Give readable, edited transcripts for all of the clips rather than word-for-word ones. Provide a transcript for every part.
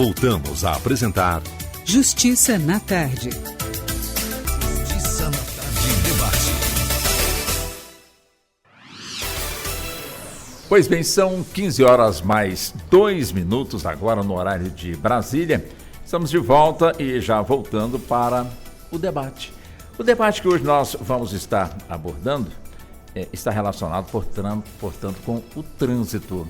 Voltamos a apresentar Justiça na Tarde. Justiça na Tarde Debate. Pois bem, são 15 horas mais 2 minutos agora no horário de Brasília. Estamos de volta e já voltando para o debate. O debate que hoje nós vamos estar abordando está relacionado, portanto, com o trânsito.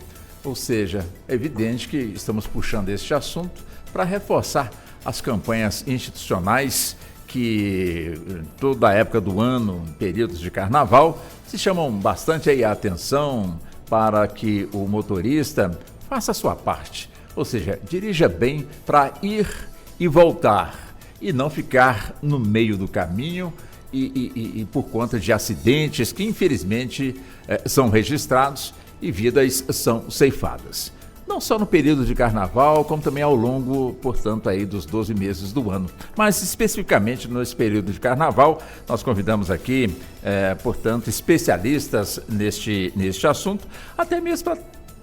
Ou seja, é evidente que estamos puxando este assunto para reforçar as campanhas institucionais que toda a época do ano, períodos de carnaval, se chamam bastante aí a atenção para que o motorista faça a sua parte. Ou seja, dirija bem para ir e voltar e não ficar no meio do caminho e por conta de acidentes que infelizmente são registrados e vidas são ceifadas. Não só no período de carnaval, como também ao longo, portanto, aí dos 12 meses do ano. Mas especificamente nesse período de carnaval, nós convidamos aqui, portanto, especialistas neste assunto, até mesmo para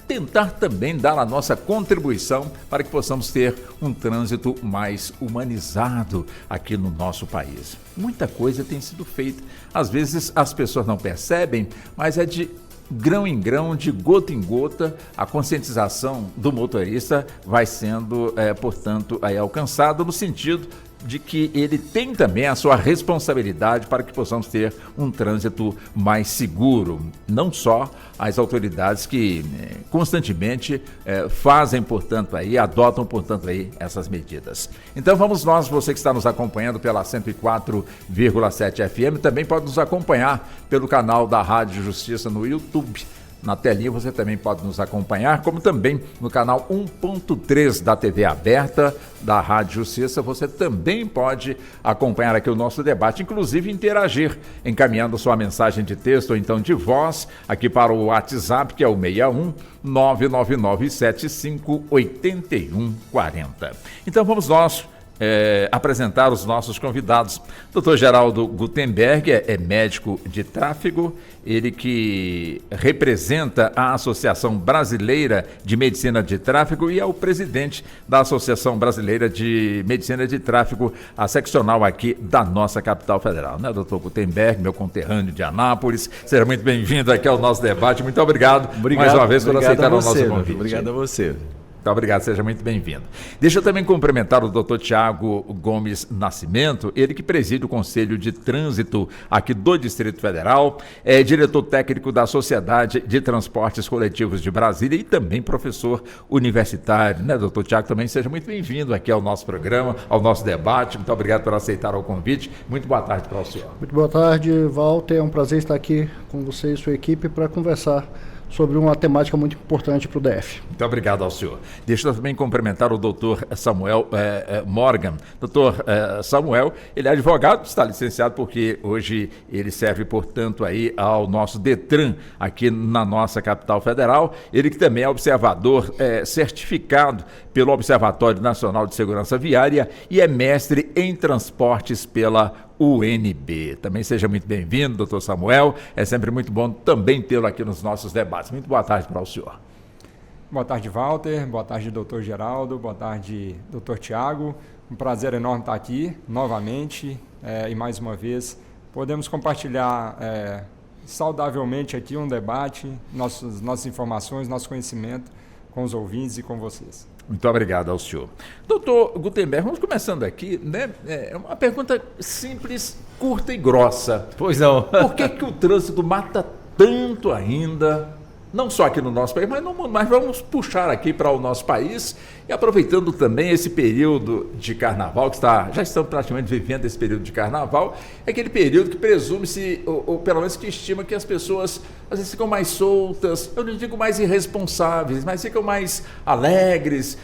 tentar também dar a nossa contribuição para que possamos ter um trânsito mais humanizado aqui no nosso país. Muita coisa tem sido feita. Às vezes as pessoas não percebem, mas é de grão em grão, de gota em gota, a conscientização do motorista vai sendo, portanto, aí alcançada no sentido de que ele tem também a sua responsabilidade para que possamos ter um trânsito mais seguro. Não só as autoridades que constantemente fazem, portanto, adotam, portanto, essas medidas. Então vamos nós, você que está nos acompanhando pela 104,7 FM, também pode nos acompanhar pelo canal da Rádio Justiça no YouTube. Na telinha você também pode nos acompanhar, como também no canal 1.3 da TV aberta da Rádio Justiça. Você também pode acompanhar aqui o nosso debate, inclusive interagir, encaminhando sua mensagem de texto ou então de voz aqui para o WhatsApp, que é o 61 99975 8140. Então vamos nós apresentar os nossos convidados. Dr. Geraldo Gutenberg é médico de tráfego, ele que representa a Associação Brasileira de Medicina de Tráfego e é o presidente da Associação Brasileira de Medicina de Tráfego, a seccional aqui da nossa capital federal, né, Dr. Gutenberg, meu conterrâneo de Anápolis, seja muito bem-vindo aqui ao nosso debate, muito obrigado mais uma vez por aceitar o nosso convite. Obrigado a você. Muito obrigado, seja muito bem-vindo. Deixa eu também cumprimentar o Dr. Tiago Gomes Nascimento, ele que preside o Conselho de Trânsito aqui do Distrito Federal, é diretor técnico da Sociedade de Transportes Coletivos de Brasília e também professor universitário, né, Dr. Tiago? Também seja muito bem-vindo aqui ao nosso programa, ao nosso debate. Muito obrigado por aceitar o convite. Muito boa tarde para o senhor. Muito boa tarde, Walter. É um prazer estar aqui com você e sua equipe para conversar sobre uma temática muito importante para o DF. Muito obrigado ao senhor. Deixa eu também cumprimentar o doutor Samuel Morgan. Doutor Samuel, ele é advogado, está licenciado porque hoje ele serve, portanto, aí ao nosso DETRAN aqui na nossa capital federal. Ele que também é observador certificado pelo Observatório Nacional de Segurança Viária e é mestre em transportes pela UNB. Também seja muito bem-vindo, doutor Samuel. É sempre muito bom também tê-lo aqui nos nossos debates. Muito boa tarde para o senhor. Boa tarde, Walter. Boa tarde, doutor Geraldo. Boa tarde, doutor Tiago. Um prazer enorme estar aqui novamente e mais uma vez podemos compartilhar saudavelmente aqui um debate, nossas informações, nosso conhecimento com os ouvintes e com vocês. Muito obrigado ao senhor. Doutor Gutenberg, vamos começando aqui, né? É uma pergunta simples, curta e grossa. Pois não. Por que o trânsito mata tanto ainda, não só aqui no nosso país, mas no mundo? Mas vamos puxar aqui para o nosso país e aproveitando também esse período de carnaval, que já estamos praticamente vivendo esse período de carnaval, é aquele período que presume-se, ou pelo menos que estima que as pessoas às vezes ficam mais soltas, eu não digo mais irresponsáveis, mas ficam mais alegres,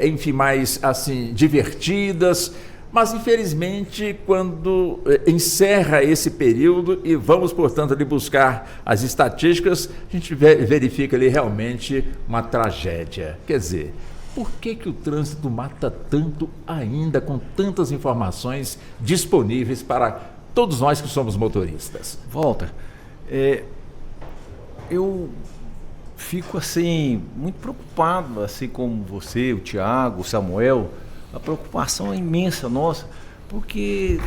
enfim, mais assim, divertidas. Mas, infelizmente, quando encerra esse período e vamos, portanto, ali buscar as estatísticas, a gente verifica ali realmente uma tragédia. Quer dizer, por que o trânsito mata tanto ainda, com tantas informações disponíveis para todos nós que somos motoristas? Walter, eu fico assim muito preocupado, assim como você, o Tiago, o Samuel. A preocupação é imensa nossa, porque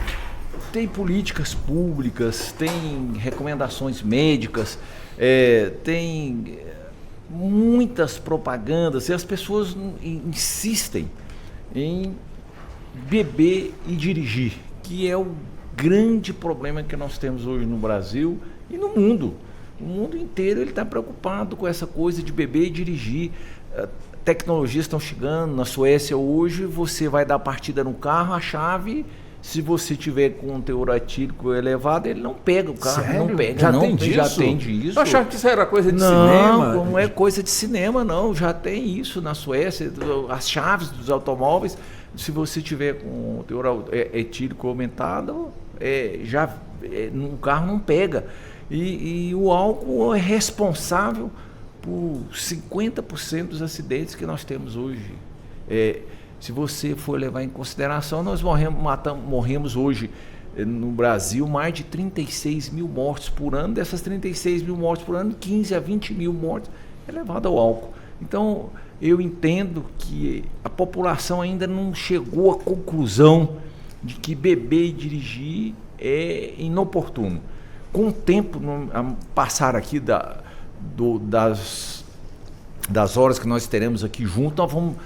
tem políticas públicas, tem recomendações médicas, tem muitas propagandas e as pessoas insistem em beber e dirigir, que é o grande problema que nós temos hoje no Brasil e no mundo. O mundo inteiro ele está preocupado com essa coisa de beber e dirigir. Tecnologias estão chegando. Na Suécia hoje você vai dar partida no carro, a chave, se você tiver com um teor etílico elevado, ele não pega o carro. Sério? Não pega. Já não, tem disso? Já tem disso. Eu achava que isso era coisa de não, cinema. Não é coisa de cinema, não. Já tem isso na Suécia. As chaves dos automóveis, se você tiver com o teor etílico aumentado, o carro não pega. E o álcool é responsável por 50% dos acidentes que nós temos hoje. Se você for levar em consideração, nós morremos hoje no Brasil mais de 36 mil mortes por ano. Dessas 36 mil mortes por ano, 15 a 20 mil mortes é levado ao álcool. Então, eu entendo que a população ainda não chegou à conclusão de que beber e dirigir é inoportuno. Com o tempo, passar aqui das horas que nós teremos aqui junto, nós vamos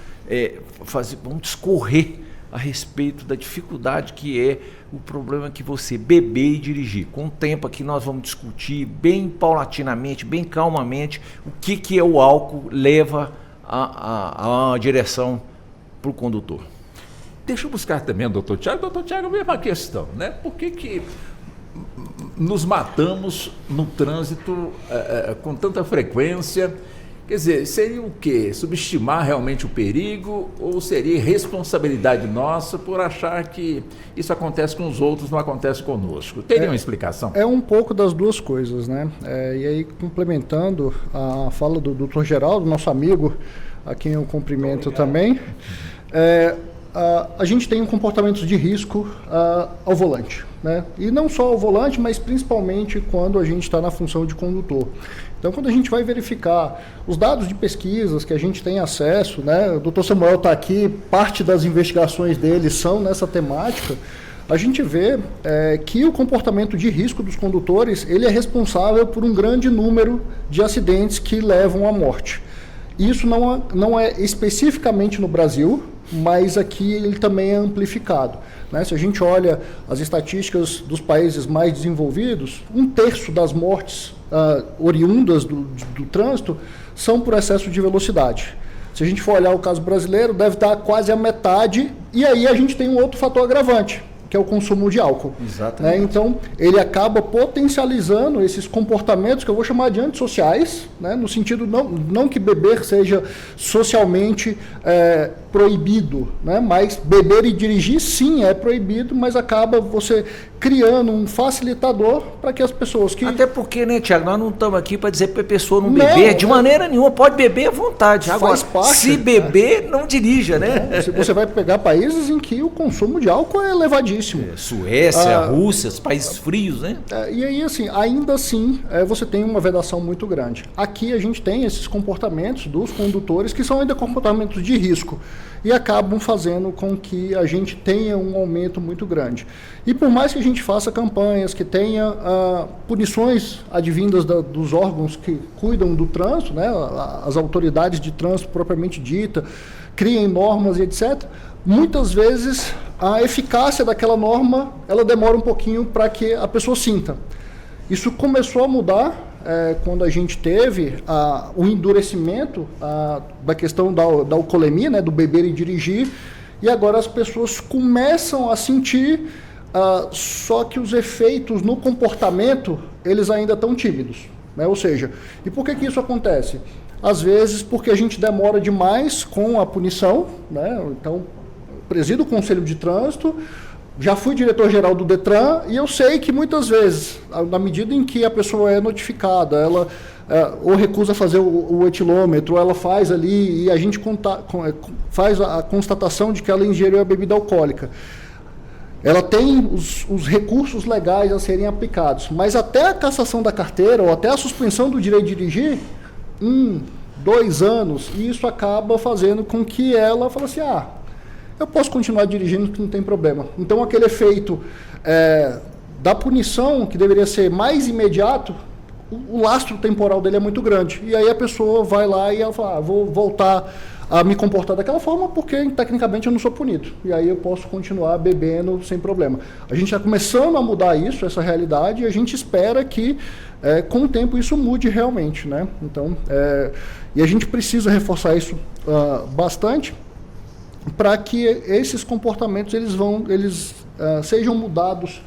discorrer a respeito da dificuldade que é o problema que você beber e dirigir. Com o tempo aqui nós vamos discutir bem paulatinamente, bem calmamente, o que é o álcool leva a direção para o condutor. Deixa eu buscar também o doutor Tiago. Doutor Tiago, a mesma questão, né? Por que nos matamos no trânsito com tanta frequência? Quer dizer, seria o quê? Subestimar realmente o perigo ou seria responsabilidade nossa por achar que isso acontece com os outros, não acontece conosco? Teria uma explicação? É um pouco das duas coisas, né? E aí, complementando a fala do Dr. Geraldo, nosso amigo, a quem eu cumprimento também, a gente tem um comportamento de risco ao volante, né? E não só ao volante, mas principalmente quando a gente está na função de condutor. Então, quando a gente vai verificar os dados de pesquisas que a gente tem acesso, né? O Dr. Samuel está aqui, parte das investigações dele são nessa temática, a gente vê que o comportamento de risco dos condutores, ele é responsável por um grande número de acidentes que levam à morte. Isso não é especificamente no Brasil, mas aqui ele também é amplificado, né? Se a gente olha as estatísticas dos países mais desenvolvidos, 1/3 das mortes oriundas do trânsito são por excesso de velocidade. Se a gente for olhar o caso brasileiro, deve estar quase a metade, e aí a gente tem um outro fator agravante, que é o consumo de álcool. Exatamente. Né? Então, ele acaba potencializando esses comportamentos que eu vou chamar de antissociais, né? No sentido não que beber seja socialmente proibido, né? Mas beber e dirigir sim é proibido, mas acaba você criando um facilitador para que as pessoas que... Até porque, né, Tiago, nós não estamos aqui para dizer para a pessoa não beber de maneira nenhuma, pode beber à vontade. Agora, faz parte, se beber, não dirija, né? Então, você vai pegar países em que o consumo de álcool é elevadíssimo. Suécia, Rússia, os países frios, né? E aí, assim, ainda assim, você tem uma vedação muito grande. Aqui a gente tem esses comportamentos dos condutores que são ainda comportamentos de risco e acabam fazendo com que a gente tenha um aumento muito grande. E por mais que a gente faça campanhas, que tenha punições advindas dos órgãos que cuidam do trânsito, né, as autoridades de trânsito propriamente dita, criem normas e etc., muitas vezes a eficácia daquela norma ela demora um pouquinho para que a pessoa sinta. Isso começou a mudar quando a gente teve o endurecimento da questão da alcoolemia, né, do beber e dirigir, e agora as pessoas começam a sentir, só que os efeitos no comportamento eles ainda estão tímidos, né? Ou seja, e por que isso acontece? Às vezes porque a gente demora demais com a punição, né? Então, presido o Conselho de Trânsito, já fui diretor-geral do Detran e eu sei que muitas vezes, na medida em que a pessoa é notificada, ela ou recusa fazer o etilômetro, ela faz ali e a gente faz a constatação de que ela ingeriu a bebida alcoólica. Ela tem os recursos legais a serem aplicados, mas até a cassação da carteira ou até a suspensão do direito de dirigir 1, 2 anos, e isso acaba fazendo com que ela fale assim, eu posso continuar dirigindo que não tem problema. Então aquele efeito da punição, que deveria ser mais imediato, o lastro temporal dele é muito grande. E aí a pessoa vai lá e ela fala, vou voltar a me comportar daquela forma porque tecnicamente eu não sou punido. E aí eu posso continuar bebendo sem problema. A gente está começando a mudar isso, essa realidade, e a gente espera que com o tempo isso mude realmente, né? Então, e a gente precisa reforçar isso bastante para que esses comportamentos eles sejam mudados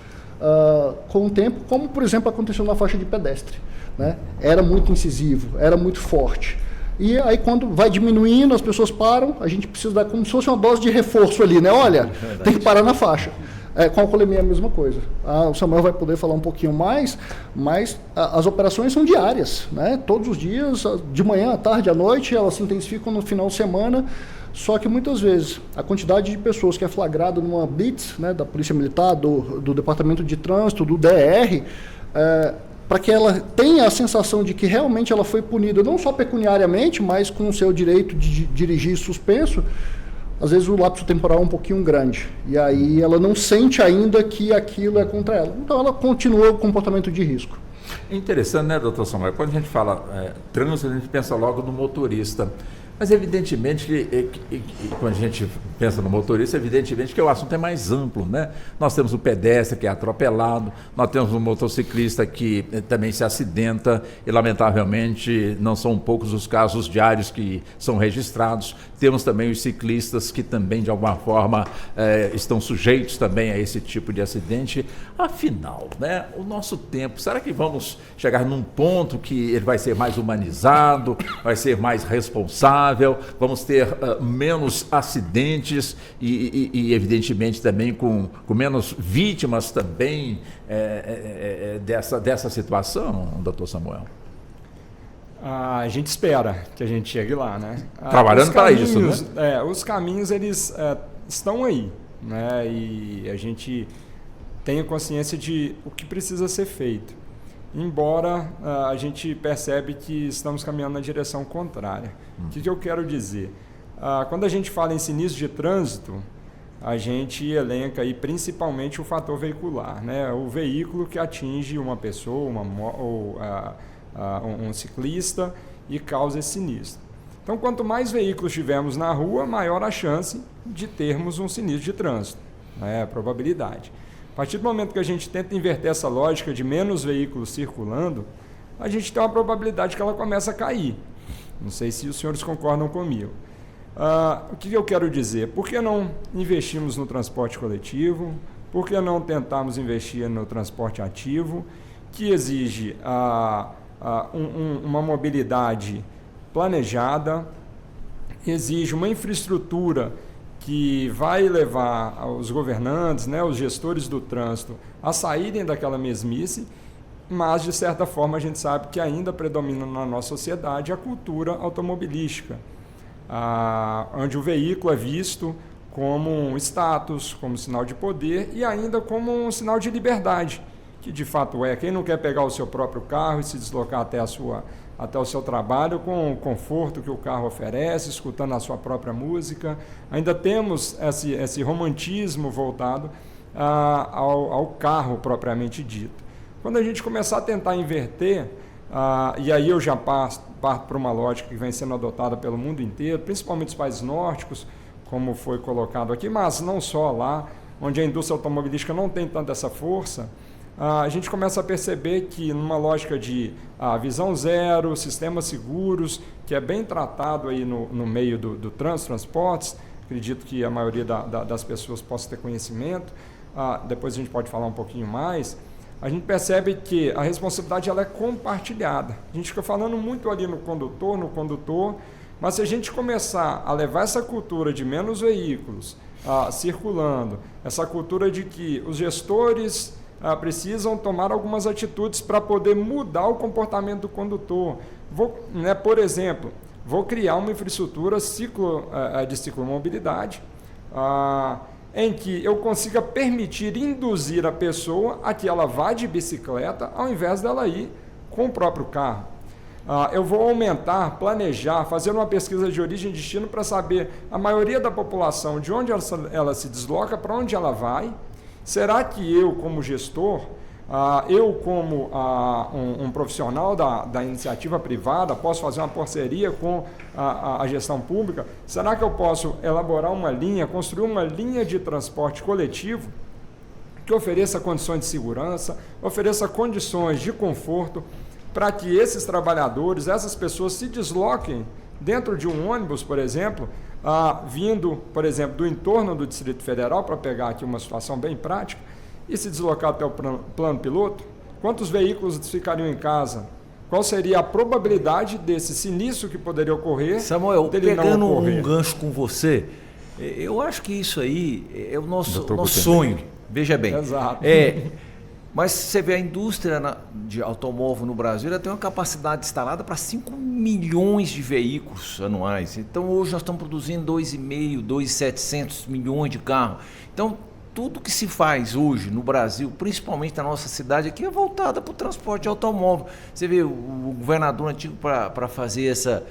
com o tempo, como por exemplo aconteceu na faixa de pedestre, né? Era muito incisivo, era muito forte. E aí quando vai diminuindo, as pessoas param, a gente precisa dar como se fosse uma dose de reforço ali, né? Olha, tem que parar na faixa. Com a alcoolemia é a mesma coisa. O Samuel vai poder falar um pouquinho mais, mas as operações são diárias, né? Todos os dias, de manhã, à tarde, à noite, elas se intensificam no final de semana, só que muitas vezes a quantidade de pessoas que é flagrada numa blitz, né, da Polícia Militar, do Departamento de Trânsito, do DR, para que ela tenha a sensação de que realmente ela foi punida, não só pecuniariamente, mas com o seu direito de dirigir suspenso, às vezes o lapso temporal é um pouquinho grande. E aí ela não sente ainda que aquilo é contra ela. Então ela continua o comportamento de risco. É interessante, né, doutor Samuel? Quando a gente fala trânsito, a gente pensa logo no motorista. Mas evidentemente que quando a gente pensa no motorista, evidentemente que o assunto é mais amplo, né? Nós temos o pedestre que é atropelado, nós temos o motociclista que também se acidenta e lamentavelmente não são poucos os casos diários que são registrados. Temos também os ciclistas que também de alguma forma estão sujeitos também a esse tipo de acidente. Afinal, né, o nosso tempo, será que vamos chegar num ponto que ele vai ser mais humanizado, vai ser mais responsável? Vamos ter menos acidentes e evidentemente também com menos vítimas também dessa situação, doutor Samuel? A gente espera que a gente chegue lá, né? Trabalhando para isso, né? Os caminhos, eles estão aí, né? E a gente tenha consciência de o que precisa ser feito. Embora a gente percebe que estamos caminhando na direção contrária. O que eu quero dizer? Quando a gente fala em sinistro de trânsito, a gente elenca aí principalmente o fator veicular, né? O veículo que atinge uma pessoa, um ciclista e causa esse sinistro. Então, quanto mais veículos tivermos na rua, maior a chance de termos um sinistro de trânsito, né? A probabilidade. A partir do momento que a gente tenta inverter essa lógica de menos veículos circulando, a gente tem uma probabilidade que ela começa a cair. Não sei se os senhores concordam comigo. O que eu quero dizer? Por que não investimos no transporte coletivo? Por que não tentarmos investir no transporte ativo, que exige uma mobilidade planejada, exige uma infraestrutura que vai levar os governantes, né, os gestores do trânsito a saírem daquela mesmice, mas de certa forma a gente sabe que ainda predomina na nossa sociedade a cultura automobilística, onde o veículo é visto como um status, como sinal de poder e ainda como um sinal de liberdade, que de fato é. Quem não quer pegar o seu próprio carro e se deslocar até o seu trabalho com o conforto que o carro oferece, escutando a sua própria música. Ainda temos esse romantismo voltado ao carro propriamente dito. Quando a gente começar a tentar inverter, e aí eu já parto para uma lógica que vem sendo adotada pelo mundo inteiro, principalmente os países nórdicos, como foi colocado aqui, mas não só lá, onde a indústria automobilística não tem tanta essa força, a gente começa a perceber que numa lógica de visão zero, sistemas seguros, que é bem tratado aí no meio do transportes, acredito que a maioria das pessoas possa ter conhecimento, depois a gente pode falar um pouquinho mais, a gente percebe que a responsabilidade ela é compartilhada. A gente fica falando muito ali no condutor, mas se a gente começar a levar essa cultura de menos veículos circulando, essa cultura de que os gestores precisam tomar algumas atitudes para poder mudar o comportamento do condutor. Por exemplo, vou criar uma infraestrutura de ciclomobilidade, em que eu consiga permitir, induzir a pessoa a que ela vá de bicicleta ao invés dela ir com o próprio carro. eu vou aumentar, planejar, fazer uma pesquisa de origem e destino para saber a maioria da população, de onde ela se desloca, para onde ela vai. Será que eu, como gestor, eu como um profissional da iniciativa privada, posso fazer uma parceria com a gestão pública? Será que eu posso elaborar uma linha, construir uma linha de transporte coletivo que ofereça condições de segurança, ofereça condições de conforto, para que esses trabalhadores, essas pessoas se desloquem dentro de um ônibus, por exemplo, vindo, por exemplo, do entorno do Distrito Federal, para pegar aqui uma situação bem prática, e se deslocar até o plano piloto? Quantos veículos ficariam em casa? Qual seria a probabilidade desse sinistro que poderia ocorrer? Samuel, dele pegando não ocorrer? um gancho com você, eu acho que isso aí é o nosso Gutenberg. sonho. Veja bem. Exato. Mas você vê a indústria de automóvel no Brasil, ela tem uma capacidade instalada para 5 milhões de veículos anuais. Então hoje nós estamos produzindo 2,5, 2,700 milhões de carros. Então tudo que se faz hoje no Brasil, principalmente na nossa cidade aqui, é voltada para o transporte de automóvel. Você vê o governador antigo para fazer essa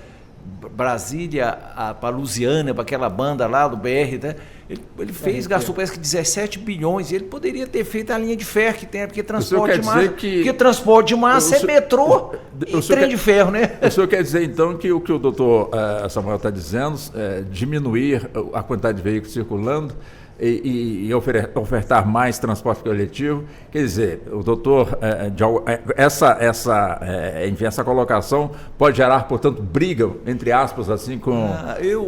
Brasília para Lusiânia, para aquela banda lá do BR, né? Ele fez, gastou parece que 17 bilhões, e ele poderia ter feito a linha de ferro que tem, porque transporte de massa, porque transporte de massa é metrô e trem de ferro, né? O senhor quer dizer, então, que o que o doutor Samuel está dizendo, diminuir a quantidade de veículos circulando e ofertar mais transporte coletivo, quer dizer, o doutor, essa colocação pode gerar, portanto, briga, entre aspas, assim, com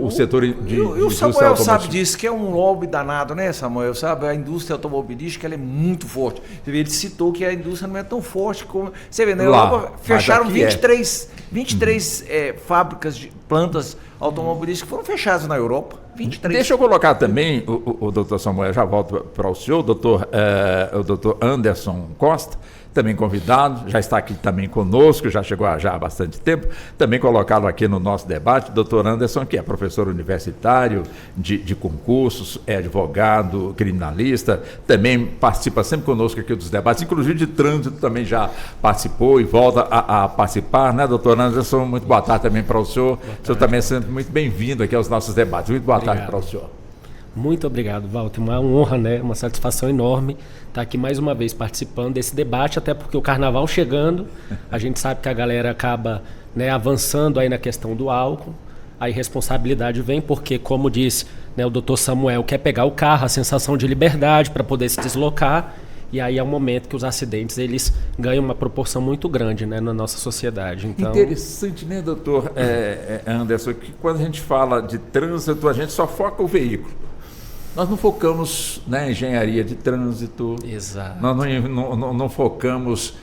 o setor de o Samuel sabe disso, que é um lobby danado, né, Samuel? Sabe, a indústria automobilística, ela é muito forte. Você vê, ele citou que a indústria não é tão forte como... Você vê, na Europa fecharam 23 fábricas de plantas automobilísticas foram fechadas na Europa. 23. Deixa eu colocar também, o doutor Samuel, já volto para o senhor, o doutor Anderson Costa, também convidado, já está aqui também conosco, já chegou já há bastante tempo, também colocá-lo aqui no nosso debate, doutor Anderson, que é professor universitário de concursos, é advogado, criminalista, também participa sempre conosco aqui dos debates, inclusive de trânsito também já participou e volta a participar, né, doutor Anderson? Muito boa tarde também para o senhor, o senhor também é sempre muito bem-vindo aqui aos nossos debates, muito boa tarde para o senhor. Muito obrigado, Walter. Uma honra, né? Uma satisfação enorme estar aqui mais uma vez participando desse debate, até porque o carnaval chegando, a gente sabe que a galera acaba, né, avançando aí na questão do álcool, aí responsabilidade vem porque, como disse, né, o doutor Samuel, quer pegar o carro, a sensação de liberdade para poder se deslocar, e aí é um momento que os acidentes eles ganham uma proporção muito grande, né, na nossa sociedade. Então... Interessante, né, doutor Anderson, que quando a gente fala de trânsito, a gente só foca o veículo. Nós não focamos na engenharia de trânsito. Exato. Nós não focamos,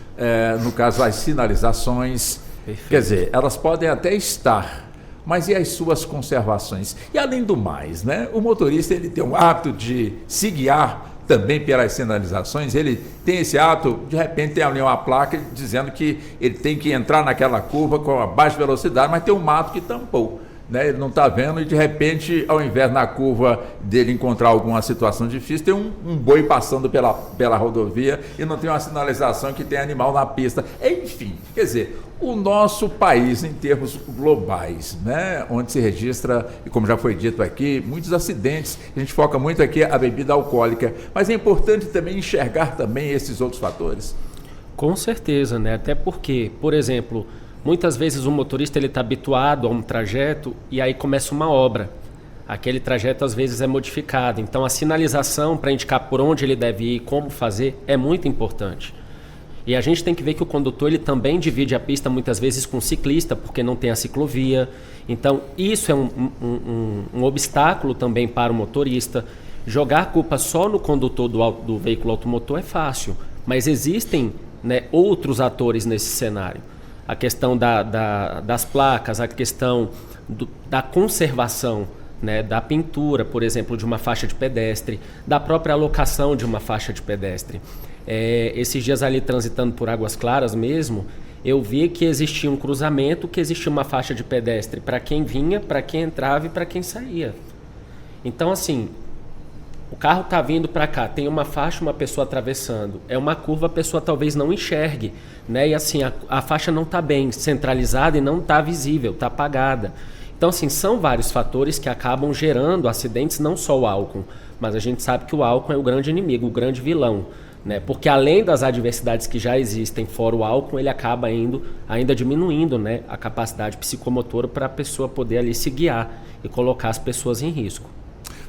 no caso, as sinalizações. Perfeito. Quer dizer, elas podem até estar, mas e as suas conservações? E além do mais, né, o motorista ele tem um hábito de se guiar também pelas sinalizações, ele tem esse hábito, de repente tem ali uma placa dizendo que ele tem que entrar naquela curva com a baixa velocidade, mas tem um mato que tampou. Né, ele não está vendo e de repente, ao invés na curva dele encontrar alguma situação difícil, tem um boi passando pela rodovia e não tem uma sinalização que tem animal na pista. Enfim, quer dizer, o nosso país em termos globais, né, onde se registra, e como já foi dito aqui, muitos acidentes, a gente foca muito aqui a bebida alcoólica, mas é importante também enxergar também esses outros fatores. Com certeza, né? Até porque, por exemplo... Muitas vezes o motorista está habituado a um trajeto e aí começa uma obra. Aquele trajeto às vezes é modificado. Então a sinalização para indicar por onde ele deve ir, como fazer, é muito importante. E a gente tem que ver que o condutor ele também divide a pista muitas vezes com o ciclista, porque não tem a ciclovia. Então isso é um obstáculo também para o motorista. Jogar a culpa só no condutor do veículo automotor é fácil, mas existem, né, outros atores nesse cenário. A questão das placas, a questão da conservação, né, da pintura, por exemplo, de uma faixa de pedestre, da própria alocação de uma faixa de pedestre. Esses dias ali transitando por Águas Claras mesmo, eu vi que existia um cruzamento, que existia uma faixa de pedestre para quem vinha, para quem entrava e para quem saía. Então, assim, O carro está vindo para cá, tem uma faixa, uma pessoa atravessando. É uma curva, a pessoa talvez não enxergue, né? E assim, a faixa não está bem centralizada e não está visível, está apagada. Então, assim, são vários fatores que acabam gerando acidentes, não só o álcool, mas a gente sabe que o álcool é o grande inimigo, o grande vilão, né? Porque além das adversidades que já existem fora o álcool, ele acaba ainda diminuindo, né, a capacidade psicomotora para a pessoa poder ali se guiar e colocar as pessoas em risco.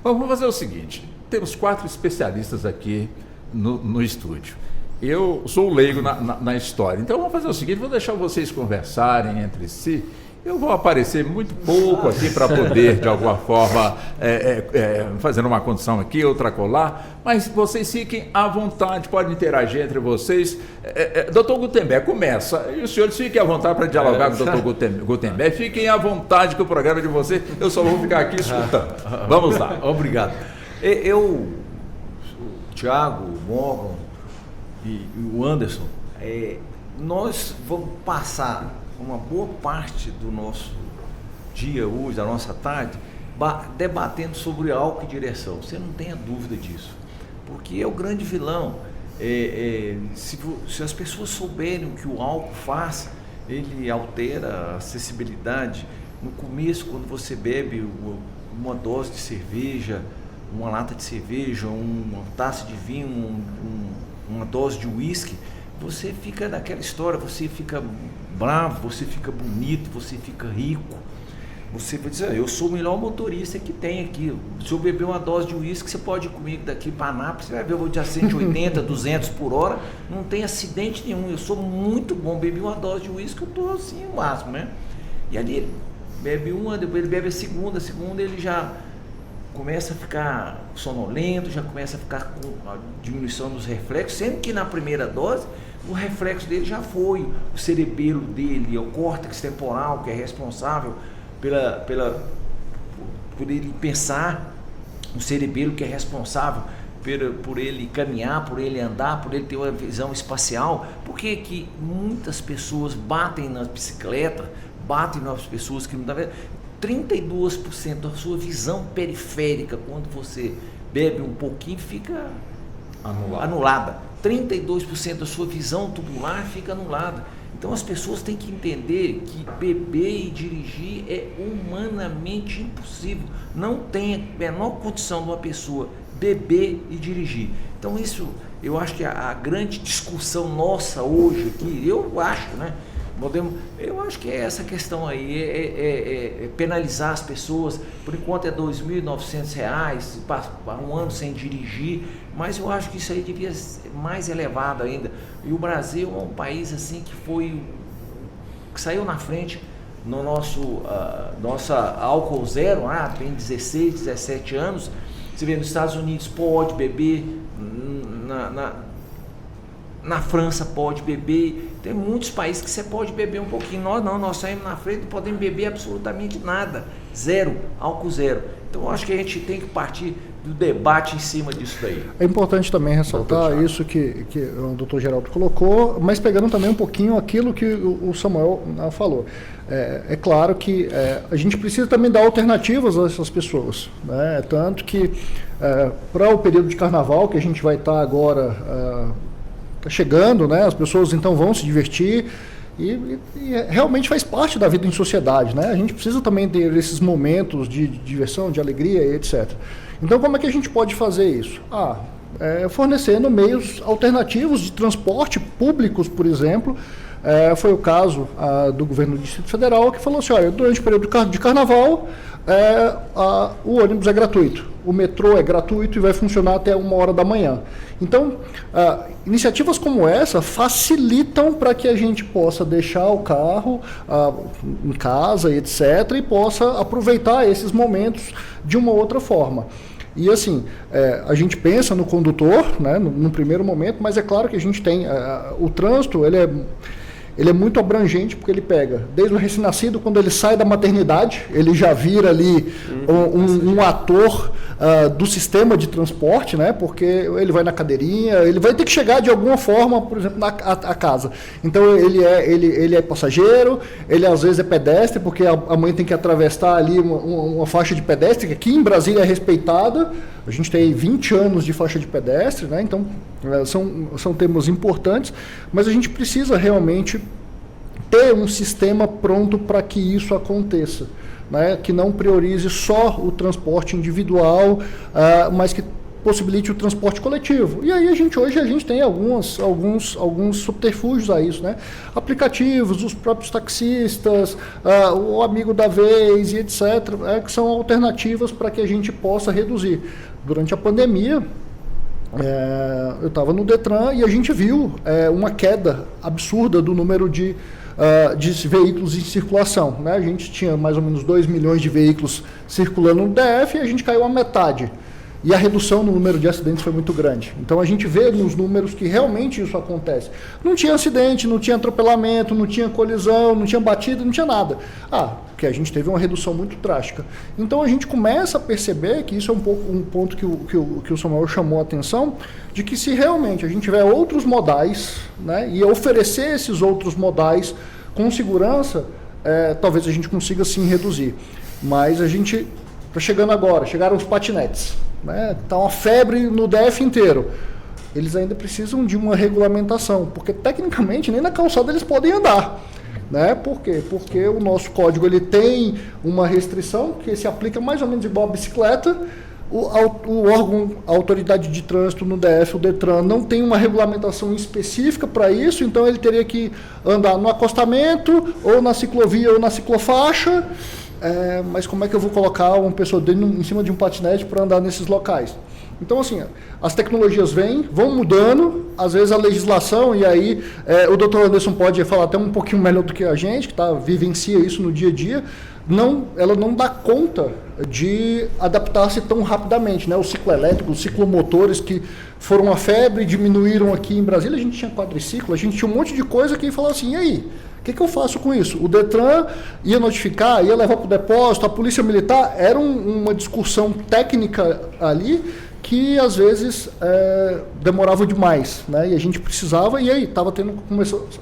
Bom, vamos fazer o seguinte, temos 4 especialistas aqui no estúdio. Eu sou o leigo na história, então vamos fazer o seguinte, vou deixar vocês conversarem entre si. Eu vou aparecer muito pouco aqui para poder, de alguma forma, fazendo uma condição aqui, outra colar, mas vocês fiquem à vontade, podem interagir entre vocês. Doutor Gutenberg, começa, e os senhores fiquem à vontade para dialogar com o doutor Gutenberg, fiquem à vontade que o programa de vocês, eu só vou ficar aqui escutando. Vamos lá. Obrigado. O Thiago, o Morgan e o Anderson, nós vamos passar uma boa parte do nosso dia hoje, da nossa tarde, debatendo sobre álcool e direção. Você não tenha dúvida disso, porque é o grande vilão. Se as pessoas souberem o que o álcool faz, ele altera a acessibilidade. No começo, quando você bebe uma dose de cerveja, uma lata de cerveja, uma taça de vinho, uma dose de uísque, você fica naquela história, você fica bravo, você fica bonito, você fica rico. Você vai dizer, eu sou o melhor motorista que tem aqui. Se eu beber uma dose de uísque, você pode ir comigo daqui para Anápolis, você vai ver, eu vou de 180, 200 por hora, não tem acidente nenhum, eu sou muito bom, bebi uma dose de uísque, eu estou assim, o máximo, né? E ali ele bebe uma, depois ele bebe a segunda ele já começa a ficar sonolento, já começa a ficar com a diminuição dos reflexos, sendo que na primeira dose o reflexo dele já foi, o cerebelo dele, o córtex temporal, que é responsável por ele pensar, o cerebelo que é responsável por ele caminhar, por ele andar, por ele ter uma visão espacial. Por que que muitas pessoas batem na bicicleta, batem nas pessoas que não estão vendo? 32% da sua visão periférica, quando você bebe um pouquinho, fica anulada. 32% da sua visão tubular fica anulada. Então as pessoas têm que entender que beber e dirigir é humanamente impossível. Não tem a menor condição de uma pessoa beber e dirigir. Então isso, eu acho que a grande discussão nossa hoje aqui, eu acho, né? Eu acho que é essa questão aí, é penalizar as pessoas. Por enquanto é R$ 2.900 para um ano sem dirigir, mas eu acho que isso aí devia ser mais elevado ainda. E o Brasil é um país assim que saiu na frente no nossa álcool zero, tem 16, 17 anos. Você vê, nos Estados Unidos pode beber, na França pode beber, tem muitos países que você pode beber um pouquinho. Nós não, nós saímos na frente, não podemos beber absolutamente nada, zero, álcool zero. Então eu acho que a gente tem que partir do debate em cima disso daí. É importante também ressaltar isso que o Dr. Geraldo colocou, mas pegando também um pouquinho aquilo que o Samuel falou. É claro que a gente precisa também dar alternativas a essas pessoas, né? Tanto que para o período de carnaval, que a gente vai estar agora chegando, né? As pessoas então vão se divertir e realmente faz parte da vida em sociedade, né? A gente precisa também ter esses momentos de diversão, de alegria e etc. Então como é que a gente pode fazer isso? Fornecendo meios alternativos de transporte públicos, por exemplo. Foi o caso do governo do Distrito Federal, que falou assim, olha, durante o período de carnaval o ônibus é gratuito, o metrô é gratuito e vai funcionar até 1h da manhã. Então, iniciativas como essa facilitam para que a gente possa deixar o carro em casa, etc., e possa aproveitar esses momentos de uma outra forma. E assim, a gente pensa no condutor, né, no primeiro momento, mas é claro que a gente tem o trânsito, ele é muito abrangente, porque ele pega desde o recém-nascido, quando ele sai da maternidade, ele já vira ali um ator do sistema de transporte, né? Porque ele vai na cadeirinha, ele vai ter que chegar de alguma forma, por exemplo, a casa. Então ele é passageiro, ele às vezes é pedestre, porque a mãe tem que atravessar ali uma faixa de pedestre, que aqui em Brasília é respeitada, A gente tem 20 anos de faixa de pedestre, né? Então são temas importantes, mas a gente precisa realmente ter um sistema pronto para que isso aconteça, né? Que não priorize só o transporte individual, mas que possibilite o transporte coletivo. E aí hoje a gente tem alguns subterfúgios a isso, né? Aplicativos, os próprios taxistas, o amigo da vez e etc., que são alternativas para que a gente possa reduzir. Durante a pandemia, eu estava no Detran e a gente viu uma queda absurda do número de veículos em circulação, né? A gente tinha mais ou menos 2 milhões de veículos circulando no DF e a gente caiu a metade. E a redução no número de acidentes foi muito grande. Então a gente vê nos números que realmente isso acontece. Não tinha acidente, não tinha atropelamento, não tinha colisão, não tinha batida, não tinha nada. Porque a gente teve uma redução muito drástica. Então a gente começa a perceber que isso é um ponto que o Samuel chamou a atenção, de que se realmente a gente tiver outros modais, né, e oferecer esses outros modais com segurança, talvez a gente consiga sim reduzir. Mas a gente está chegando agora, chegaram os patinetes. Está uma febre no DF inteiro. Eles ainda precisam de uma regulamentação, porque tecnicamente nem na calçada eles podem andar. Né? Por quê? Porque o nosso código ele tem uma restrição que se aplica mais ou menos igual a bicicleta. O órgão, a autoridade de trânsito no DF, o Detran, não tem uma regulamentação específica para isso, então ele teria que andar no acostamento, ou na ciclovia, ou na ciclofaixa. Mas como é que eu vou colocar uma pessoa em cima de um patinete para andar nesses locais? Então, assim, as tecnologias vão mudando, às vezes a legislação, e aí o Dr. Anderson pode falar até um pouquinho melhor do que a gente, que vivencia isso no dia a dia, ela não dá conta de adaptar-se tão rapidamente, né? O ciclo elétrico, os ciclomotores que foram uma febre, diminuíram aqui em Brasília, a gente tinha quadriciclo, a gente tinha um monte de coisa que falava assim, e aí? O que eu faço com isso? O Detran ia notificar, ia levar para o depósito, a Polícia Militar, era uma discussão técnica ali que às vezes demorava demais, né? E a gente precisava, e aí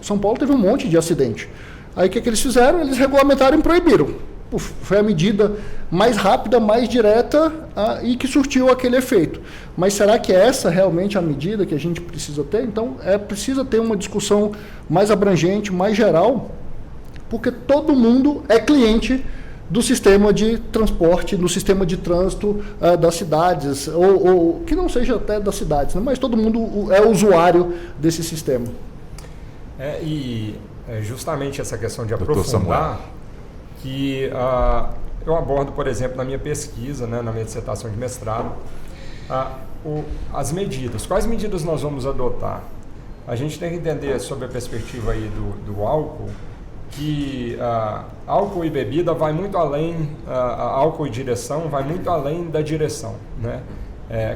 São Paulo teve um monte de acidente. Aí o que eles fizeram? Eles regulamentaram e proibiram. Foi a medida mais rápida, mais direta e que surtiu aquele efeito. Mas será que é essa realmente a medida que a gente precisa ter? Então, precisa ter uma discussão mais abrangente, mais geral, porque todo mundo é cliente do sistema de transporte, do sistema de trânsito das cidades, ou que não seja até das cidades, né? Mas todo mundo é usuário desse sistema. Justamente essa questão de aprofundar, que eu abordo, por exemplo, na minha pesquisa, né, na minha dissertação de mestrado, as medidas. Quais medidas nós vamos adotar? A gente tem que entender, sob a perspectiva aí do álcool, que álcool e bebida vai muito além, álcool e direção vai muito além da direção, né?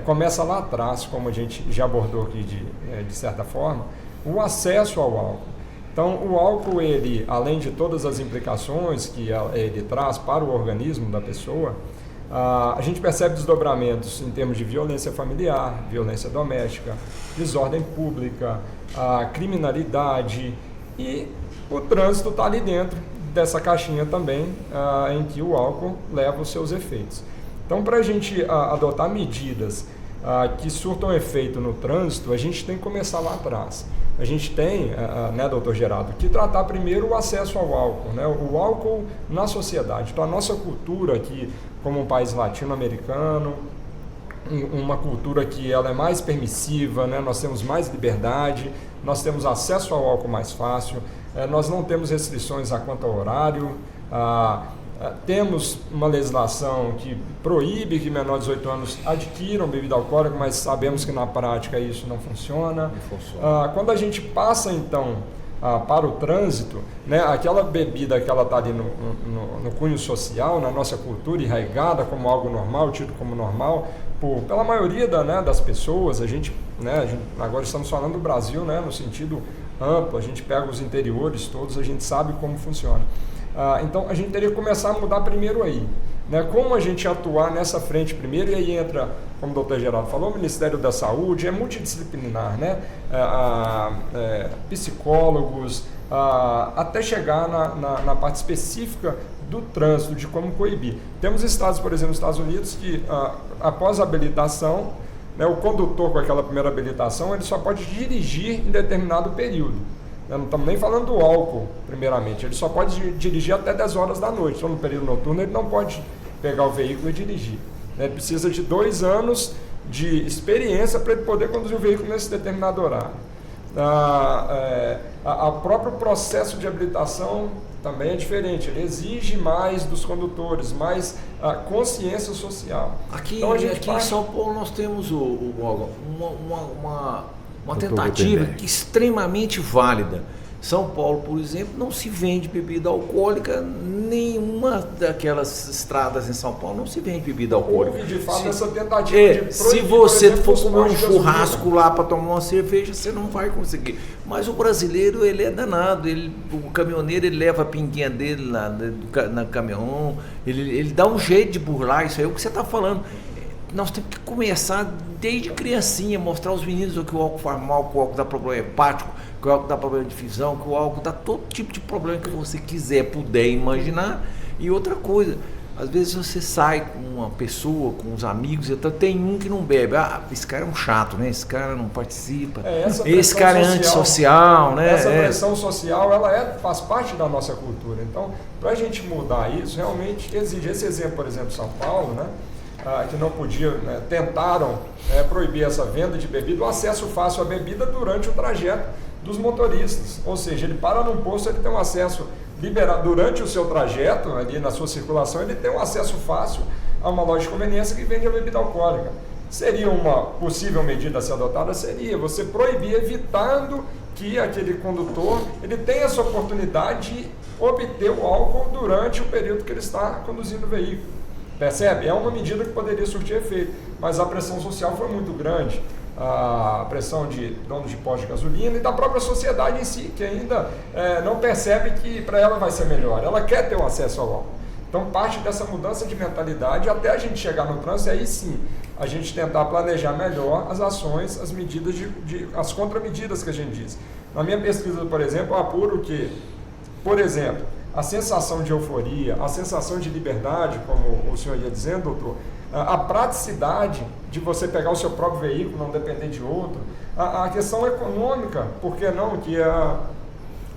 Começa lá atrás, como a gente já abordou aqui de certa forma, o acesso ao álcool. Então, o álcool, ele, além de todas as implicações que ele traz para o organismo da pessoa, a gente percebe desdobramentos em termos de violência familiar, violência doméstica, desordem pública, criminalidade, e o trânsito está ali dentro dessa caixinha também, em que o álcool leva os seus efeitos. Então, para a gente adotar medidas que surtam efeito no trânsito, a gente tem que começar lá atrás. A gente tem, né, doutor Geraldo, que tratar primeiro o acesso ao álcool, né, o álcool na sociedade. Então, a nossa cultura aqui, como um país latino-americano, uma cultura que ela é mais permissiva, né, nós temos mais liberdade, nós temos acesso ao álcool mais fácil, nós não temos restrições quanto ao horário, temos uma legislação que proíbe que menores de 18 anos adquiram bebida alcoólica, mas sabemos que na prática isso não funciona. Quando a gente passa, então, para o trânsito, né, aquela bebida que ela está ali no cunho social, na nossa cultura enraizada como algo normal, tido como normal, pela maioria das pessoas, agora estamos falando do Brasil, né, no sentido amplo, a gente pega os interiores todos, a gente sabe como funciona. Então, a gente teria que começar a mudar primeiro aí, né? Como a gente atuar nessa frente primeiro, e aí entra, como o doutor Geraldo falou, o Ministério da Saúde, é multidisciplinar, né? Psicólogos, até chegar na parte específica do trânsito, de como coibir. Temos estados, por exemplo, nos Estados Unidos, que após a habilitação, né, o condutor com aquela primeira habilitação, ele só pode dirigir em determinado período. Não estamos nem falando do álcool, primeiramente. Ele só pode dirigir até 10 horas da noite. Então, no período noturno, ele não pode pegar o veículo e dirigir. Ele precisa de 2 anos de experiência para ele poder conduzir o veículo nesse determinado horário. O próprio processo de habilitação também é diferente. Ele exige mais dos condutores, mais consciência social. Aqui, então, em São Paulo nós temos uma tentativa extremamente válida. São Paulo, por exemplo, não se vende bebida alcoólica, nenhuma daquelas estradas em São Paulo não se vende bebida alcoólica. Houve, de fato, essa tentativa de proibir, se você por exemplo, for comer um churrasco gasolina lá para tomar uma cerveja, você não vai conseguir. Mas o brasileiro, ele é danado, o caminhoneiro, ele leva a pinguinha dele na caminhão, ele dá um jeito de burlar isso aí, é o que você está falando. Nós temos que começar desde criancinha, mostrar aos meninos que o álcool faz mal, que o álcool dá problema hepático, que o álcool dá problema de fisão, que o álcool dá todo tipo de problema que você puder imaginar. E outra coisa, às vezes você sai com uma pessoa, com os amigos, então tem um que não bebe. Esse cara é um chato, né? Esse cara não participa. Esse cara é antissocial, né? Essa pressão social, ela faz parte da nossa cultura. Então, para a gente mudar isso, realmente exige. Esse exemplo, por exemplo, São Paulo, né? Que não podiam, né, tentaram proibir essa venda de bebida, o acesso fácil à bebida durante o trajeto dos motoristas. Ou seja, ele para num posto, ele tem um acesso liberado durante o seu trajeto, ali na sua circulação, ele tem um acesso fácil a uma loja de conveniência que vende a bebida alcoólica. Seria uma possível medida a ser adotada? Seria você proibir, evitando que aquele condutor ele tenha essa oportunidade de obter o álcool durante o período que ele está conduzindo o veículo. Percebe? É uma medida que poderia surtir efeito, mas a pressão social foi muito grande. A pressão de donos de postos de gasolina e da própria sociedade em si, que ainda não percebe que para ela vai ser melhor. Ela quer ter um acesso ao álcool. Então, parte dessa mudança de mentalidade até a gente chegar no trânsito, aí sim, a gente tentar planejar melhor as ações, as medidas, as contramedidas que a gente diz. Na minha pesquisa, por exemplo, eu apuro que, por exemplo, a sensação de euforia, a sensação de liberdade, como o senhor ia dizendo, doutor, a praticidade de você pegar o seu próprio veículo, não depender de outro, a questão econômica, por que não, que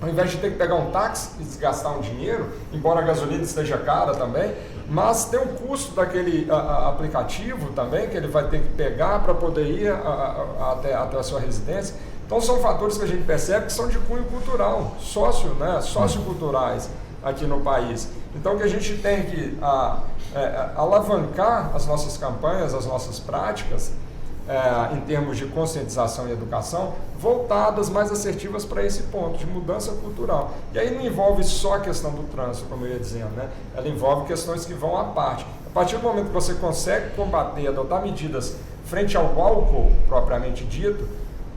ao invés de ter que pegar um táxi e desgastar um dinheiro, embora a gasolina esteja cara também, mas tem um custo daquele aplicativo também, que ele vai ter que pegar para poder ir até a sua residência. Então são fatores que a gente percebe que são de cunho cultural, socioculturais aqui no país. Então que a gente tem que alavancar as nossas campanhas, as nossas práticas, em termos de conscientização e educação, voltadas, mais assertivas para esse ponto de mudança cultural. E aí não envolve só a questão do trânsito, como eu ia dizendo, né? Ela envolve questões que vão à parte. A partir do momento que você consegue combater, adotar medidas frente ao álcool propriamente dito,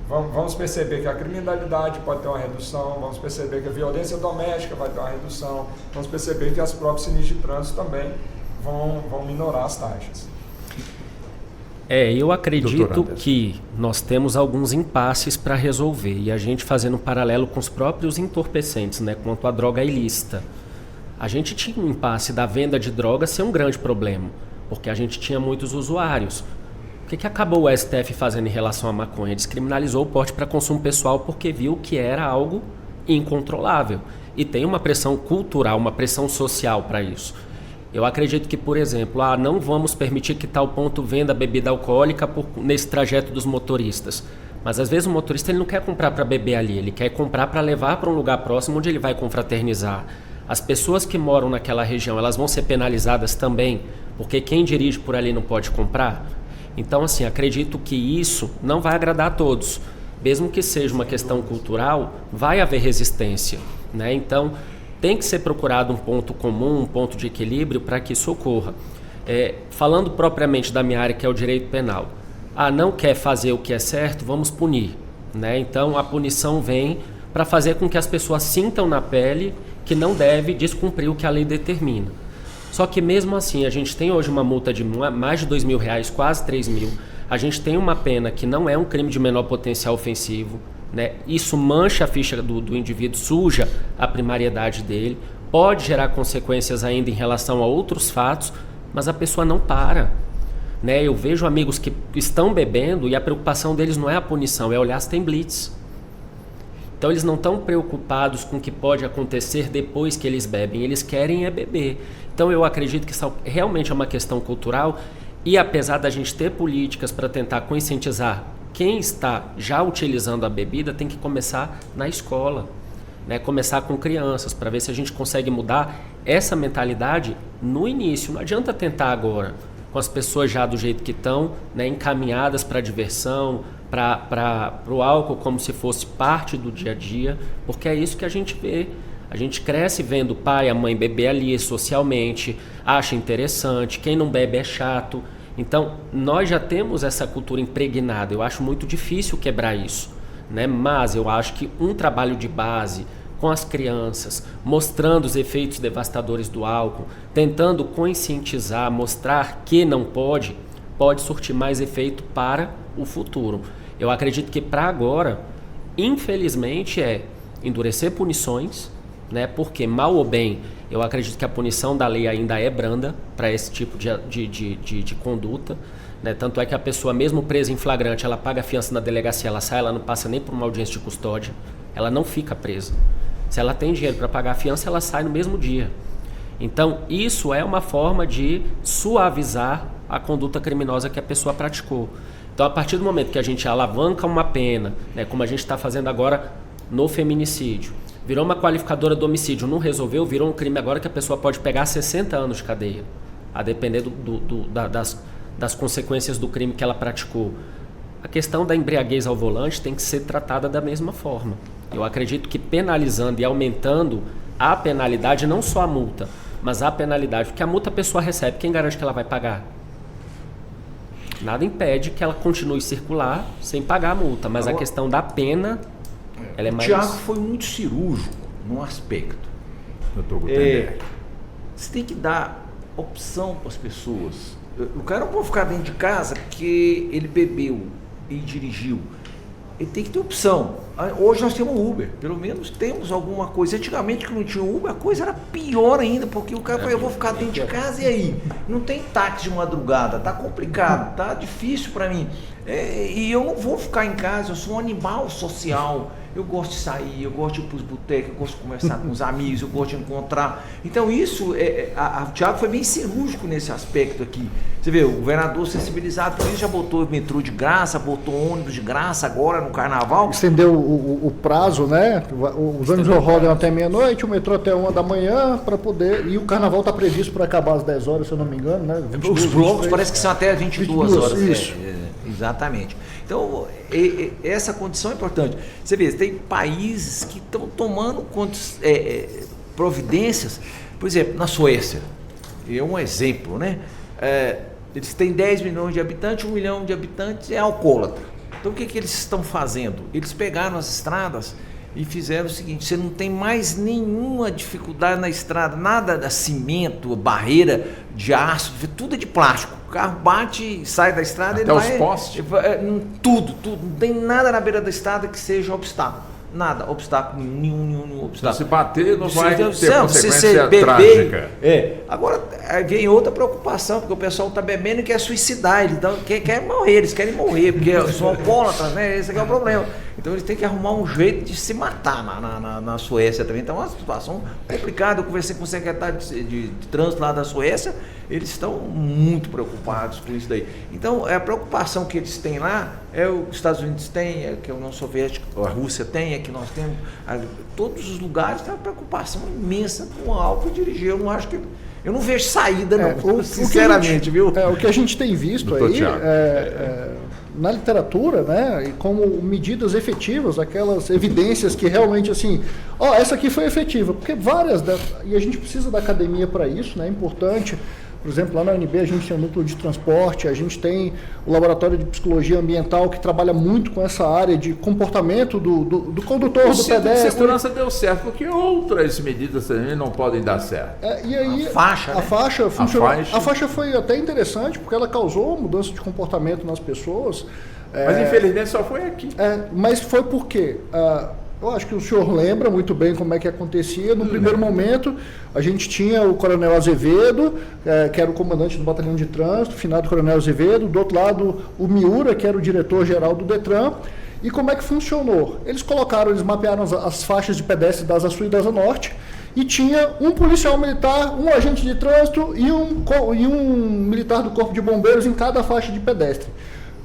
vamos perceber que a criminalidade pode ter uma redução, vamos perceber que a violência doméstica vai ter uma redução, vamos perceber que as próprias sinistros de trânsito também vão minorar as taxas. Eu acredito que nós temos alguns impasses para resolver, e a gente fazendo um paralelo com os próprios entorpecentes, né, quanto à droga ilícita. A gente tinha um impasse da venda de drogas ser um grande problema, porque a gente tinha muitos usuários. O que acabou o STF fazendo em relação à maconha? Descriminalizou o porte para consumo pessoal porque viu que era algo incontrolável. E tem uma pressão cultural, uma pressão social para isso. Eu acredito que, por exemplo, não vamos permitir que tal ponto venda bebida alcoólica nesse trajeto dos motoristas. Mas às vezes o motorista ele não quer comprar para beber ali, ele quer comprar para levar para um lugar próximo onde ele vai confraternizar. As pessoas que moram naquela região, elas vão ser penalizadas também, porque quem dirige por ali não pode comprar. Então, assim, acredito que isso não vai agradar a todos. Mesmo que seja uma questão cultural, vai haver resistência, né? Então, tem que ser procurado um ponto comum, um ponto de equilíbrio para que isso ocorra. Falando propriamente da minha área, que é o direito penal. Não quer fazer o que é certo, vamos punir, né? Então, a punição vem para fazer com que as pessoas sintam na pele que não deve descumprir o que a lei determina. Só que mesmo assim, a gente tem hoje uma multa de mais de R$2.000, quase 3.000. A gente tem uma pena que não é um crime de menor potencial ofensivo, né? Isso mancha a ficha do indivíduo, suja a primariedade dele. pode gerar consequências ainda em relação a outros fatos, mas a pessoa não para. Né? Eu vejo amigos que estão bebendo e a preocupação deles não é a punição, é olhar se tem blitz. Então eles não estão preocupados com o que pode acontecer depois que eles bebem, eles querem é beber. Então eu acredito que isso realmente é uma questão cultural e apesar da gente ter políticas para tentar conscientizar quem está já utilizando a bebida, tem que começar na escola, né? Começar com crianças, para ver se a gente consegue mudar essa mentalidade no início. Não adianta tentar agora, com as pessoas já do jeito que estão, né, encaminhadas para a diversão, para o álcool como se fosse parte do dia a dia, porque é isso que a gente vê. A gente cresce vendo o pai e a mãe beber ali socialmente, acha interessante, quem não bebe é chato. Então, nós já temos essa cultura impregnada, eu acho muito difícil quebrar isso, né? Mas eu acho que um trabalho de base com as crianças, mostrando os efeitos devastadores do álcool, tentando conscientizar, mostrar que não pode surtir mais efeito para o futuro. Eu acredito que para agora, infelizmente, é endurecer punições, né? Porque mal ou bem, eu acredito que a punição da lei ainda é branda para esse tipo de conduta, né? Tanto é que a pessoa, mesmo presa em flagrante, ela paga a fiança na delegacia, ela sai, ela não passa nem por uma audiência de custódia, ela não fica presa. Se ela tem dinheiro para pagar a fiança, ela sai no mesmo dia. Então, isso é uma forma de suavizar a conduta criminosa que a pessoa praticou. Então, a partir do momento que a gente alavanca uma pena, né, como a gente está fazendo agora no feminicídio, virou uma qualificadora do homicídio, não resolveu, virou um crime agora que a pessoa pode pegar 60 anos de cadeia, a depender das consequências do crime que ela praticou. A questão da embriaguez ao volante tem que ser tratada da mesma forma. Eu acredito que penalizando e aumentando a penalidade, não só a multa, mas a penalidade, porque a multa a pessoa recebe, quem garante que ela vai pagar? Nada impede que ela continue a circular sem pagar a multa, mas agora, a questão da pena, ela é mais... O Tiago foi muito cirúrgico num aspecto. Doutor Gutenberg. Você tem que dar opção para as pessoas. O cara não pode ficar dentro de casa porque ele bebeu e dirigiu. Ele tem que ter opção. Hoje nós temos Uber, pelo menos temos alguma coisa. Antigamente que não tinha Uber, a coisa era pior ainda, porque o cara falou, eu vou ficar dentro de casa e aí? Não tem táxi de madrugada, tá complicado, tá difícil para mim. E eu não vou ficar em casa, eu sou um animal social. Eu gosto de sair, eu gosto de ir para os botecos, eu gosto de conversar com os amigos, eu gosto de encontrar. Então isso, o Tiago foi bem cirúrgico nesse aspecto aqui. Você vê, o governador sensibilizado por isso já botou metrô de graça, botou ônibus de graça agora no carnaval. Estendeu o prazo, né? Os ônibus rodam até meia-noite, o metrô até 1h da manhã para poder... E o carnaval está previsto para acabar às 10 horas, se eu não me engano, né? 22, os blocos 23, parece que são até 22 horas. Isso. Exatamente. Então, essa condição é importante. Você vê, tem países que estão tomando providências, por exemplo, na Suécia, é um exemplo, né? Eles têm 10 milhões de habitantes, 1 milhão de habitantes é alcoólatra. Então, o que eles estão fazendo? Eles pegaram as estradas e fizeram o seguinte, você não tem mais nenhuma dificuldade na estrada, nada de cimento, barreira de aço, tudo é de plástico. O carro bate, sai da estrada, até os postes? Tudo, não tem nada na beira da estrada que seja obstáculo. Nada, obstáculo nenhum obstáculo. Se bater, não vai ter consequência trágica. Agora, vem outra preocupação, porque o pessoal está bebendo e quer suicidar, quer morrer, eles querem morrer, porque são alcoólatras, né? Esse aqui é o problema. Então eles têm que arrumar um jeito de se matar na Suécia também. Então é uma situação complicada. Eu conversei com o secretário de trânsito lá da Suécia, eles estão muito preocupados com isso daí. Então a preocupação que eles têm lá, os Estados Unidos têm, que a União Soviética, a Rússia tem, que nós temos, todos os lugares tem uma preocupação imensa com o álcool e dirigir. Eu não vejo saída, não, sinceramente, viu? O que a gente tem visto doutor aí na literatura, né, e como medidas efetivas, aquelas evidências que realmente assim, essa aqui foi efetiva, porque e a gente precisa da academia para isso, né, é importante. Por exemplo, lá na UNB a gente tem o núcleo de transporte, a gente tem o laboratório de psicologia ambiental que trabalha muito com essa área de comportamento do condutor, do pedestre. A segurança deu certo, porque outras medidas também não podem dar certo. E aí, a faixa funcionou. A faixa foi até interessante, porque ela causou mudança de comportamento nas pessoas. Mas infelizmente só foi aqui. Mas foi porque Eu acho que o senhor lembra muito bem como é que acontecia. No primeiro momento, a gente tinha o Coronel Azevedo, que era o comandante do Batalhão de Trânsito, finado Coronel Azevedo. Do outro lado, o Miura, que era o diretor-geral do Detran. E como é que funcionou? Eles mapearam as faixas de pedestre da Asa Sul e da Asa Norte, e tinha um policial militar, um agente de trânsito e um militar do Corpo de Bombeiros em cada faixa de pedestre.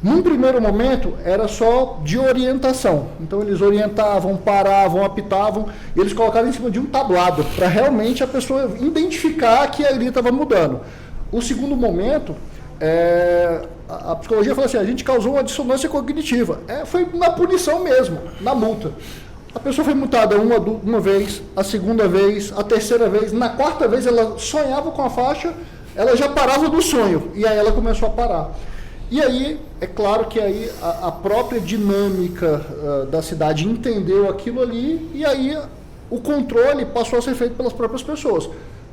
Num primeiro momento, era só de orientação. Então, eles orientavam, paravam, apitavam, e eles colocavam em cima de um tablado, para realmente a pessoa identificar que ali estava mudando. O segundo momento, a psicologia falou assim, a gente causou uma dissonância cognitiva. Foi na punição mesmo, na multa. A pessoa foi multada uma vez, a segunda vez, a terceira vez, na quarta vez ela sonhava com a faixa, ela já parava do sonho, e aí ela começou a parar. E aí, é claro que aí a própria dinâmica da cidade entendeu aquilo ali, e aí o controle passou a ser feito pelas próprias pessoas.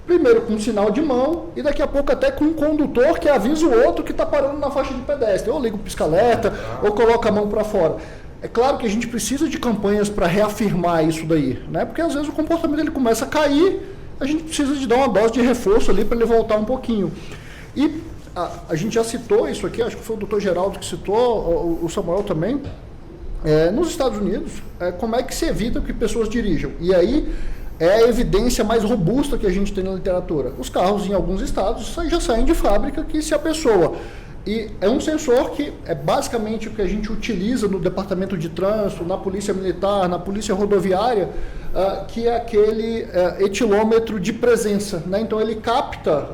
Primeiro com um sinal de mão, e daqui a pouco até com um condutor que avisa o outro que está parando na faixa de pedestre. Ou liga o pisca-alerta, ou coloca a mão para fora. É claro que a gente precisa de campanhas para reafirmar isso daí, né? Porque às vezes o comportamento ele começa a cair, a gente precisa de dar uma dose de reforço ali para ele voltar um pouquinho. E a gente já citou isso aqui, acho que foi o doutor Geraldo que citou, o Samuel também. Nos Estados Unidos, como é que se evita que pessoas dirijam? E aí é a evidência mais robusta que a gente tem na literatura. Os carros em alguns estados já saem de fábrica que se a pessoa... E é um sensor que é basicamente o que a gente utiliza no departamento de trânsito, na polícia militar, na polícia rodoviária, que é aquele etilômetro de presença, né? Então ele capta...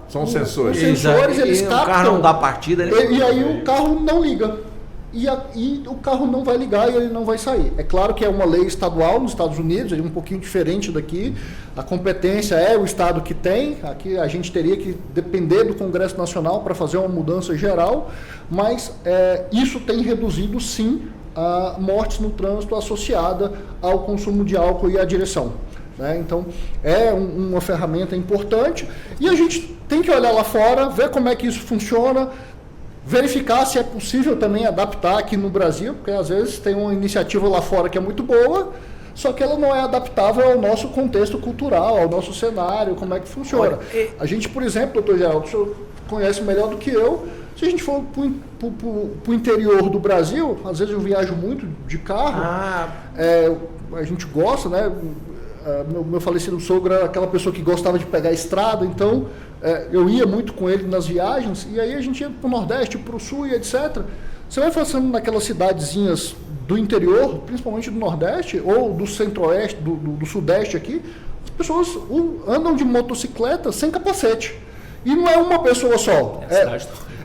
São sensores. Os sensores, eles captam... O carro não dá partida, né? E aí o carro não liga. E o carro não vai ligar e ele não vai sair. É claro que é uma lei estadual nos Estados Unidos, é um pouquinho diferente daqui. A competência é o estado que tem. Aqui a gente teria que depender do Congresso Nacional para fazer uma mudança geral, mas isso tem reduzido, sim, a mortes no trânsito associada ao consumo de álcool e à direção. Né? Então, é uma ferramenta importante e a gente tem que olhar lá fora, ver como é que isso funciona, verificar se é possível também adaptar aqui no Brasil, porque às vezes tem uma iniciativa lá fora que é muito boa, só que ela não é adaptável ao nosso contexto cultural, ao nosso cenário, como é que funciona. A gente, por exemplo, doutor Geraldo, o senhor conhece melhor do que eu, se a gente for para o interior do Brasil, às vezes eu viajo muito de carro, a gente gosta, né? Meu falecido sogro era aquela pessoa que gostava de pegar a estrada, então eu ia muito com ele nas viagens, e aí a gente ia para o Nordeste, para o Sul e etc. Você vai passando naquelas cidadezinhas do interior, principalmente do Nordeste, ou do Centro-Oeste, do Sudeste aqui, as pessoas andam de motocicleta sem capacete. E não é uma pessoa só.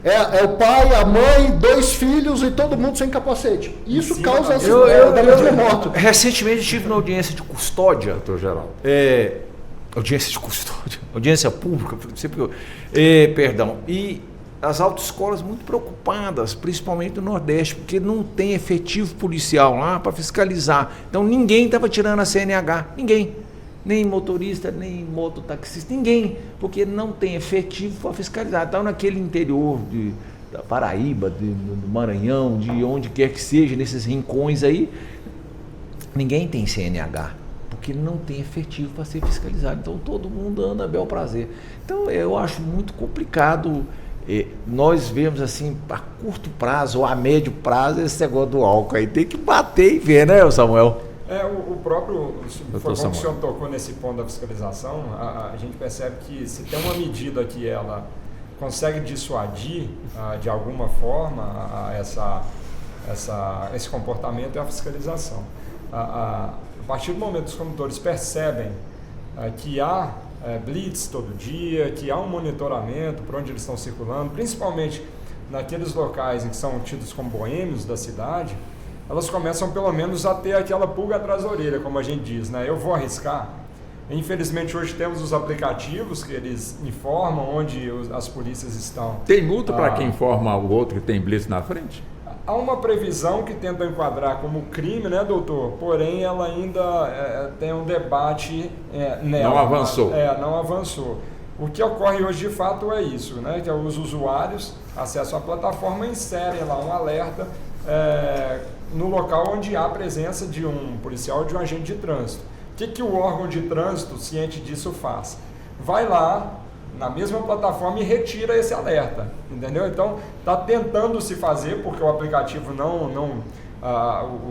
É o pai, a mãe, 2 filhos e todo mundo sem capacete. Isso causa a morte. Recentemente estive na audiência de custódia, Doutor Geraldo. Audiência de custódia, audiência pública, perdão. E as autoescolas muito preocupadas, principalmente no Nordeste, porque não tem efetivo policial lá para fiscalizar. Então ninguém estava tirando a CNH, ninguém. Nem motorista, nem mototaxista, ninguém, porque não tem efetivo para fiscalizar. Então, naquele interior da Paraíba, do Maranhão, de onde quer que seja, nesses rincões aí, ninguém tem CNH, porque não tem efetivo para ser fiscalizado. Então, todo mundo anda a bel prazer. Então, eu acho muito complicado nós vemos assim, a curto prazo ou a médio prazo, esse negócio do álcool aí. Tem que bater e ver, né, Samuel? O próprio, foi bom que o senhor tocou nesse ponto da fiscalização, a gente percebe que se tem uma medida que ela consegue dissuadir de alguma forma esse comportamento, é a fiscalização. A partir do momento que os condutores percebem que há blitz todo dia, que há um monitoramento por onde eles estão circulando, principalmente naqueles locais em que são tidos como boêmios da cidade, elas começam pelo menos a ter aquela pulga atrás da orelha, como a gente diz, né? Eu vou arriscar. Infelizmente hoje temos os aplicativos que eles informam onde as polícias estão. Tem multa para quem informa o outro que tem blitz na frente? Há uma previsão que tenta enquadrar como crime, né, doutor? Porém, ela ainda tem um debate nela. Não avançou. Não avançou. O que ocorre hoje de fato é isso, né? Que os usuários acessam a plataforma e inserem lá um alerta no local onde há a presença de um policial ou de um agente de trânsito. O que o órgão de trânsito, ciente disso, faz? Vai lá na mesma plataforma e retira esse alerta, entendeu? Então, está tentando se fazer, porque o aplicativo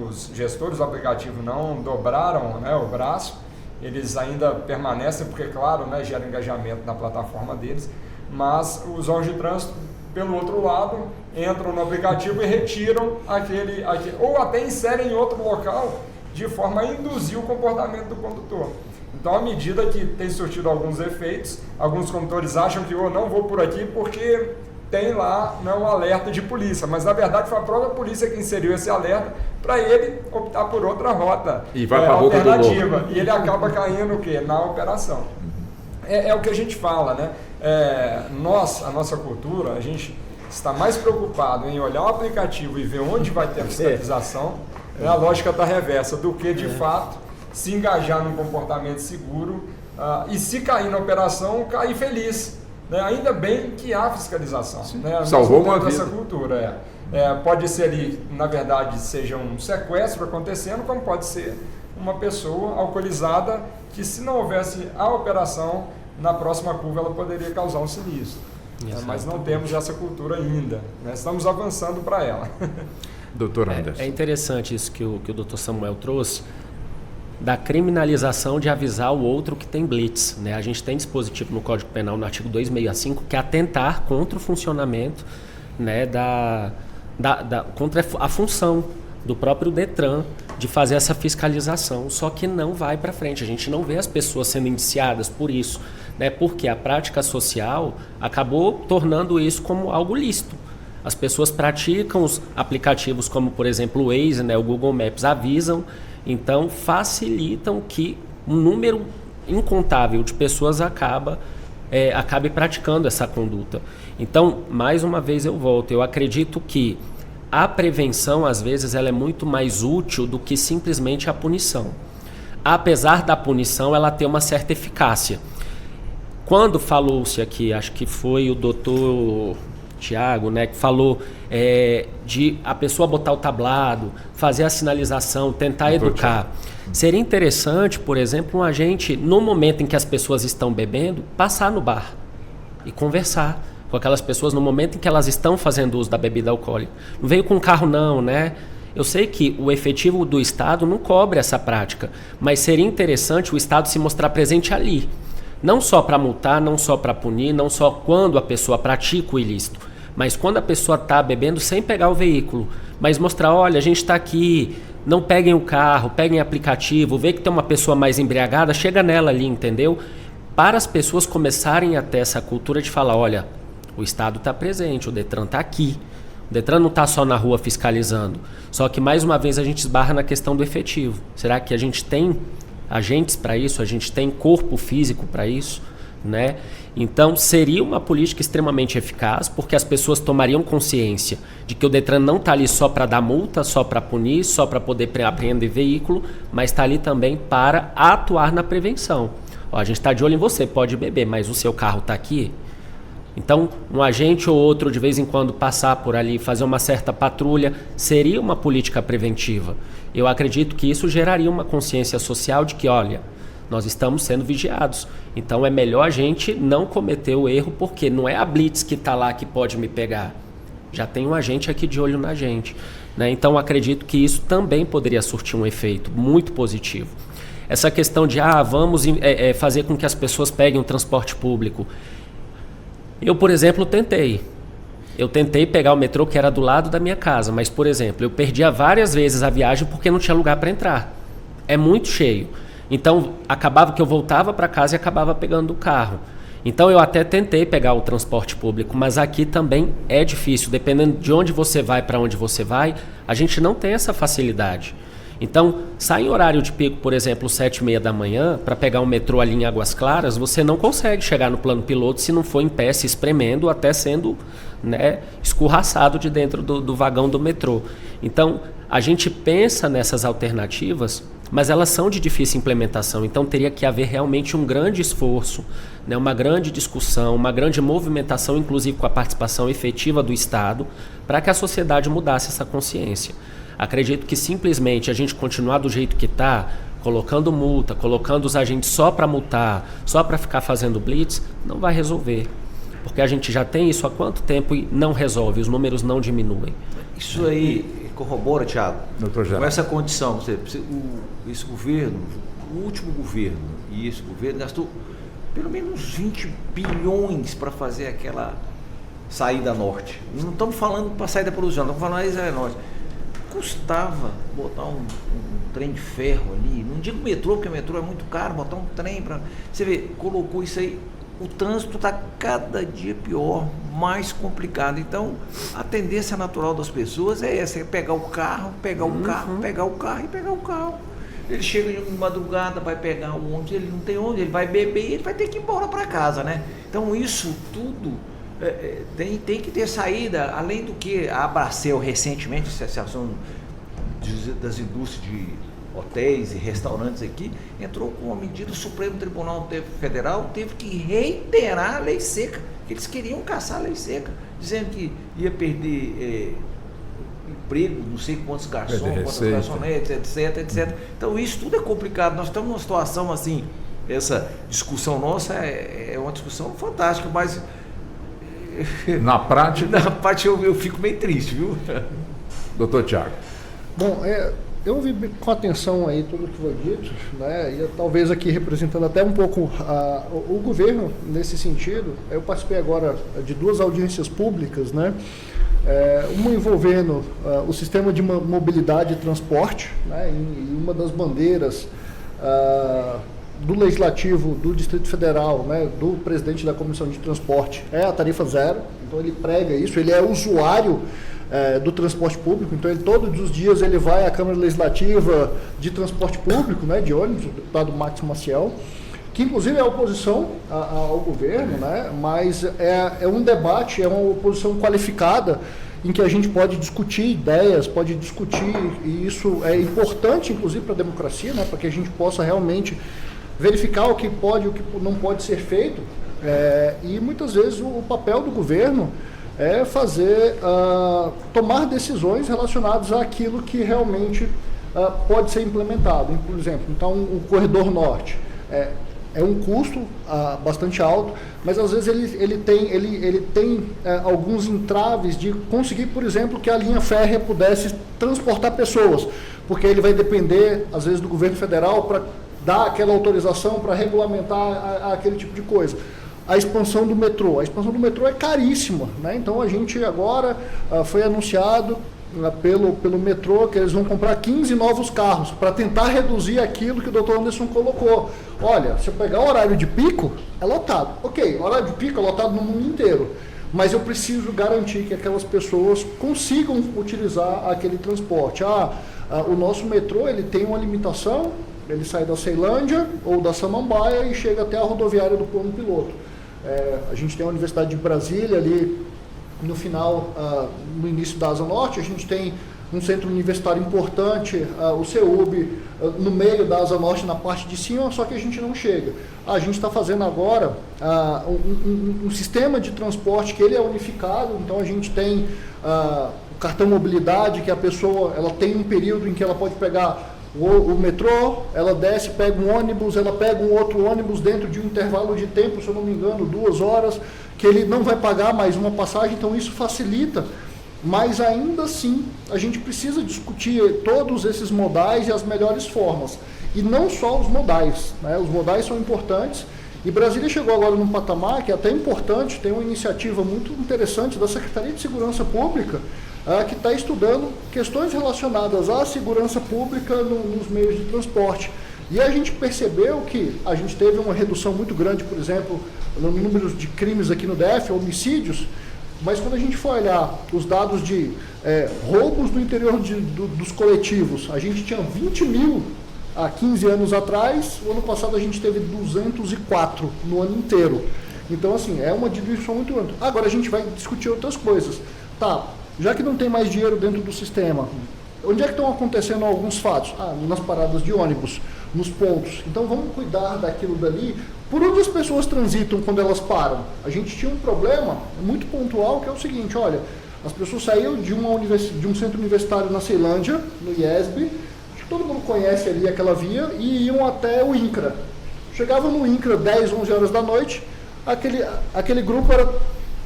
os gestores do aplicativo não dobraram, né, o braço, eles ainda permanecem, porque, claro, né, gera engajamento na plataforma deles, mas os órgãos de trânsito, pelo outro lado, entram no aplicativo e retiram aquele ou até inserem em outro local, de forma a induzir o comportamento do condutor. Então, à medida que tem surtido alguns efeitos, alguns condutores acham que eu não vou por aqui porque tem lá um alerta de polícia, mas na verdade foi a própria polícia que inseriu esse alerta para ele optar por outra rota e vai para a boca do lobo. E ele acaba caindo o quê? Na operação. É o que a gente fala, né? A nossa cultura, a gente está mais preocupado em olhar o aplicativo e ver onde vai ter a fiscalização, a lógica está reversa, do que de fato se engajar num comportamento seguro e se cair na operação, cair feliz. Né? Ainda bem que há fiscalização. Né? Salvou uma vida. Essa cultura, pode ser ali, na verdade, seja um sequestro acontecendo, como pode ser uma pessoa alcoolizada que, se não houvesse a operação, na próxima curva ela poderia causar um sinistro. Mas não temos essa cultura ainda. Né? Estamos avançando para ela. Doutor Anderson. É interessante isso que o doutor Samuel trouxe, da criminalização de avisar o outro que tem blitz. Né? A gente tem dispositivo no Código Penal, no artigo 265, que é atentar contra o funcionamento, né, contra a função do próprio Detran de fazer essa fiscalização, só que não vai para frente. A gente não vê as pessoas sendo indiciadas por isso, né, porque a prática social acabou tornando isso como algo lícito. As pessoas praticam os aplicativos como, por exemplo, o Waze, né, o Google Maps, avisam, então facilitam que um número incontável de pessoas acabe praticando essa conduta. Então, mais uma vez eu volto, eu acredito que a prevenção, às vezes, ela é muito mais útil do que simplesmente a punição. Apesar da punição, ela ter uma certa eficácia. Quando falou-se aqui, acho que foi o doutor Tiago, né, que falou de a pessoa botar o tablado, fazer a sinalização, tentar educar. Seria interessante, por exemplo, um agente, no momento em que as pessoas estão bebendo, passar no bar e conversar com aquelas pessoas no momento em que elas estão fazendo uso da bebida alcoólica. Não veio com carro não, né? Eu sei que o efetivo do Estado não cobre essa prática, mas seria interessante o Estado se mostrar presente ali. Não só para multar, não só para punir, não só quando a pessoa pratica o ilícito, mas quando a pessoa está bebendo sem pegar o veículo, mas mostrar, olha, a gente está aqui, não peguem o carro, peguem aplicativo, vê que tem uma pessoa mais embriagada, chega nela ali, entendeu? Para as pessoas começarem a ter essa cultura de falar, olha, o Estado está presente, o Detran está aqui. O Detran não está só na rua fiscalizando. Só que, mais uma vez, a gente esbarra na questão do efetivo. Será que a gente tem agentes para isso? A gente tem corpo físico para isso? Né? Então, seria uma política extremamente eficaz, porque as pessoas tomariam consciência de que o Detran não está ali só para dar multa, só para punir, só para poder apreender veículo, mas está ali também para atuar na prevenção. Ó, a gente está de olho em você, pode beber, mas o seu carro está aqui? Então, um agente ou outro, de vez em quando, passar por ali, fazer uma certa patrulha, seria uma política preventiva. Eu acredito que isso geraria uma consciência social de que, olha, nós estamos sendo vigiados. Então, é melhor a gente não cometer o erro, porque não é a blitz que está lá que pode me pegar. Já tem um agente aqui de olho na gente. Né? Então, acredito que isso também poderia surtir um efeito muito positivo. Essa questão de, vamos fazer com que as pessoas peguem o transporte público. Eu, por exemplo, tentei. Eu tentei pegar o metrô que era do lado da minha casa, mas, por exemplo, eu perdia várias vezes a viagem porque não tinha lugar para entrar. É muito cheio. Então, acabava que eu voltava para casa e acabava pegando o carro. Então, eu até tentei pegar o transporte público, mas aqui também é difícil. Dependendo de onde você vai, para onde você vai, a gente não tem essa facilidade. Então, sai em horário de pico, por exemplo, 7h30 da manhã, para pegar um metrô ali em Águas Claras, você não consegue chegar no plano piloto se não for em pé, se espremendo, até sendo, né, escorraçado de dentro do vagão do metrô. Então, a gente pensa nessas alternativas, mas elas são de difícil implementação. Então, teria que haver realmente um grande esforço, né, uma grande discussão, uma grande movimentação, inclusive com a participação efetiva do Estado, para que a sociedade mudasse essa consciência. Acredito que simplesmente a gente continuar do jeito que está, colocando multa, colocando os agentes só para multar, só para ficar fazendo blitz, não vai resolver. Porque a gente já tem isso há quanto tempo e não resolve, os números não diminuem. Isso aí corrobora, Thiago, com essa condição. Esse governo, o último governo e esse governo gastou pelo menos 20 bilhões para fazer aquela saída norte. Não estamos falando para sair da produção, estamos falando da saída norte. Custava botar um trem de ferro ali, não digo metrô, porque o metrô é muito caro, botar um trem para... Você vê, colocou isso aí, o trânsito está cada dia pior, mais complicado. Então, a tendência natural das pessoas é essa, é pegar o carro, pegar o carro, pegar o carro e pegar o carro. Ele chega de madrugada, vai pegar o ônibus, ele não tem onde, ele vai beber e ele vai ter que ir embora para casa, né? Então, isso tudo... tem que ter saída, além do que a Abracel recentemente, a Associação das Indústrias de Hotéis e Restaurantes aqui, entrou com uma medida, o Supremo Tribunal Federal teve que reiterar a lei seca, que eles queriam caçar a lei seca, dizendo que ia perder emprego, não sei quantos garçons, quantas garçonetes, etc. Então isso tudo é complicado, nós estamos numa situação assim, essa discussão nossa é uma discussão fantástica, mas... Na prática eu fico meio triste, viu? Doutor Tiago. Bom, eu ouvi com atenção aí tudo que foi dito, né? E talvez aqui representando até um pouco o governo nesse sentido. Eu participei agora de 2 audiências públicas, né? Uma envolvendo o sistema de mobilidade e transporte, né? E uma das bandeiras do Legislativo do Distrito Federal, né, do presidente da Comissão de Transporte, é a tarifa zero. Então ele prega isso, ele é usuário do transporte público, então ele, todos os dias ele vai à Câmara Legislativa de Transporte Público, né, de ônibus, o deputado Max Maciel, que inclusive é oposição ao governo, né, mas é um debate, é uma oposição qualificada, em que a gente pode discutir ideias, pode discutir, e isso é importante inclusive para a democracia, né, para que a gente possa realmente verificar o que pode e o que não pode ser feito, e muitas vezes o papel do governo é fazer, tomar decisões relacionadas àquilo que realmente pode ser implementado. Por exemplo, então o corredor norte é um custo bastante alto, mas às vezes ele tem alguns entraves de conseguir, por exemplo, que a linha férrea pudesse transportar pessoas, porque ele vai depender às vezes do governo federal para dar aquela autorização para regulamentar aquele tipo de coisa. A expansão do metrô. A expansão do metrô é caríssima, né? Então a gente agora foi anunciado pelo metrô que eles vão comprar 15 novos carros para tentar reduzir aquilo que o Dr. Anderson colocou. Olha, se eu pegar o horário de pico, é lotado. Ok, o horário de pico é lotado no mundo inteiro, mas eu preciso garantir que aquelas pessoas consigam utilizar aquele transporte. O nosso metrô ele tem uma limitação. Ele sai da Ceilândia ou da Samambaia e chega até a rodoviária do Plano Piloto. A gente tem a Universidade de Brasília ali no final, no início da Asa Norte, a gente tem um centro universitário importante, o CEUB, no meio da Asa Norte, na parte de cima, só que a gente não chega. A gente está fazendo agora um sistema de transporte que ele é unificado, então a gente tem o cartão mobilidade, que a pessoa ela tem um período em que ela pode pegar o metrô, ela desce, pega um ônibus, ela pega um outro ônibus dentro de um intervalo de tempo, se eu não me engano, 2 horas, que ele não vai pagar mais uma passagem, então isso facilita, mas ainda assim a gente precisa discutir todos esses modais e as melhores formas, e não só os modais, né? Os modais são importantes, e Brasília chegou agora num patamar que é até importante, tem uma iniciativa muito interessante da Secretaria de Segurança Pública, que está estudando questões relacionadas à segurança pública nos meios de transporte. E a gente percebeu que a gente teve uma redução muito grande, por exemplo, no número de crimes aqui no DF, homicídios, mas quando a gente for olhar os dados de roubos no interior dos coletivos, a gente tinha 20 mil há 15 anos atrás, o ano passado a gente teve 204 no ano inteiro. Então, assim, é uma diminuição muito grande. Agora a gente vai discutir outras coisas. Tá, já que não tem mais dinheiro dentro do sistema, onde é que estão acontecendo alguns fatos? Nas paradas de ônibus, nos pontos. Então vamos cuidar daquilo dali. Por onde as pessoas transitam quando elas param? A gente tinha um problema muito pontual que é o seguinte, olha, As pessoas saíam de um centro universitário na Ceilândia, no IESB, que todo mundo conhece ali aquela via, e iam até o INCRA. Chegavam no INCRA 10, 11 horas da noite, aquele grupo era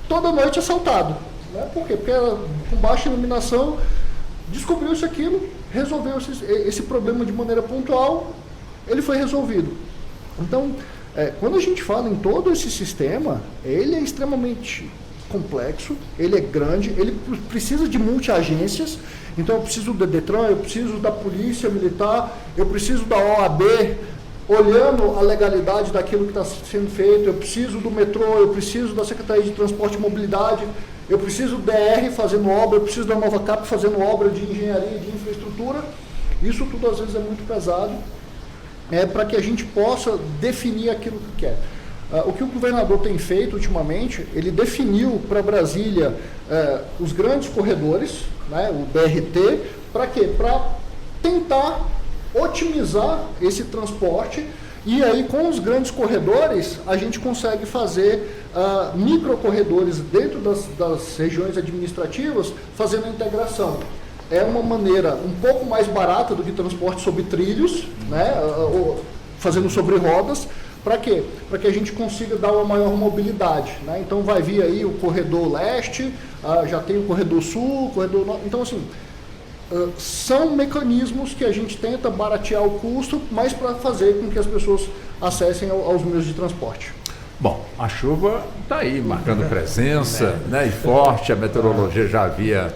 toda noite assaltado. Né? Por quê? Porque era com baixa iluminação, descobriu-se aquilo, resolveu esse problema de maneira pontual, ele foi resolvido. Então, quando a gente fala em todo esse sistema, ele é extremamente complexo, ele é grande, ele precisa de multi-agências. Então eu preciso do DETRAN, eu preciso da Polícia Militar, eu preciso da OAB, olhando a legalidade daquilo que está sendo feito, eu preciso do metrô, eu preciso da Secretaria de Transporte e Mobilidade, eu preciso do DR fazendo obra, eu preciso da Nova Cap fazendo obra de engenharia e de infraestrutura. Isso tudo às vezes é muito pesado, para que a gente possa definir aquilo que quer. O que o governador tem feito ultimamente, ele definiu para Brasília os grandes corredores, né, o BRT, para quê? Para tentar otimizar esse transporte, e aí com os grandes corredores a gente consegue fazer microcorredores dentro das regiões administrativas, fazendo a integração. É uma maneira um pouco mais barata do que transporte sobre trilhos, né, fazendo sobre rodas. Para quê? Para que a gente consiga dar uma maior mobilidade. Né? Então vai vir aí o corredor leste, já tem o corredor sul, o corredor norte. Então, assim, são mecanismos que a gente tenta baratear o custo, mas para fazer com que as pessoas acessem aos meios de transporte. Bom, a chuva está aí, marcando presença, né, e forte. A meteorologia já havia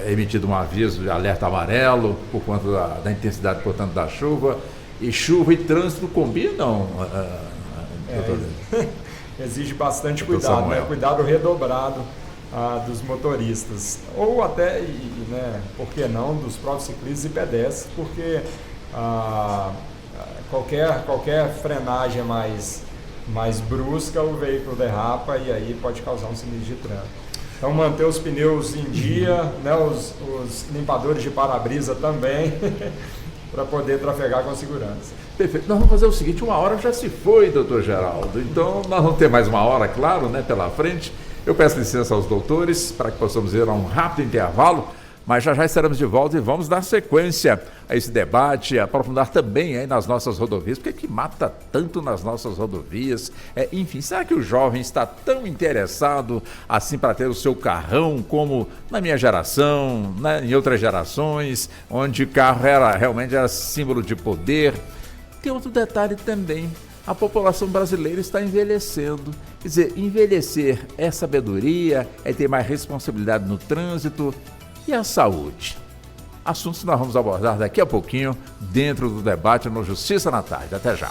emitido um aviso de alerta amarelo por conta da intensidade, portanto, da chuva. E chuva e trânsito combinam, doutor? Exige bastante cuidado, né? Cuidado redobrado dos motoristas. Ou até, né, por que não, dos próprios ciclistas e pedestres, porque qualquer frenagem mais brusca, o veículo derrapa e aí pode causar um sinistro de trânsito. Então, manter os pneus em dia, né, os limpadores de para-brisa também, para poder trafegar com segurança. Perfeito. Nós vamos fazer o seguinte, uma hora já se foi, doutor Geraldo. Então, nós vamos ter mais uma hora, claro, né, pela frente. Eu peço licença aos doutores para que possamos ir a um rápido intervalo, mas já estaremos de volta e vamos dar sequência a esse debate, aprofundar também aí nas nossas rodovias, porque que mata tanto nas nossas rodovias. Enfim, será que o jovem está tão interessado assim para ter o seu carrão como na minha geração, né, em outras gerações, onde o carro realmente era símbolo de poder? Tem outro detalhe também, a população brasileira está envelhecendo. Quer dizer, envelhecer é sabedoria, é ter mais responsabilidade no trânsito. E a saúde? Assuntos que nós vamos abordar daqui a pouquinho dentro do debate no Justiça na Tarde. Até já.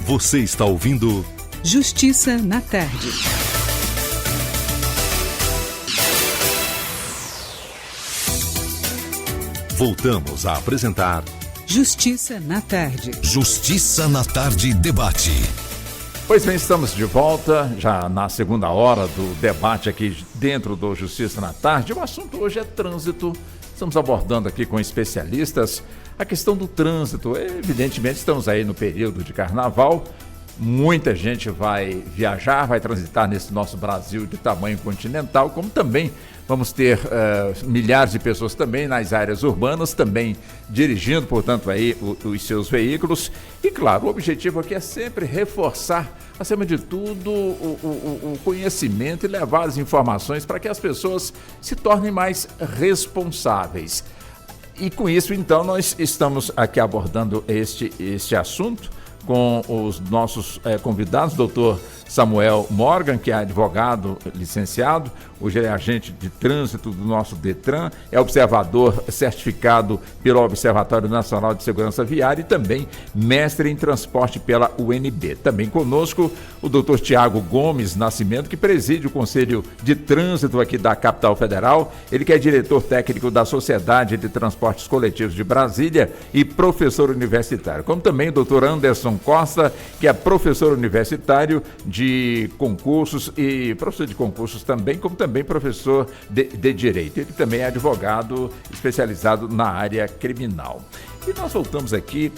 Você está ouvindo Justiça na Tarde. Voltamos a apresentar Justiça na Tarde. Justiça na Tarde Debate. Pois bem, estamos de volta, já na segunda hora do debate aqui dentro do Justiça na Tarde. O assunto hoje é trânsito. Estamos abordando aqui com especialistas a questão do trânsito. Evidentemente, estamos aí no período de carnaval. Muita gente vai viajar, vai transitar nesse nosso Brasil de tamanho continental, como também vamos ter milhares de pessoas também nas áreas urbanas, também dirigindo, portanto, aí os seus veículos. E, claro, o objetivo aqui é sempre reforçar, acima de tudo, o conhecimento e levar as informações para que as pessoas se tornem mais responsáveis. E com isso, então, nós estamos aqui abordando este assunto com os nossos convidados, doutor Samuel Morgan, que é advogado licenciado, hoje é agente de trânsito do nosso DETRAN, é observador certificado pelo Observatório Nacional de Segurança Viária e também mestre em transporte pela UNB. Também conosco o doutor Tiago Gomes Nascimento, que preside o Conselho de Trânsito aqui da Capital Federal, ele que é diretor técnico da Sociedade de Transportes Coletivos de Brasília e professor universitário, como também o doutor Anderson Costa, que é professor universitário de concursos e professor de concursos também, como também professor de Direito. Ele também é advogado especializado na área criminal. E nós voltamos aqui,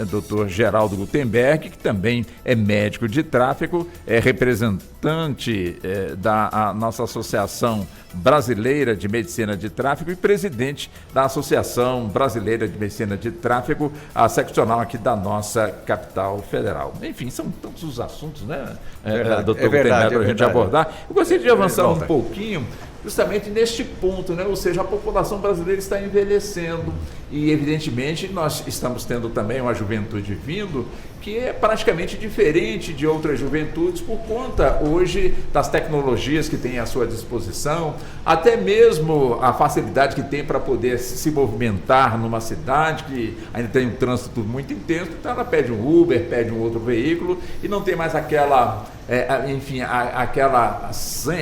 Dr. Geraldo Gutenberg, que também é médico de tráfego, é representante da nossa Associação Brasileira de Medicina de Tráfego e presidente da Associação Brasileira de Medicina de Tráfego, a seccional aqui da nossa capital federal. Enfim, são tantos os assuntos, né, doutor Gutenberg, para a gente abordar. Eu gostaria de avançar um pouquinho justamente neste ponto, né? Ou seja, a população brasileira está envelhecendo e, evidentemente, nós estamos tendo também uma juventude vindo que é praticamente diferente de outras juventudes por conta, hoje, das tecnologias que tem à sua disposição, até mesmo a facilidade que tem para poder se movimentar numa cidade que ainda tem um trânsito muito intenso, então ela pede um Uber, pede um outro veículo e não tem mais aquela...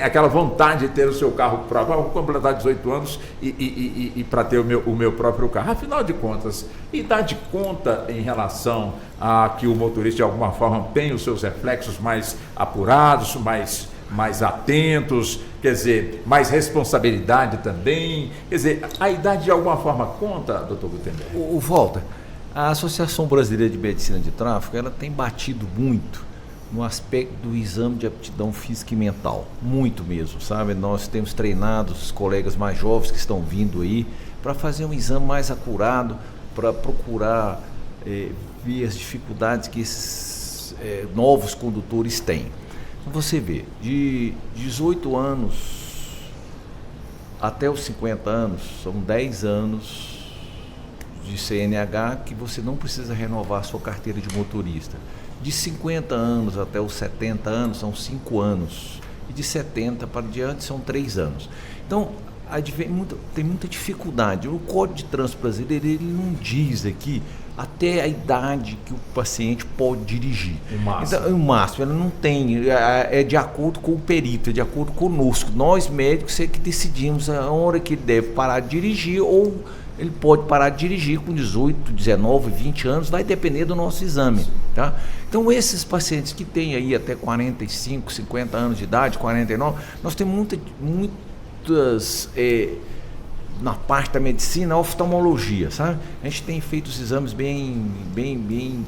aquela vontade de ter o seu carro próprio. Vou completar 18 anos e para ter o meu próprio carro. Afinal de contas, idade conta em relação a que o motorista de alguma forma tem os seus reflexos mais apurados, mais atentos, quer dizer, mais responsabilidade também. Quer dizer, a idade de alguma forma conta, doutor Gutenberg? Walter, a Associação Brasileira de Medicina de Tráfego, ela tem batido muito no aspecto do exame de aptidão física e mental, muito mesmo, sabe? Nós temos treinado os colegas mais jovens que estão vindo aí para fazer um exame mais acurado, para procurar ver as dificuldades que esses novos condutores têm. Então, você vê, de 18 anos até os 50 anos, são 10 anos de CNH que você não precisa renovar a sua carteira de motorista. De 50 anos até os 70 anos são 5 anos. E de 70 para diante são 3 anos. Então, tem muita dificuldade. O Código de Trânsito Brasileiro, ele não diz aqui até a idade que o paciente pode dirigir. O máximo. Então, o máximo, ele não tem. É de acordo com o perito, é de acordo conosco. Nós, médicos, é que decidimos a hora que ele deve parar de dirigir ou... Ele pode parar de dirigir com 18, 19, 20 anos, vai depender do nosso exame, tá? Então, esses pacientes que têm aí até 45, 50 anos de idade, 49, nós temos muitas, na parte da medicina, oftalmologia, sabe? A gente tem feito os exames bem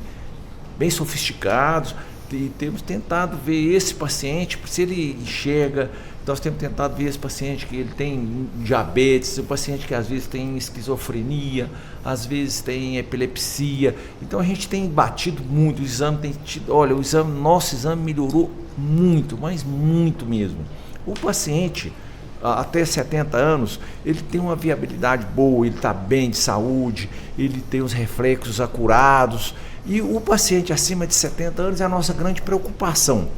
sofisticados e temos tentado ver esse paciente, se ele enxerga. Nós temos tentado ver esse paciente que ele tem diabetes, o paciente que às vezes tem esquizofrenia, às vezes tem epilepsia. Então a gente tem batido muito, o exame tem tido, olha, nosso exame melhorou muito, mas muito mesmo. O paciente até 70 anos, ele tem uma viabilidade boa, ele está bem de saúde, ele tem os reflexos acurados. E o paciente acima de 70 anos é a nossa grande preocupação,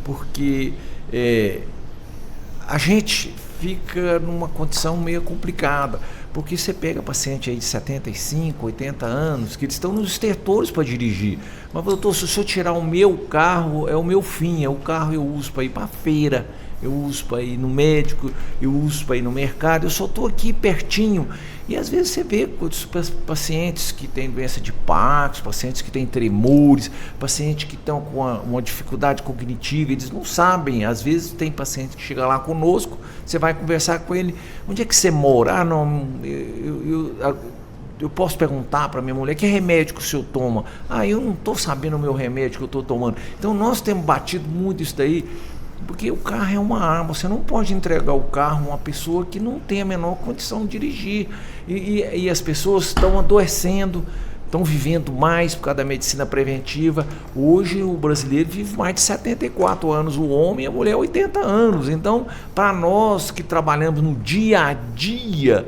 porque a gente fica numa condição meio complicada, porque você pega paciente aí de 75, 80 anos, que eles estão nos estertores para dirigir, mas doutor, se eu tirar o meu carro, é o meu fim, o carro eu uso para ir para a feira, eu uso para ir no médico, eu uso para ir no mercado, eu só estou aqui pertinho. E às vezes você vê pacientes que têm doença de Parkinson, pacientes que têm tremores, pacientes que estão com uma dificuldade cognitiva, eles não sabem. Às vezes tem paciente que chega lá conosco, você vai conversar com ele, onde é que você mora? Ah, não, eu posso perguntar para minha mulher, que remédio que o senhor toma? Ah, eu não estou sabendo o meu remédio que eu estou tomando. Então nós temos batido muito isso daí, porque o carro é uma arma, você não pode entregar o carro a uma pessoa que não tem a menor condição de dirigir. E as pessoas estão adoecendo, estão vivendo mais por causa da medicina preventiva. Hoje o brasileiro vive mais de 74 anos, o homem e a mulher 80 anos. Então, para nós que trabalhamos no dia a dia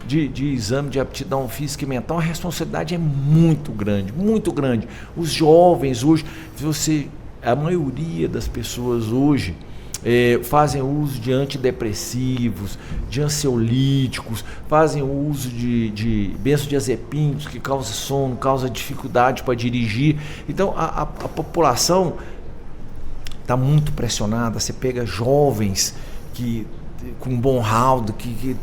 de exame de aptidão física e mental, a responsabilidade é muito grande, muito grande. Os jovens hoje, a maioria das pessoas hoje fazem uso de antidepressivos, de ansiolíticos, fazem uso de benzodiazepínicos que causa sono, causa dificuldade para dirigir. Então a população está muito pressionada. Você pega jovens com um bom raldo, que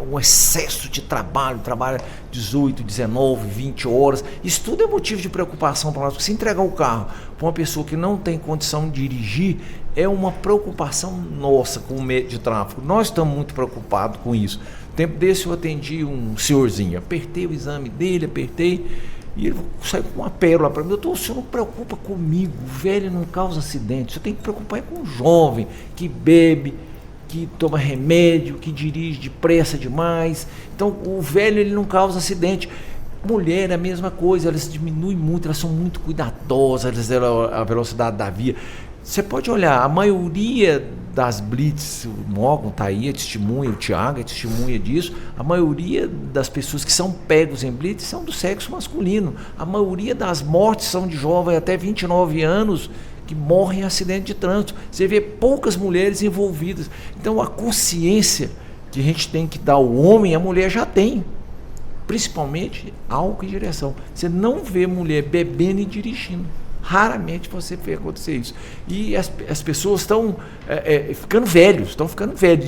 um excesso de trabalho, trabalha 18, 19, 20 horas. Isso tudo é motivo de preocupação para nós, porque se entregar o carro para uma pessoa que não tem condição de dirigir, é uma preocupação nossa com o meio de tráfego. Nós estamos muito preocupados com isso. Tempo desse eu atendi um senhorzinho, apertei o exame dele, e ele saiu com uma pérola para mim. Doutor, o senhor não preocupa comigo, o velho não causa acidente, o senhor tem que preocupar com o jovem que bebe, que toma remédio, que dirige depressa demais. Então o velho ele não causa acidente. Mulher é a mesma coisa, elas diminuem muito, elas são muito cuidadosas, a velocidade da via. Você pode olhar, a maioria das blitz, o Morgan está aí, é testemunha, o Thiago é testemunha disso, a maioria das pessoas que são pegos em blitz são do sexo masculino. A maioria das mortes são de jovens até 29 anos que morrem em acidente de trânsito. Você vê poucas mulheres envolvidas. Então a consciência que a gente tem que dar ao homem, a mulher já tem. Principalmente álcool e direção. Você não vê mulher bebendo e dirigindo. Raramente você vê acontecer isso. E as pessoas estão ficando velhos.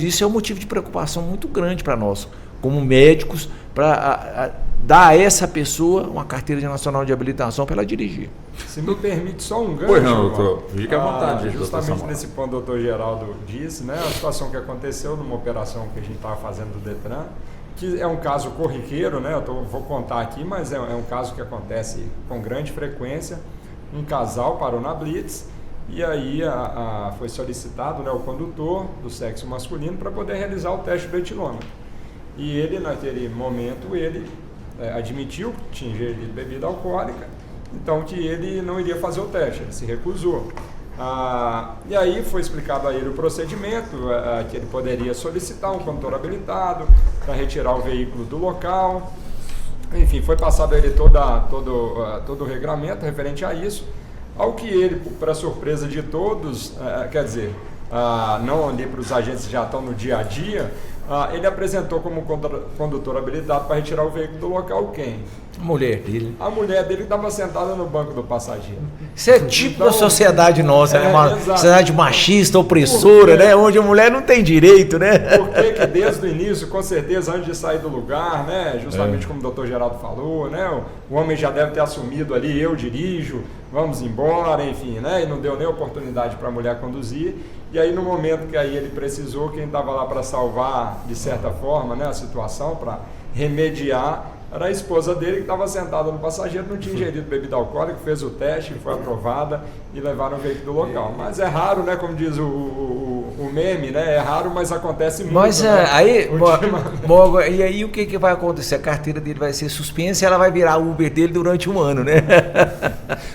Isso é um motivo de preocupação muito grande para nós, como médicos, para dar a essa pessoa uma carteira nacional de habilitação para ela dirigir. Se me permite só um gancho. Pois não, doutor. Fique à vontade. Justamente nesse ponto o doutor Geraldo disse, né, a situação que aconteceu numa operação que a gente estava fazendo do Detran, que é um caso corriqueiro, né? Vou contar aqui, mas é um caso que acontece com grande frequência. Um casal parou na blitz e aí foi solicitado, né, o condutor do sexo masculino para poder realizar o teste do etilômetro. E ele, naquele momento, admitiu que tinha ingerido bebida alcoólica, então que ele não iria fazer o teste, ele se recusou. E aí foi explicado a ele o procedimento, que ele poderia solicitar um condutor habilitado para retirar o veículo do local. Enfim, foi passado a ele todo o regramento referente a isso, ao que ele, para surpresa de todos, não ali para os agentes que já estão no dia a dia, ele apresentou como condutor habilitado para retirar o veículo do local quem? A mulher dele. A mulher dele estava sentada no banco do passageiro. Isso é tipo da sociedade nossa, né? Uma sociedade machista, opressora, né? Onde a mulher não tem direito, né? Porque desde o início, com certeza, antes de sair do lugar, né? Justamente como o doutor Geraldo falou, né? O homem já deve ter assumido ali, eu dirijo, vamos embora, enfim, né? E não deu nem oportunidade para a mulher conduzir. E aí, no momento que aí ele precisou, quem estava lá para salvar, de certa forma, né, a situação, para remediar, era a esposa dele que estava sentada no passageiro, não tinha ingerido bebida alcoólica, fez o teste, foi aprovada e levaram o veículo do local. Mas é raro, né, como diz o meme, né, é raro, mas acontece muito. Mas né? Aí, e aí o que vai acontecer? A carteira dele vai ser suspensa e ela vai virar Uber dele durante um ano, né?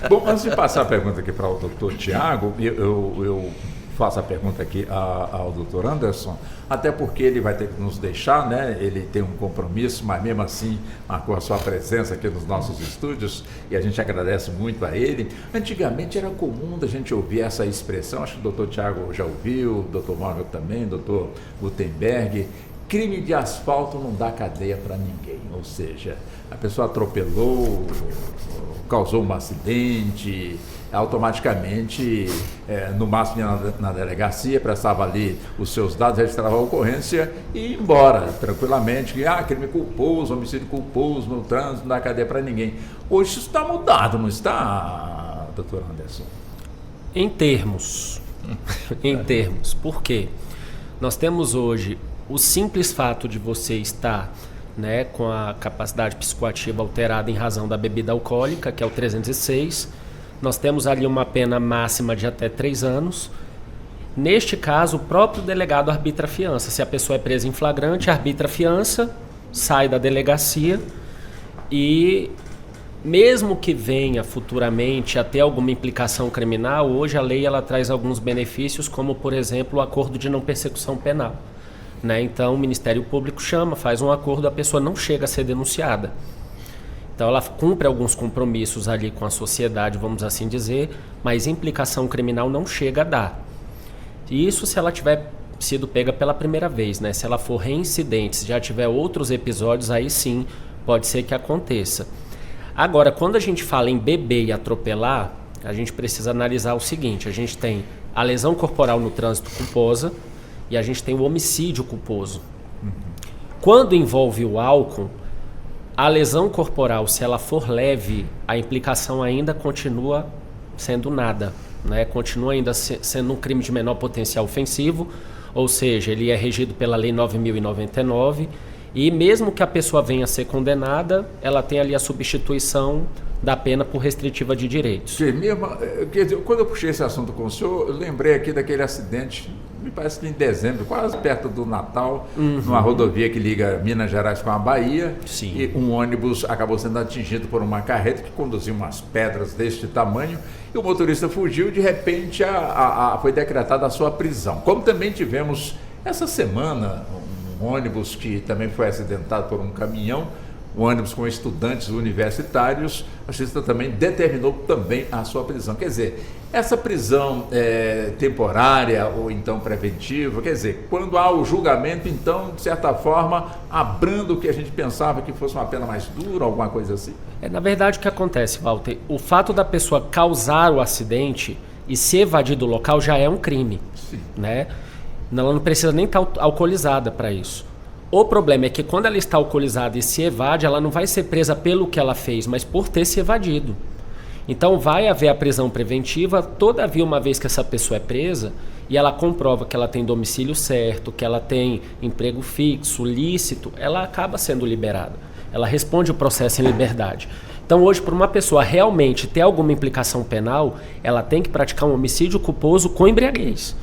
Bom, antes de passar a pergunta aqui para o doutor Thiago, eu faço a pergunta aqui ao doutor Anderson, até porque ele vai ter que nos deixar, né? Ele tem um compromisso, mas mesmo assim marcou a sua presença aqui nos nossos estúdios e a gente agradece muito a ele. Antigamente era comum da gente ouvir essa expressão, acho que o doutor Thiago já ouviu, o doutor Móvel também, o doutor Gutenberg: crime de asfalto não dá cadeia para ninguém, ou seja, a pessoa atropelou, causou um acidente, automaticamente, no máximo na delegacia, prestava ali os seus dados, registrava a ocorrência e ia embora, tranquilamente. Crime culposo, homicídio culposo no trânsito, não dá cadeia para ninguém. Hoje isso está mudado, não está, doutor Anderson? Em termos. Por quê? Nós temos hoje o simples fato de você estar, né, com a capacidade psicoativa alterada em razão da bebida alcoólica, que é o 306. Nós temos ali uma pena máxima de até 3 anos. Neste caso, o próprio delegado arbitra a fiança. Se a pessoa é presa em flagrante, arbitra a fiança, sai da delegacia e, mesmo que venha futuramente a ter alguma implicação criminal, hoje a lei ela traz alguns benefícios, como, por exemplo, o acordo de não persecução penal. Né? Então, o Ministério Público faz um acordo, a pessoa não chega a ser denunciada. Então ela cumpre alguns compromissos ali com a sociedade, vamos assim dizer, mas implicação criminal não chega a dar. E isso se ela tiver sido pega pela primeira vez, né? Se ela for reincidente, se já tiver outros episódios, aí sim pode ser que aconteça. Agora, quando a gente fala em beber e atropelar, a gente precisa analisar o seguinte: a gente tem a lesão corporal no trânsito culposa e a gente tem o homicídio culposo. Quando envolve o álcool, a lesão corporal, se ela for leve, a implicação ainda continua sendo nada, né? Continua ainda sendo um crime de menor potencial ofensivo, ou seja, ele é regido pela Lei 9.099 E mesmo que a pessoa venha a ser condenada, ela tem ali a substituição da pena por restritiva de direitos. Quer dizer, quando eu puxei esse assunto com o senhor, eu lembrei aqui daquele acidente, me parece que em dezembro, quase perto do Natal, numa rodovia que liga Minas Gerais com a Bahia. Sim. E um ônibus acabou sendo atingido por uma carreta que conduzia umas pedras deste tamanho, e o motorista fugiu e de repente foi decretada a sua prisão. Como também tivemos essa semana um ônibus que também foi acidentado por um caminhão, um ônibus com estudantes universitários, a justiça também determinou também a sua prisão. Quer dizer, essa prisão temporária ou então preventiva, quer dizer, quando há o julgamento, então, de certa forma, abrando o que a gente pensava que fosse uma pena mais dura, alguma coisa assim? Na verdade, o que acontece, Walter? O fato da pessoa causar o acidente e se evadir do local já é um crime. Sim. Né? Ela não precisa nem estar alcoolizada para isso. O problema é que quando ela está alcoolizada e se evade, ela não vai ser presa pelo que ela fez, mas por ter se evadido. Então vai haver a prisão preventiva, todavia uma vez que essa pessoa é presa e ela comprova que ela tem domicílio certo, que ela tem emprego fixo, lícito, ela acaba sendo liberada. Ela responde o processo em liberdade. Então hoje, para uma pessoa realmente ter alguma implicação penal, ela tem que praticar um homicídio culposo com embriaguez.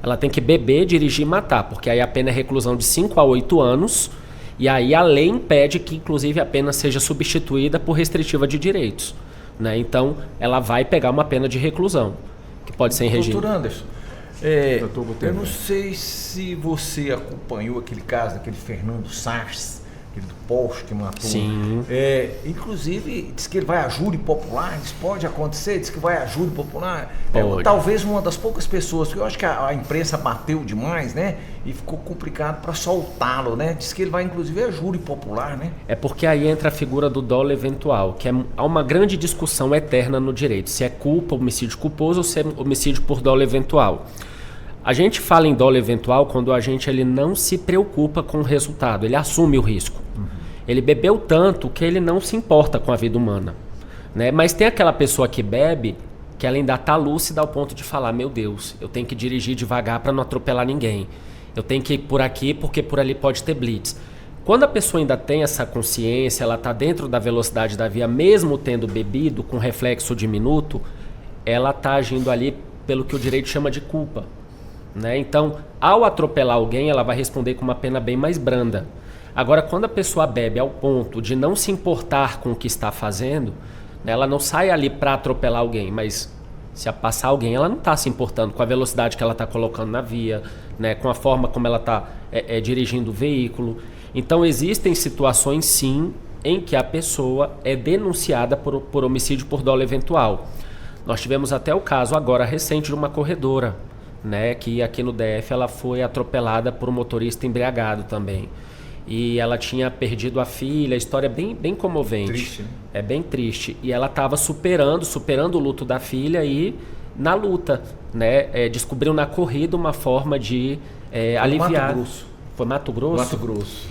Ela tem que beber, dirigir e matar, porque aí a pena é reclusão de 5 a 8 anos, e aí a lei impede que, inclusive, a pena seja substituída por restritiva de direitos. Né? Então, ela vai pegar uma pena de reclusão, que pode ser em regime. Doutor Anderson, eu não sei se você acompanhou aquele caso daquele Fernando Sars, aquele do Porsche que matou. Sim. Inclusive, diz que ele vai a júri popular, isso pode acontecer, diz que vai a júri popular. Talvez uma das poucas pessoas, porque eu acho que a imprensa bateu demais, né? E ficou complicado para soltá-lo, né? Diz que ele vai inclusive a júri popular, né? É porque aí entra a figura do dolo eventual, que há uma grande discussão eterna no direito, se é culpa, homicídio culposo ou se é homicídio por dolo eventual. A gente fala em dolo eventual quando a gente ele não se preocupa com o resultado, ele assume o risco. Ele bebeu tanto que ele não se importa com a vida humana. Né? Mas tem aquela pessoa que bebe que ela ainda está lúcida ao ponto de falar, meu Deus, eu tenho que dirigir devagar para não atropelar ninguém. Eu tenho que ir por aqui porque por ali pode ter blitz. Quando a pessoa ainda tem essa consciência, ela está dentro da velocidade da via, mesmo tendo bebido, com reflexo diminuto, ela está agindo ali pelo que o direito chama de culpa. Né? Então, ao atropelar alguém, ela vai responder com uma pena bem mais branda. Agora, quando a pessoa bebe ao ponto de não se importar com o que está fazendo, né, ela não sai ali para atropelar alguém, mas se passar alguém, ela não está se importando com a velocidade que ela está colocando na via, né, com a forma como ela está dirigindo o veículo. Então, existem situações, sim, em que a pessoa é denunciada por homicídio por dolo eventual. Nós tivemos até o caso agora recente de uma corredora, né, que aqui no DF ela foi atropelada por um motorista embriagado também. E ela tinha perdido a filha, a história é bem comovente. Triste, né? É bem triste. E ela estava superando o luto da filha e na luta, né, descobriu na corrida uma forma de aliviar. Mato Grosso. Foi Mato Grosso? Mato Grosso.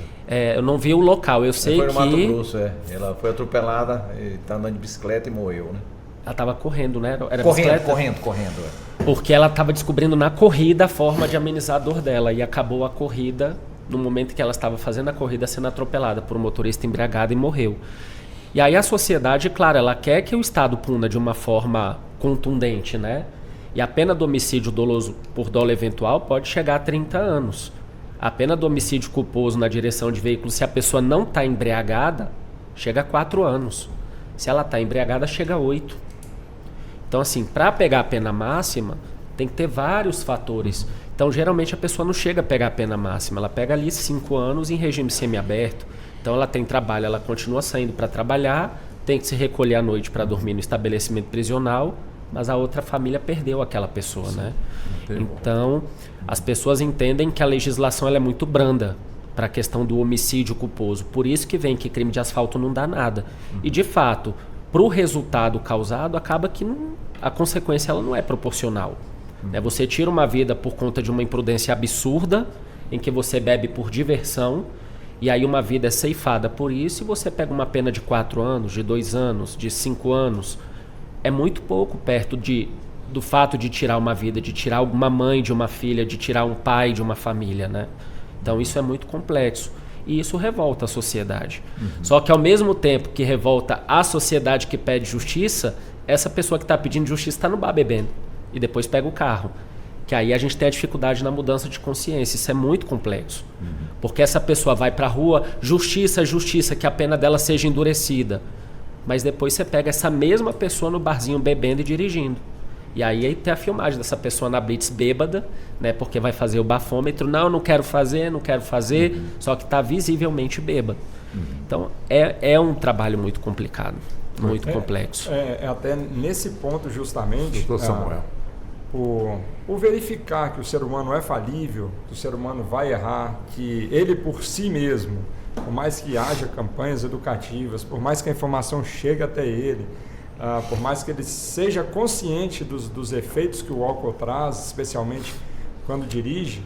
Eu não vi o local, eu sei foi que... no Mato Grosso, Ela foi atropelada, está andando de bicicleta e morreu, né? Ela estava correndo, né? Era Correndo. Porque ela estava descobrindo na corrida a forma de amenizar a dor dela e acabou a corrida no momento que ela estava fazendo a corrida sendo atropelada por um motorista embriagado e morreu. E aí a sociedade, claro, ela quer que o Estado puna de uma forma contundente, né? E a pena do homicídio doloso por dolo eventual pode chegar a 30 anos. A pena do homicídio culposo na direção de veículo, se a pessoa não está embriagada, chega a 4 anos. Se ela está embriagada, chega a 8. Então, assim, para pegar a pena máxima, tem que ter vários fatores. Então, geralmente, a pessoa não chega a pegar a pena máxima. Ela pega ali 5 anos em regime semiaberto. Então, ela tem trabalho, ela continua saindo para trabalhar, tem que se recolher à noite para dormir no estabelecimento prisional, mas a outra família perdeu aquela pessoa, né? Então, as pessoas entendem que a legislação ela é muito branda para a questão do homicídio culposo. Por isso que vem que crime de asfalto não dá nada. E, de fato, para o resultado causado, acaba que a consequência ela não é proporcional. Você tira uma vida por conta de uma imprudência absurda, em que você bebe por diversão, e aí uma vida é ceifada por isso, e você pega uma pena de 4 anos, de 2 anos, de 5 anos. É muito pouco perto do fato de tirar uma vida, de tirar uma mãe de uma filha, de tirar um pai de uma família, né? Então isso é muito complexo. e isso revolta a sociedade. Só que ao mesmo tempo que revolta a sociedade que pede justiça, essa pessoa que está pedindo justiça está no bar bebendo e depois pega o carro. Que aí a gente tem a dificuldade na mudança de consciência. Isso é muito complexo. Porque essa pessoa vai para a rua, justiça, que a pena dela seja endurecida. Mas depois você pega essa mesma pessoa no barzinho bebendo e dirigindo. E aí tem a filmagem dessa pessoa na blitz bêbada, né, porque vai fazer o bafômetro. Não quero fazer, só que está visivelmente bêbado. Então é um trabalho muito complicado, muito complexo. Até nesse ponto justamente... Doutor Samuel. O verificar que o ser humano é falível, que o ser humano vai errar, que ele por si mesmo, por mais que haja campanhas educativas, por mais que a informação chegue até ele, por mais que ele seja consciente dos efeitos que o álcool traz, especialmente quando dirige,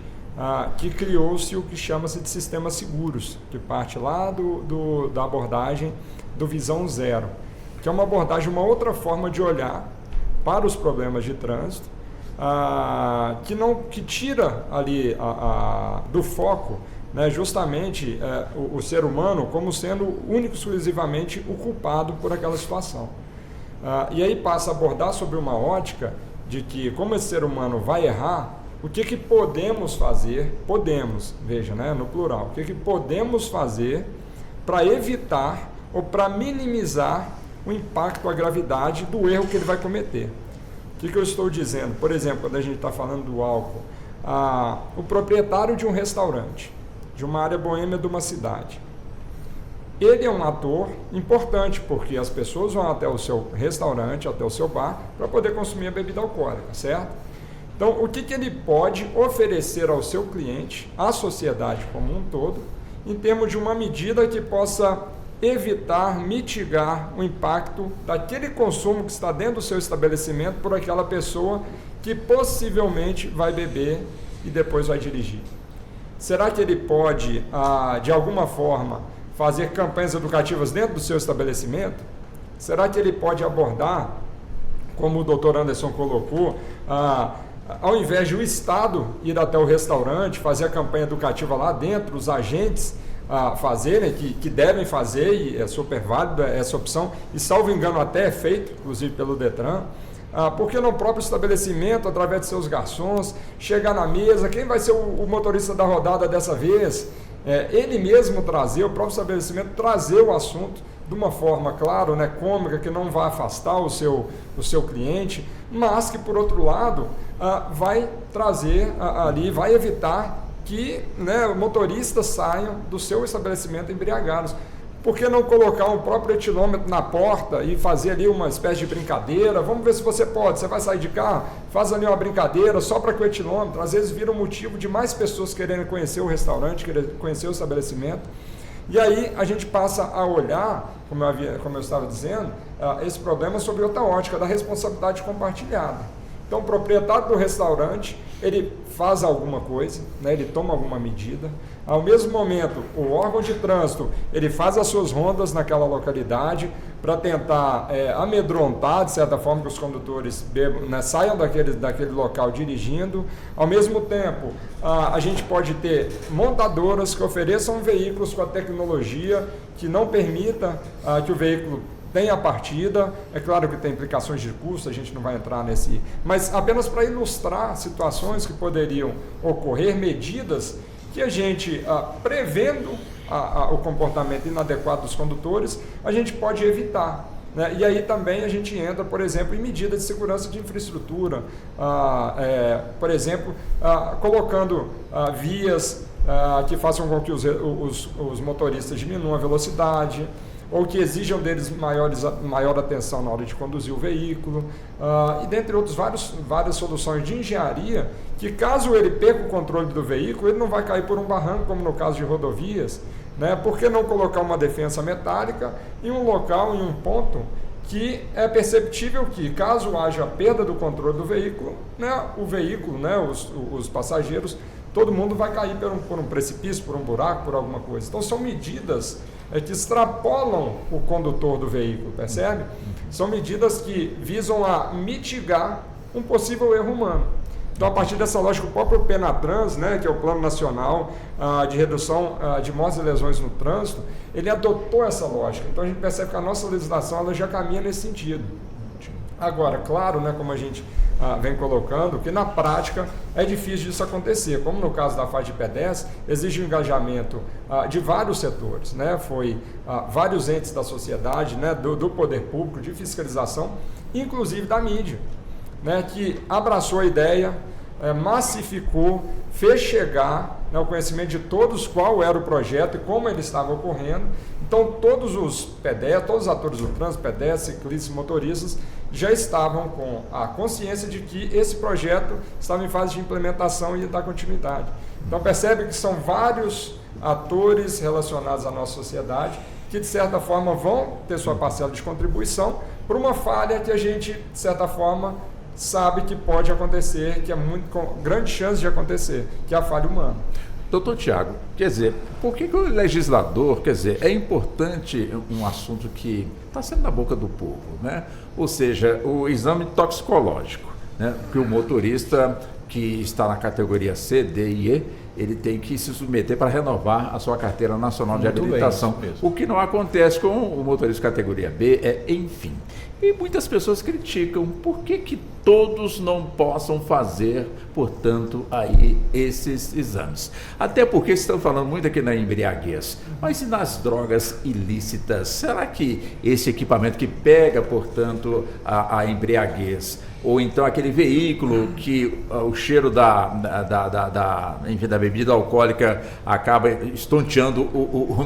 que criou-se o que chama-se de sistemas seguros, que parte lá da abordagem do Visão Zero, que é uma abordagem, uma outra forma de olhar para os problemas de trânsito, que tira ali do foco, né, justamente o ser humano como sendo único e exclusivamente o culpado por aquela situação. E aí passa a abordar sobre uma ótica de que, como esse ser humano vai errar, o que podemos fazer, veja, né, no plural, o que podemos fazer para evitar ou para minimizar o impacto, a gravidade do erro que ele vai cometer. O que eu estou dizendo? Por exemplo, quando a gente está falando do álcool, o proprietário de um restaurante, de uma área boêmia de uma cidade, ele é um ator importante, porque as pessoas vão até o seu restaurante, até o seu bar, para poder consumir a bebida alcoólica, certo? Então, o que ele pode oferecer ao seu cliente, à sociedade como um todo, em termos de uma medida que possa evitar, mitigar o impacto daquele consumo que está dentro do seu estabelecimento por aquela pessoa que possivelmente vai beber e depois vai dirigir. Será que ele pode, de alguma forma, fazer campanhas educativas dentro do seu estabelecimento? Será que ele pode abordar, como o Dr. Anderson colocou, ao invés de o Estado ir até o restaurante, fazer a campanha educativa lá dentro, os agentes fazerem, que devem fazer, e é super válida essa opção, e salvo engano até é feito, inclusive pelo Detran, porque no próprio estabelecimento, através de seus garçons, chegar na mesa, quem vai ser o motorista da rodada dessa vez? Ele mesmo trazer, o próprio estabelecimento trazer o assunto de uma forma, claro, né, cômica, que não vai afastar o seu cliente, mas que, por outro lado, vai trazer ali, vai evitar que, né, motoristas saiam do seu estabelecimento embriagados. Por que não colocar um próprio etilômetro na porta e fazer ali uma espécie de brincadeira? Vamos ver se você pode. Você vai sair de carro, faz ali uma brincadeira só para que o etilômetro, às vezes vira um motivo de mais pessoas quererem conhecer o restaurante, quererem conhecer o estabelecimento. E aí a gente passa a olhar, como eu estava dizendo, esse problema sob outra ótica da responsabilidade compartilhada. Então, o proprietário do restaurante, ele faz alguma coisa, né, ele toma alguma medida. Ao mesmo momento, o órgão de trânsito, ele faz as suas rondas naquela localidade para tentar amedrontar, de certa forma, que os condutores né, saiam daquele local dirigindo. Ao mesmo tempo, a gente pode ter montadoras que ofereçam veículos com a tecnologia que não permita que o veículo tenha a partida. É claro que tem implicações de custo, a gente não vai entrar nesse... Mas apenas para ilustrar situações que poderiam ocorrer, medidas que a gente, prevendo o comportamento inadequado dos condutores, a gente pode evitar. Né? E aí também a gente entra, por exemplo, em medidas de segurança de infraestrutura, por exemplo, colocando vias que façam com que os motoristas diminuam a velocidade, ou que exijam deles maior atenção na hora de conduzir o veículo, e dentre outros várias soluções de engenharia, que caso ele perca o controle do veículo, ele não vai cair por um barranco, como no caso de rodovias, né? Por que não colocar uma defensa metálica em um local, em um ponto, que é perceptível que, caso haja perda do controle do veículo, né, o veículo, né, os passageiros, todo mundo vai cair por um precipício, por um buraco, por alguma coisa. Então, são medidas que extrapolam o condutor do veículo, percebe? São medidas que visam a mitigar um possível erro humano. Então, a partir dessa lógica, o próprio PENATRANS, né, que é o Plano Nacional de Redução de Mortes e Lesões no Trânsito, ele adotou essa lógica. Então, a gente percebe que a nossa legislação ela já caminha nesse sentido. Agora, claro, né, como a gente vem colocando, que na prática é difícil disso acontecer. Como no caso da faixa de pedestre, exige um engajamento de vários setores, né? Foi vários entes da sociedade, né, do poder público, de fiscalização, inclusive da mídia, né, que abraçou a ideia, massificou, fez chegar, né, o conhecimento de todos qual era o projeto e como ele estava ocorrendo. Então, todos os pedestres, todos os atores do trânsito, pedestres, ciclistas, motoristas, já estavam com a consciência de que esse projeto estava em fase de implementação e dar continuidade. Então, percebe que são vários atores relacionados à nossa sociedade que, de certa forma, vão ter sua parcela de contribuição para uma falha que a gente, de certa forma, sabe que pode acontecer, que é muito com grande chance de acontecer, que é a falha humana. Doutor Tiago, quer dizer, por que o legislador, quer dizer, é importante um assunto que está sendo na boca do povo, né? Ou seja, o exame toxicológico, né? Que o motorista que está na categoria C, D e E, ele tem que se submeter para renovar a sua carteira nacional de habilitação. O que não acontece com o motorista categoria B, enfim. E muitas pessoas criticam por que todos não possam fazer, portanto, aí esses exames. Até porque estão falando muito aqui na embriaguez, mas e nas drogas ilícitas? Será que esse equipamento que pega, portanto, a embriaguez, ou então aquele veículo que o cheiro enfim, da bebida alcoólica acaba estonteando,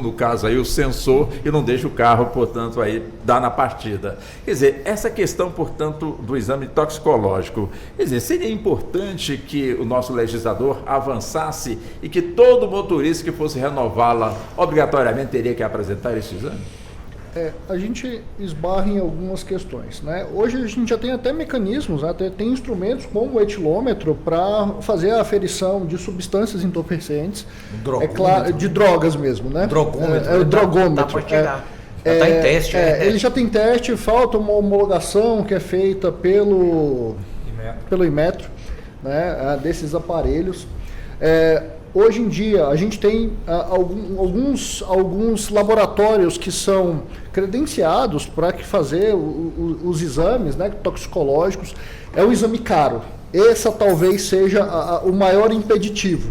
no caso aí, o sensor e não deixa o carro, portanto, aí dar na partida. Quer dizer, essa questão, portanto, do exame toxicológico, quer dizer, seria importante que o nosso legislador avançasse e que todo motorista que fosse renová-la obrigatoriamente teria que apresentar esse exame? A gente esbarra em algumas questões, né? Hoje a gente já tem até mecanismos, até tem instrumentos como o etilômetro para fazer a aferição de substâncias entorpecentes, de drogas mesmo, né? Drogômetro. O drogômetro. Dá para tirar. Já está em teste. Ele já tem teste, falta uma homologação que é feita pelo Inmetro, né? Desses aparelhos. Hoje em dia, a gente tem alguns laboratórios que são credenciados para fazer os exames, né, toxicológicos. É um exame caro. Esse talvez seja o maior impeditivo.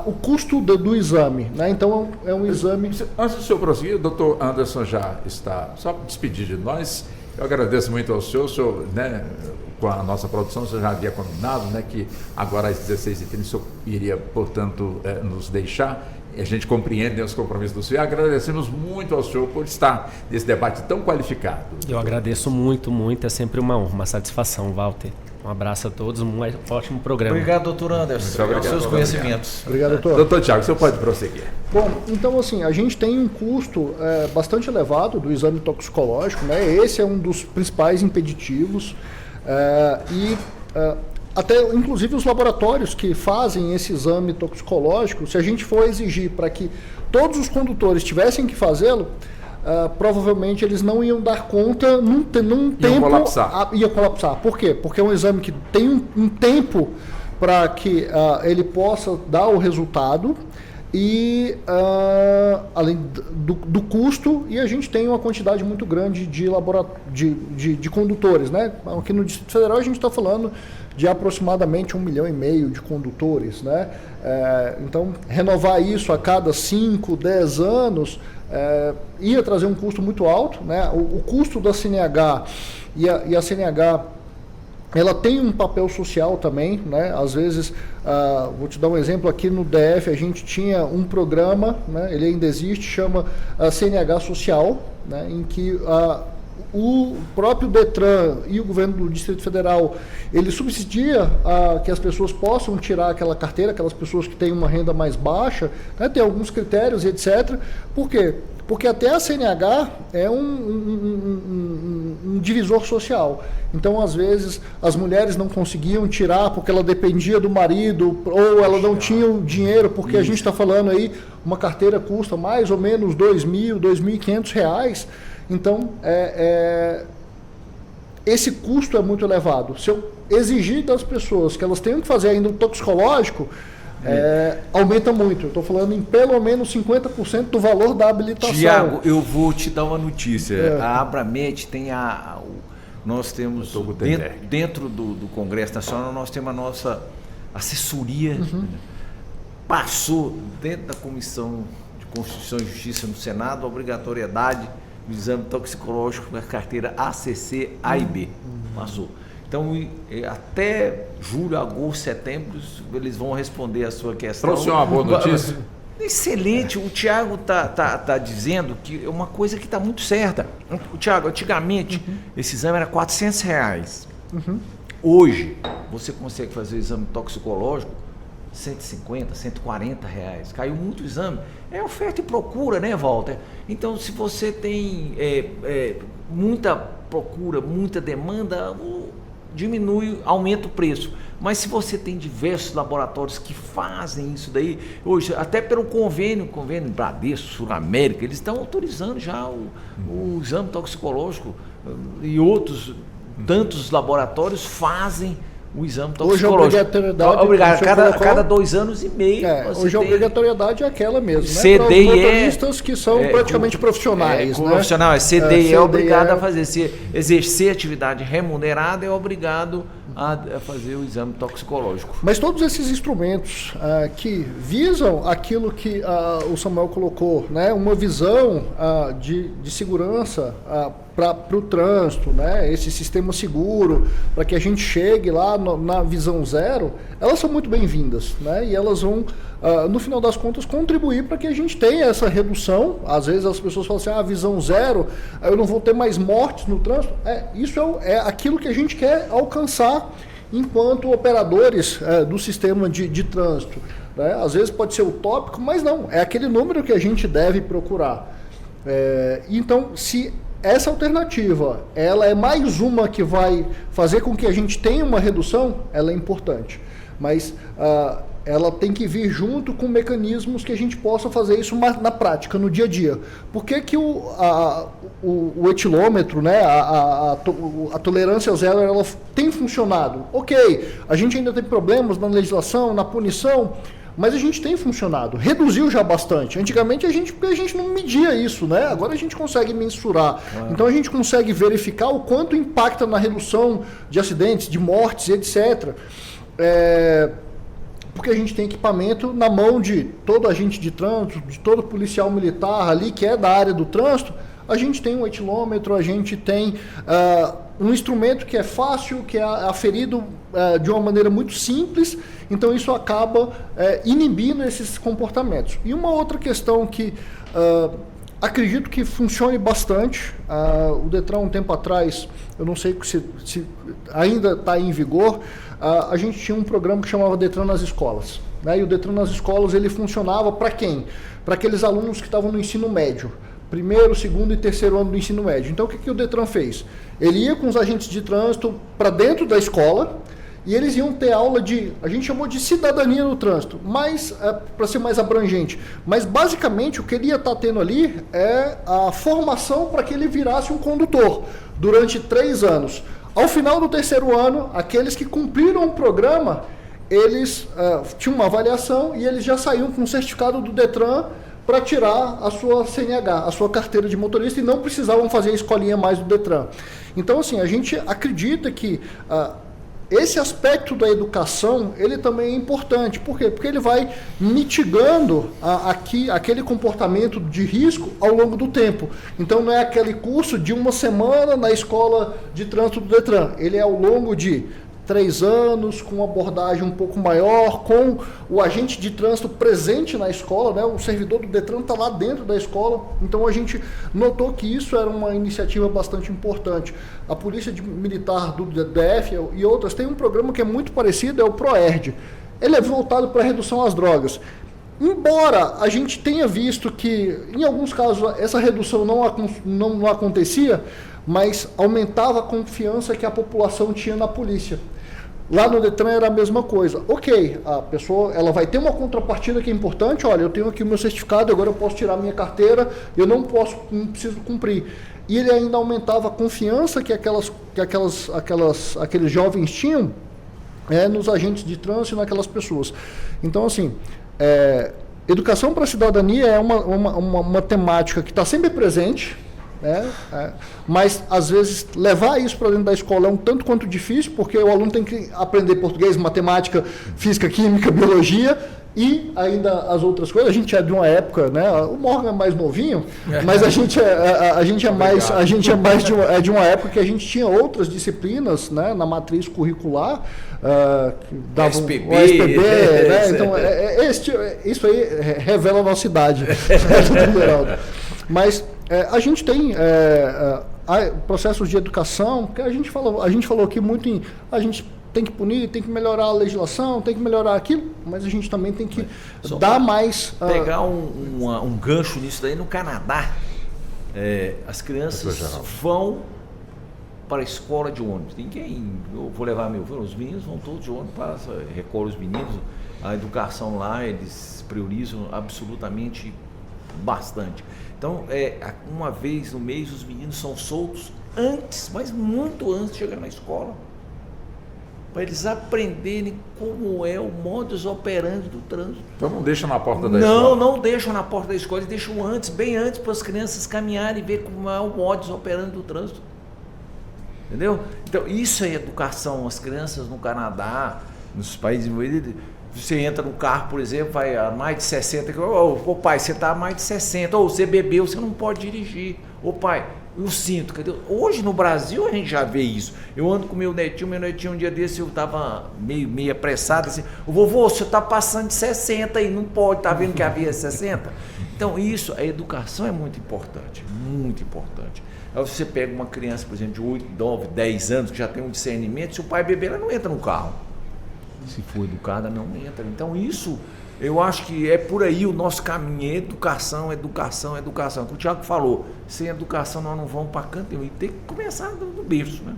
O custo do exame, né? Então, é um exame... Antes do senhor prosseguir, o doutor Anderson já está... Só para despedir de nós, eu agradeço muito ao senhor, né, com a nossa produção, você já havia combinado, né, que agora às 16h30 o senhor iria, portanto, nos deixar. A gente compreende os compromissos do senhor. Agradecemos muito ao senhor por estar nesse debate tão qualificado. Eu agradeço muito, é sempre uma honra, uma satisfação, Walter. Um abraço a todos, um ótimo programa. Obrigado, doutor Anderson, pelos seus conhecimentos. Obrigado, doutor. Doutor Tiago, o senhor pode prosseguir. Bom, então assim, a gente tem um custo bastante elevado do exame toxicológico, né? Esse é um dos principais impeditivos. Até inclusive os laboratórios que fazem esse exame toxicológico, se a gente for exigir para que todos os condutores tivessem que fazê-lo, provavelmente eles não iam dar conta num tempo. Ia colapsar. Por quê? Porque é um exame que tem um tempo para que ele possa dar o resultado. E além do custo, e a gente tem uma quantidade muito grande de condutores, né? Aqui no Distrito Federal a gente está falando de aproximadamente 1,5 milhão de condutores, né? Então, renovar isso a cada 5, 10 anos ia trazer um custo muito alto, né? O custo da CNH e a CNH, ela tem um papel social também, né? Às vezes, vou te dar um exemplo, aqui no DF a gente tinha um programa, né? Ele ainda existe, chama CNH Social, né? Em que o próprio Detran e o governo do Distrito Federal, ele subsidia que as pessoas possam tirar aquela carteira, aquelas pessoas que têm uma renda mais baixa, né? Tem alguns critérios e etc. Por quê? Porque até a CNH é um divisor social. Então, às vezes, as mulheres não conseguiam tirar porque ela dependia do marido, ou ela não tinha o dinheiro, porque a gente está falando aí, uma carteira custa mais ou menos R$ 2.000, R$ 2.500. Então, esse custo é muito elevado. Se eu exigir das pessoas que elas tenham que fazer ainda um toxicológico, aumenta muito. Eu estou falando em pelo menos 50% do valor da habilitação. Tiago, eu vou te dar uma notícia. A Abramet tem nós temos, dentro do Congresso Nacional, nós temos a nossa assessoria, passou dentro da Comissão de Constituição e Justiça no Senado a obrigatoriedade do exame toxicológico da carteira ACC A e B. Passou. Então, até julho, agosto, setembro, eles vão responder a sua questão. Trouxe uma boa notícia? Excelente. O Tiago tá dizendo que é uma coisa que está muito certa. O Tiago, antigamente, esse exame era R$400. Hoje, você consegue fazer o exame toxicológico R$150, R$140. Caiu muito o exame. É oferta e procura, né, Walter? Então, se você tem muita procura, muita demanda, diminui, aumenta o preço. Mas se você tem diversos laboratórios que fazem isso daí, hoje, até pelo convênio Bradesco, Sul América, eles estão autorizando já o exame toxicológico, e outros tantos laboratórios fazem o exame toxicológico. Hoje a obrigatoriedade... Obrigado, cada 2 anos e meio. Hoje a obrigatoriedade é aquela mesmo, CDE, né? Para os motoristas que são praticamente profissionais. Profissional, CDE é obrigado a fazer. Se exercer atividade remunerada, é obrigado a fazer o exame toxicológico. Mas todos esses instrumentos que visam aquilo que o Samuel colocou, né? Uma visão de segurança para o trânsito, né? Esse sistema seguro, para que a gente chegue lá na visão zero, elas são muito bem-vindas, né? E elas vão, no final das contas, contribuir para que a gente tenha essa redução. Às vezes as pessoas falam assim, visão zero, eu não vou ter mais mortes no trânsito. Isso é aquilo que a gente quer alcançar enquanto operadores do sistema de trânsito, né? Às vezes pode ser utópico, mas não, é aquele número que a gente deve procurar. Então, se essa alternativa, ela é mais uma que vai fazer com que a gente tenha uma redução, ela é importante. Mas ela tem que vir junto com mecanismos que a gente possa fazer isso na prática, no dia a dia. Por que o etilômetro, né, a tolerância zero, ela tem funcionado? Ok, a gente ainda tem problemas na legislação, na punição, mas a gente tem funcionado, reduziu já bastante. Antigamente a gente não media isso, né? Agora a gente consegue mensurar. Então a gente consegue verificar o quanto impacta na redução de acidentes, de mortes, etc. Porque a gente tem equipamento na mão de todo agente de trânsito, de todo policial militar ali que é da área do trânsito. A gente tem um etilômetro, a gente tem um instrumento que é fácil, que é aferido de uma maneira muito simples, então isso acaba inibindo esses comportamentos. E uma outra questão que acredito que funcione bastante, o Detran um tempo atrás, eu não sei se ainda está em vigor, a gente tinha um programa que chamava Detran nas escolas, né? E o Detran nas escolas ele funcionava para quem? Para aqueles alunos que estavam no ensino médio. Primeiro, segundo e terceiro ano do ensino médio. Então, o que o Detran fez? Ele ia com os agentes de trânsito para dentro da escola e eles iam ter aula a gente chamou de cidadania no trânsito, mas para ser mais abrangente. Mas, basicamente, o que ele ia estar tendo ali é a formação para que ele virasse um condutor durante 3 anos. Ao final do terceiro ano, aqueles que cumpriram o programa, eles tinham uma avaliação e eles já saíam com um certificado do Detran para tirar a sua CNH, a sua carteira de motorista, e não precisavam fazer a escolinha mais do Detran. Então, assim, a gente acredita que esse aspecto da educação, ele também é importante. Por quê? Porque ele vai mitigando aquele comportamento de risco ao longo do tempo. Então, não é aquele curso de 1 semana na escola de trânsito do Detran. Ele é ao longo de 3 anos, com uma abordagem um pouco maior, com o agente de trânsito presente na escola, né? O servidor do Detran está lá dentro da escola, então a gente notou que isso era uma iniciativa bastante importante. A Polícia Militar do DF e outras tem um programa que é muito parecido, é o PROERD. Ele é voltado para a redução às drogas. Embora a gente tenha visto que, em alguns casos, essa redução não acontecia, mas aumentava a confiança que a população tinha na polícia. Lá no Detran era a mesma coisa. Ok, a pessoa ela vai ter uma contrapartida que é importante. Olha, eu tenho aqui o meu certificado, agora eu posso tirar minha carteira, eu não preciso cumprir. E ele ainda aumentava a confiança que aqueles jovens tinham nos agentes de trânsito e naquelas pessoas. Então, assim, educação para a cidadania é uma temática que está sempre presente, mas às vezes levar isso para dentro da escola é um tanto quanto difícil, porque o aluno tem que aprender português, matemática, física, química, biologia e ainda as outras coisas. A gente é de uma época, né? O Morgan é mais novinho, mas a gente é de uma época que a gente tinha outras disciplinas, né, na matriz curricular, que davam o SPB, né? Então isso aí revela a nossa idade. Mas a gente tem processos de educação, que a gente falou aqui muito em a gente tem que punir, tem que melhorar a legislação, tem que melhorar aquilo, mas a gente também tem que dar mais... Pegar um gancho nisso daí, no Canadá, as crianças vão para a escola de ônibus. Eu vou levar meu filho, os meninos vão todos de ônibus, recolhem os meninos, a educação lá, eles priorizam absolutamente bastante. Então, uma vez no mês, os meninos são soltos antes, mas muito antes de chegar na escola, para eles aprenderem como é o modus operandi do trânsito. Então não deixa na porta da escola? Não deixam na porta da escola, eles deixam bem antes, para as crianças caminharem e ver como é o modus operandi do trânsito. Entendeu? Então, isso é educação. As crianças no Canadá, nos países envolvidos, você entra no carro, por exemplo, vai a mais de 60, ô pai, você está a mais de 60, ou você bebeu, você não pode dirigir. Ô pai, o cinto, cadê? Hoje no Brasil a gente já vê isso. Eu ando com meu netinho um dia desse, eu estava meio apressado, assim, vovô, você está passando de 60 e não pode, tá vendo que havia 60? Então a educação é muito importante, muito importante. Aí você pega uma criança, por exemplo, de 8, 9, 10 anos, que já tem um discernimento, se o pai beber, ela não entra no carro. Se for educada, não entra. Então isso, eu acho que é por aí o nosso caminho, educação, educação, educação. Como o Thiago falou, sem educação nós não vamos para canto nenhum, e tem que começar do berço, né?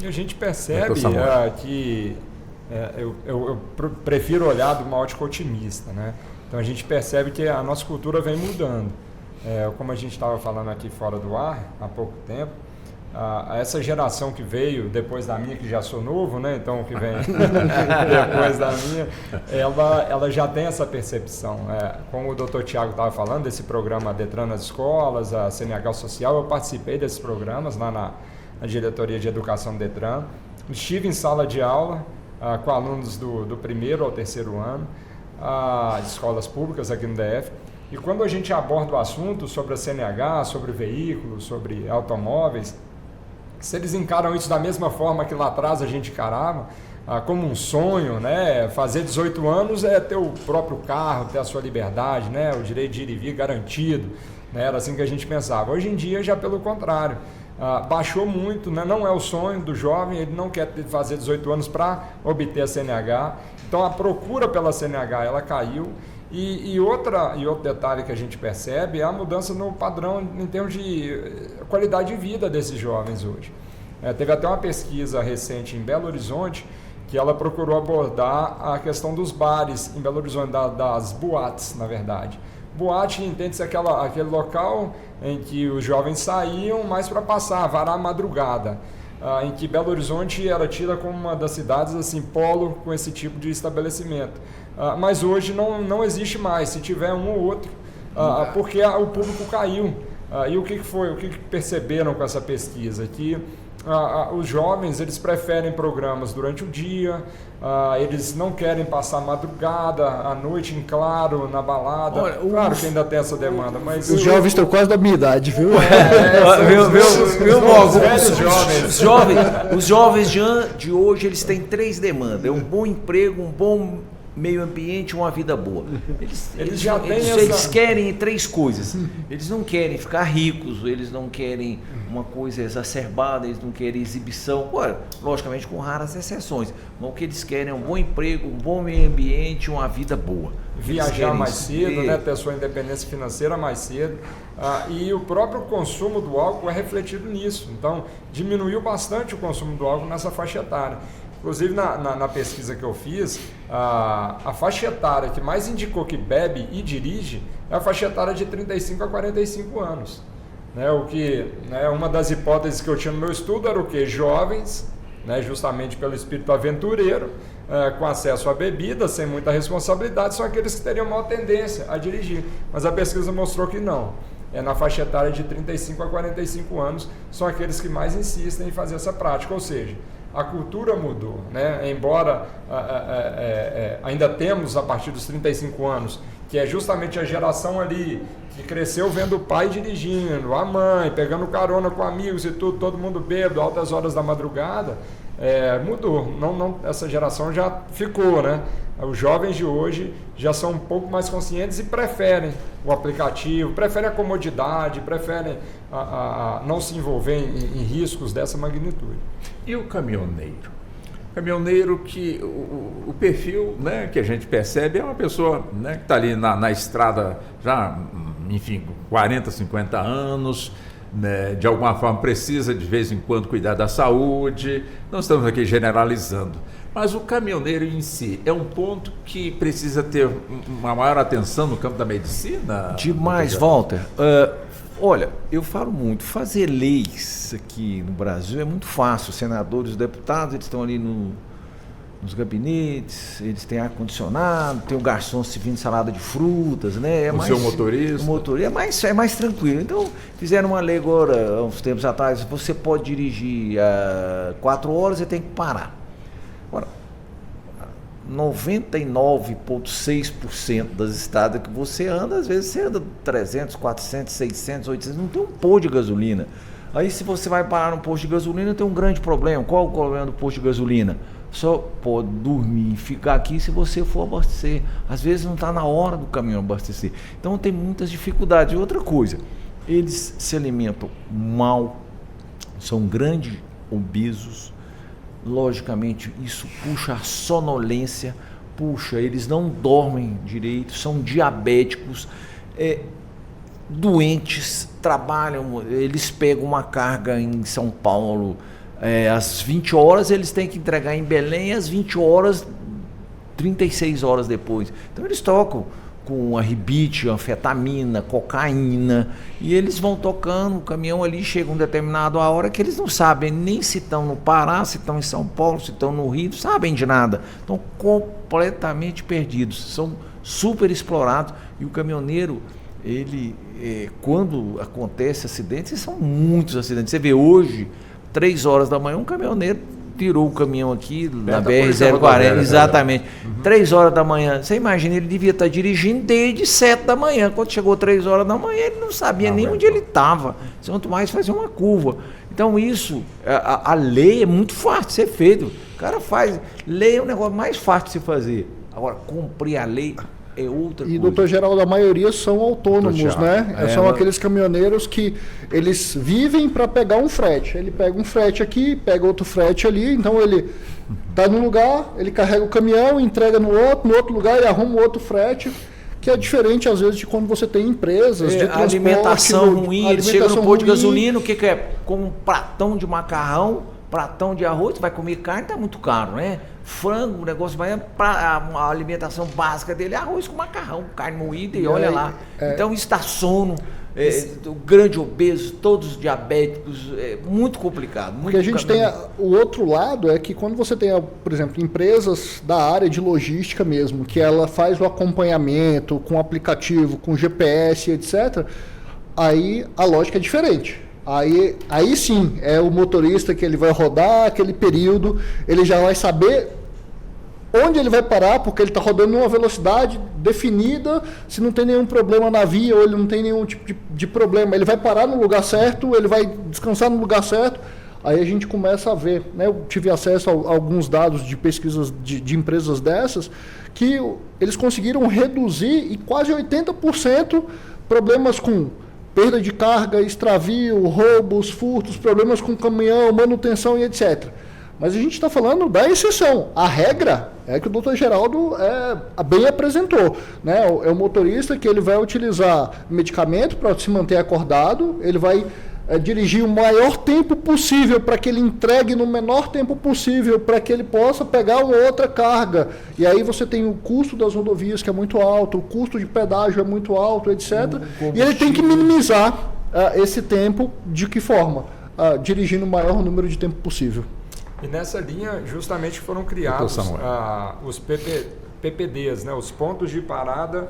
E a gente percebe que eu prefiro olhar de uma ótica otimista, né? Então a gente percebe que a nossa cultura vem mudando. Como a gente estava falando aqui fora do ar há pouco tempo, essa geração que veio depois da minha, que já sou novo, né? Então que vem depois da minha, ela já tem essa percepção. Como o Dr. Tiago estava falando, desse programa Detran nas escolas, a CNH Social, eu participei desses programas lá na diretoria de educação do Detran. Estive em sala de aula com alunos do primeiro ao terceiro ano, de escolas públicas aqui no DF. E quando a gente aborda o assunto sobre a CNH, sobre veículos, sobre automóveis, se eles encaram isso da mesma forma que lá atrás a gente encarava, como um sonho, né? Fazer 18 anos é ter o próprio carro, ter a sua liberdade, né? O direito de ir e vir garantido, né? Era assim que a gente pensava. Hoje em dia, já pelo contrário, baixou muito, né? Não é o sonho do jovem, ele não quer fazer 18 anos para obter a CNH. Então a procura pela CNH ela caiu. E outro detalhe que a gente percebe é a mudança no padrão em termos de qualidade de vida desses jovens hoje. Teve até uma pesquisa recente em Belo Horizonte que ela procurou abordar a questão dos bares em Belo Horizonte, das boates, na verdade. Boate entende-se aquele local em que os jovens saíam mais para varar a madrugada. Em que Belo Horizonte era tida como uma das cidades assim, polo com esse tipo de estabelecimento. Mas hoje não existe mais, se tiver um ou outro, porque o público caiu. E o que foi? O que perceberam com essa pesquisa? Que os jovens eles preferem programas durante o dia, eles não querem passar madrugada, à noite em claro, na balada. Olha, claro que ainda tem essa demanda, mas... Os jovens estão quase da minha idade, viu? Os jovens de hoje eles têm 3 demandas: um bom emprego, um bom meio ambiente, uma vida boa. Eles querem 3 coisas. Eles não querem ficar ricos, eles não querem uma coisa exacerbada, eles não querem exibição, logicamente com raras exceções, mas o que eles querem é um bom emprego, um bom meio ambiente, uma vida boa. Viajar mais cedo, né, ter sua independência financeira mais cedo, e o próprio consumo do álcool é refletido nisso. Então diminuiu bastante o consumo do álcool nessa faixa etária. Inclusive, na pesquisa que eu fiz, a faixa etária que mais indicou que bebe e dirige é a faixa etária de 35 a 45 anos. Né, o que, né, uma das hipóteses que eu tinha no meu estudo era o quê? Jovens, né, justamente pelo espírito aventureiro, com acesso à bebida, sem muita responsabilidade, são aqueles que teriam maior tendência a dirigir. Mas a pesquisa mostrou que não. Na faixa etária de 35 a 45 anos, são aqueles que mais insistem em fazer essa prática. Ou seja, a cultura mudou, né? Embora ainda temos, a partir dos 35 anos, que é justamente a geração ali que cresceu vendo o pai dirigindo, a mãe, pegando carona com amigos e tudo, todo mundo bêbado, altas horas da madrugada, mudou. Essa geração já ficou, né? Os jovens de hoje já são um pouco mais conscientes e preferem o aplicativo, preferem a comodidade, preferem não se envolver em riscos dessa magnitude. E o caminhoneiro? Caminhoneiro que o perfil, né, que a gente percebe é uma pessoa, né, que está ali na estrada já, enfim, 40, 50 anos, né, de alguma forma precisa de vez em quando cuidar da saúde. Não estamos aqui generalizando, mas o caminhoneiro em si é um ponto que precisa ter uma maior atenção no campo da medicina? Demais, Walter. Olha, eu falo muito, fazer leis aqui no Brasil é muito fácil. Os senadores, os deputados, eles estão ali nos gabinetes, eles têm ar-condicionado, tem o garçom servindo salada de frutas, né? Seu motorista. O motorista é mais tranquilo. Então, fizeram uma lei agora, há uns tempos atrás, você pode dirigir 4 horas e tem que parar. Agora, 99,6% das estradas que você anda, às vezes você anda 300, 400, 600, 800, não tem um posto de gasolina. Aí se você vai parar no posto de gasolina, tem um grande problema. Qual o problema do posto de gasolina? Só pode dormir e ficar aqui se você for abastecer. Às vezes não está na hora do caminhão abastecer. Então tem muitas dificuldades. E outra coisa, eles se alimentam mal, são grandes obesos. Logicamente, isso puxa a sonolência, eles não dormem direito, são diabéticos, doentes, trabalham, eles pegam uma carga em São Paulo, às 20 horas eles têm que entregar em Belém, às 20 horas, 36 horas depois. Então eles tocam com ribite, anfetamina, cocaína, e eles vão tocando, o caminhão ali chega um determinado hora que eles não sabem nem se estão no Pará, se estão em São Paulo, se estão no Rio, não sabem de nada, estão completamente perdidos, são super explorados, e o caminhoneiro, ele, quando acontece acidentes, são muitos acidentes, você vê hoje, 3 horas da manhã, um caminhoneiro tirou o caminhão aqui na BR-040, exatamente, 3 horas da manhã, você imagina, ele devia estar dirigindo desde 7 da manhã, quando chegou 3 horas da manhã, ele não sabia nem onde ele estava, quanto mais fazer uma curva. Então isso, a lei é muito fácil de ser feito, o cara faz, lei é o negócio mais fácil de se fazer, agora cumprir a lei é outra coisa. E, doutor Geraldo, a maioria são autônomos, né? São aqueles caminhoneiros que eles vivem para pegar um frete. Ele pega um frete aqui, pega outro frete ali, então ele está num lugar, ele carrega o caminhão, entrega no outro lugar e arruma outro frete, que é diferente, às vezes, de quando você tem empresas de transporte. Alimentação ruim, ele chega no posto de gasolina, o que é? Com um pratão de macarrão, pratão de arroz, vai comer carne, tá muito caro, né? Frango, o negócio vai a alimentação básica dele é arroz com macarrão, carne moída e olha lá. Então está sono, o grande obeso, todos diabéticos, é muito complicado. Muito Porque a gente tem o outro lado é que quando você tem, por exemplo, empresas da área de logística mesmo, que ela faz o acompanhamento com aplicativo, com GPS, etc., aí a lógica é diferente. Aí sim, é o motorista que ele vai rodar aquele período, ele já vai saber onde ele vai parar, porque ele está rodando numa velocidade definida, se não tem nenhum problema na via ou ele não tem nenhum tipo de problema, ele vai parar no lugar certo, ele vai descansar no lugar certo, aí a gente começa a ver, né? Eu tive acesso a alguns dados de pesquisas de empresas dessas, que eles conseguiram reduzir em quase 80% problemas com perda de carga, extravio, roubos, furtos, problemas com caminhão, manutenção e etc. Mas a gente está falando da exceção. A regra é que o doutor Geraldo bem apresentou, né? É o motorista que ele vai utilizar medicamento para se manter acordado, ele vai dirigir o maior tempo possível para que ele entregue no menor tempo possível, para que ele possa pegar uma outra carga. E aí você tem o custo das rodovias, que é muito alto, o custo de pedágio é muito alto, etc. E ele tem que minimizar esse tempo de que forma? Dirigindo o maior número de tempo possível. E nessa linha, justamente foram criados os PPDs, né, os pontos de parada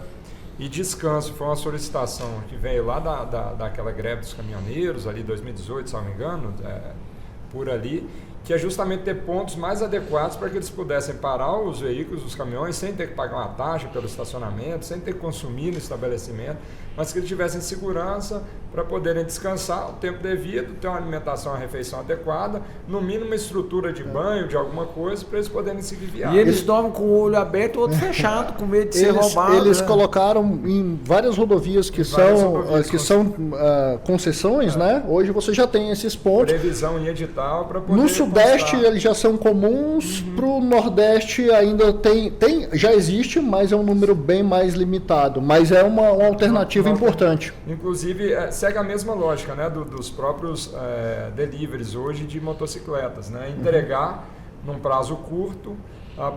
e descanso. Foi uma solicitação que veio lá daquela greve dos caminhoneiros, ali 2018, se não me engano, por ali, que é justamente ter pontos mais adequados para que eles pudessem parar os veículos, os caminhões, sem ter que pagar uma taxa pelo estacionamento, sem ter que consumir no estabelecimento, mas que eles tivessem segurança para poderem descansar o tempo devido, ter uma alimentação, uma refeição adequada, no mínimo uma estrutura de banho, de alguma coisa, para eles poderem seguir viagem. E eles dormem com o olho aberto e o outro fechado, com medo de ser roubado. Eles colocaram em várias rodovias que são concessões, né? Hoje você já tem esses pontos. Previsão em edital para poder... No Sudeste eles já são comuns, para o Nordeste ainda já existe, mas é um número bem mais limitado. Mas é uma alternativa importante. Inclusive, segue a mesma lógica, né, dos próprios deliveries hoje de motocicletas, né? Entregar num prazo curto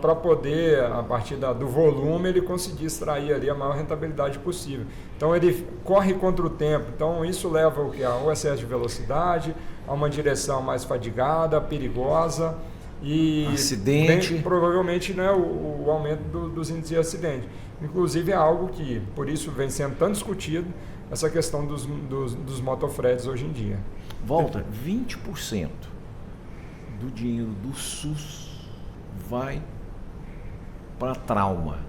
para poder, a partir do volume, ele conseguir extrair ali a maior rentabilidade possível. Então ele corre contra o tempo, então isso leva ao excesso de velocidade, a uma direção mais fadigada, perigosa e acidente. Provavelmente, né, o aumento dos índices de acidente. Inclusive é algo que, por isso, vem sendo tão discutido, essa questão dos motofretes hoje em dia. Walter, 20% do dinheiro do SUS vai para trauma.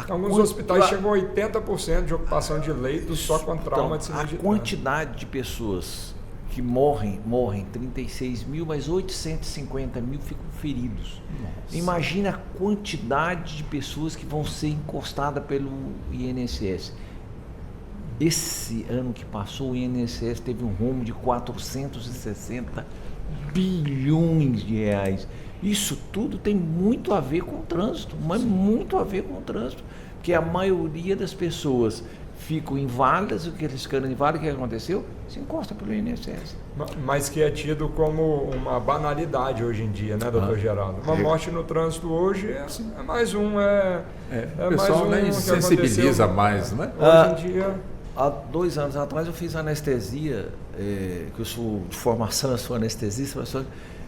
Alguns hospitais chegam a 80% de ocupação de leitos só com trauma de síndrome de Down. A quantidade de pessoas que morrem 36 mil, mas 850 mil ficam feridos. Nossa. Imagina a quantidade de pessoas que vão ser encostadas pelo INSS. Esse ano que passou, o INSS teve um rombo de 460 bilhões de reais. Isso tudo tem muito a ver com o trânsito, mas muito a ver com o trânsito, porque a maioria das pessoas ficam inválidas, o que eles ficaram inválidos, o que aconteceu? Se encosta pelo INSS. Mas que é tido como uma banalidade hoje em dia, né, doutor Geraldo? Uma morte no trânsito hoje é mais um... o pessoal nem sensibiliza mais, né? Hoje em dia... Há 2 anos atrás eu fiz anestesia, que eu sou de formação, eu sou anestesista,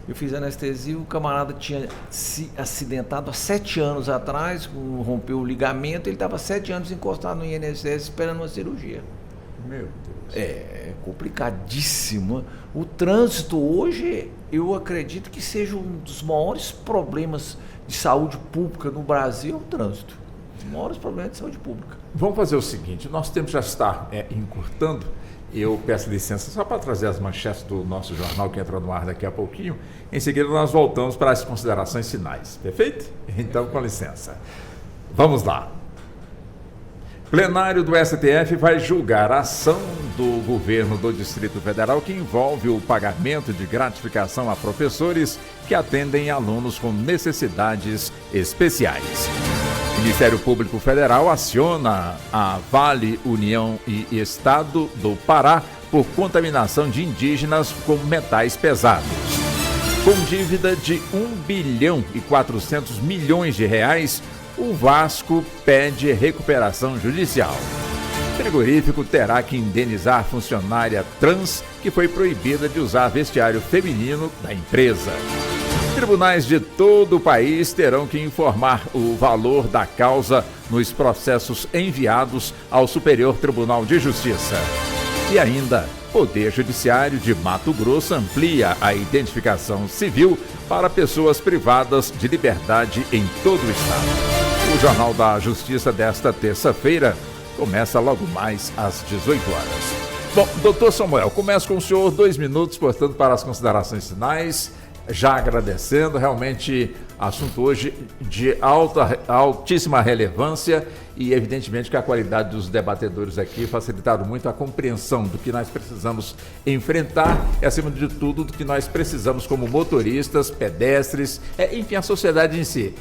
eu fiz anestesia, o camarada tinha se acidentado há 7 anos atrás, rompeu o ligamento, ele estava 7 anos encostado no INSS esperando uma cirurgia. Meu Deus. É complicadíssimo. O trânsito hoje, eu acredito que seja um dos maiores problemas de saúde pública no Brasil, é o trânsito. Os maiores problemas de saúde pública. Vamos fazer o seguinte, nosso tempo já está encurtando. Eu peço licença só para trazer as manchetes do nosso jornal que entra no ar daqui a pouquinho. Em seguida nós voltamos para as considerações finais. Perfeito? Então, com licença. Vamos lá. Plenário do STF vai julgar a ação do governo do Distrito Federal que envolve o pagamento de gratificação a professores que atendem alunos com necessidades especiais. O Ministério Público Federal aciona a Vale, União e Estado do Pará por contaminação de indígenas com metais pesados. Com dívida de 1 bilhão e 400 milhões de reais, o Vasco pede recuperação judicial. O frigorífico terá que indenizar funcionária trans que foi proibida de usar vestiário feminino da empresa. Tribunais de todo o país terão que informar o valor da causa nos processos enviados ao Superior Tribunal de Justiça. E ainda, Poder Judiciário de Mato Grosso amplia a identificação civil para pessoas privadas de liberdade em todo o estado. O Jornal da Justiça desta terça-feira começa logo mais às 18 horas. Bom, doutor Samuel, começo com o senhor, 2 minutos, portanto, para as considerações finais. Já agradecendo, realmente assunto hoje de altíssima relevância e evidentemente que a qualidade dos debatedores aqui facilitaram muito a compreensão do que nós precisamos enfrentar e acima de tudo do que nós precisamos como motoristas, pedestres, enfim, a sociedade em si,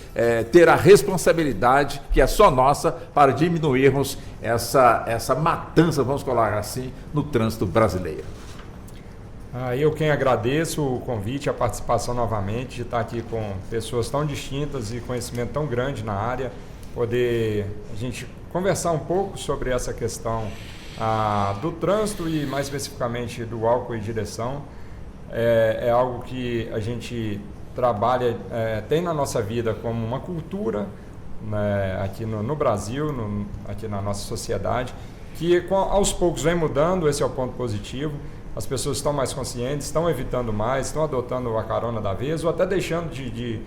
ter a responsabilidade que é só nossa para diminuirmos essa matança, vamos colocar assim, no trânsito brasileiro. Eu quem agradeço o convite, a participação novamente, de estar aqui com pessoas tão distintas e conhecimento tão grande na área, poder a gente conversar um pouco sobre essa questão do trânsito e mais especificamente do álcool e direção. É algo que a gente trabalha, tem na nossa vida como uma cultura, né, aqui no Brasil, aqui na nossa sociedade, que aos poucos vem mudando. Esse é o ponto positivo. As pessoas estão mais conscientes, estão evitando mais, estão adotando a carona da vez ou até deixando de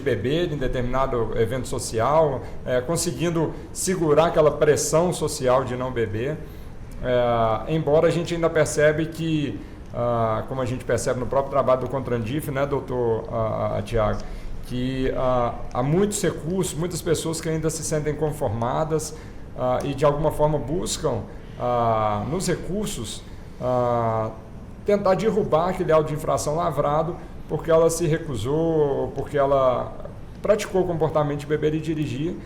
beber em determinado evento social, conseguindo segurar aquela pressão social de não beber, embora a gente ainda percebe que, como a gente percebe no próprio trabalho do Contrandif, né, doutor Tiago, que há muitos recursos, muitas pessoas que ainda se sentem conformadas e de alguma forma buscam nos recursos tentar derrubar aquele auto de infração lavrado porque ela se recusou, porque ela praticou o comportamento de beber e dirigir,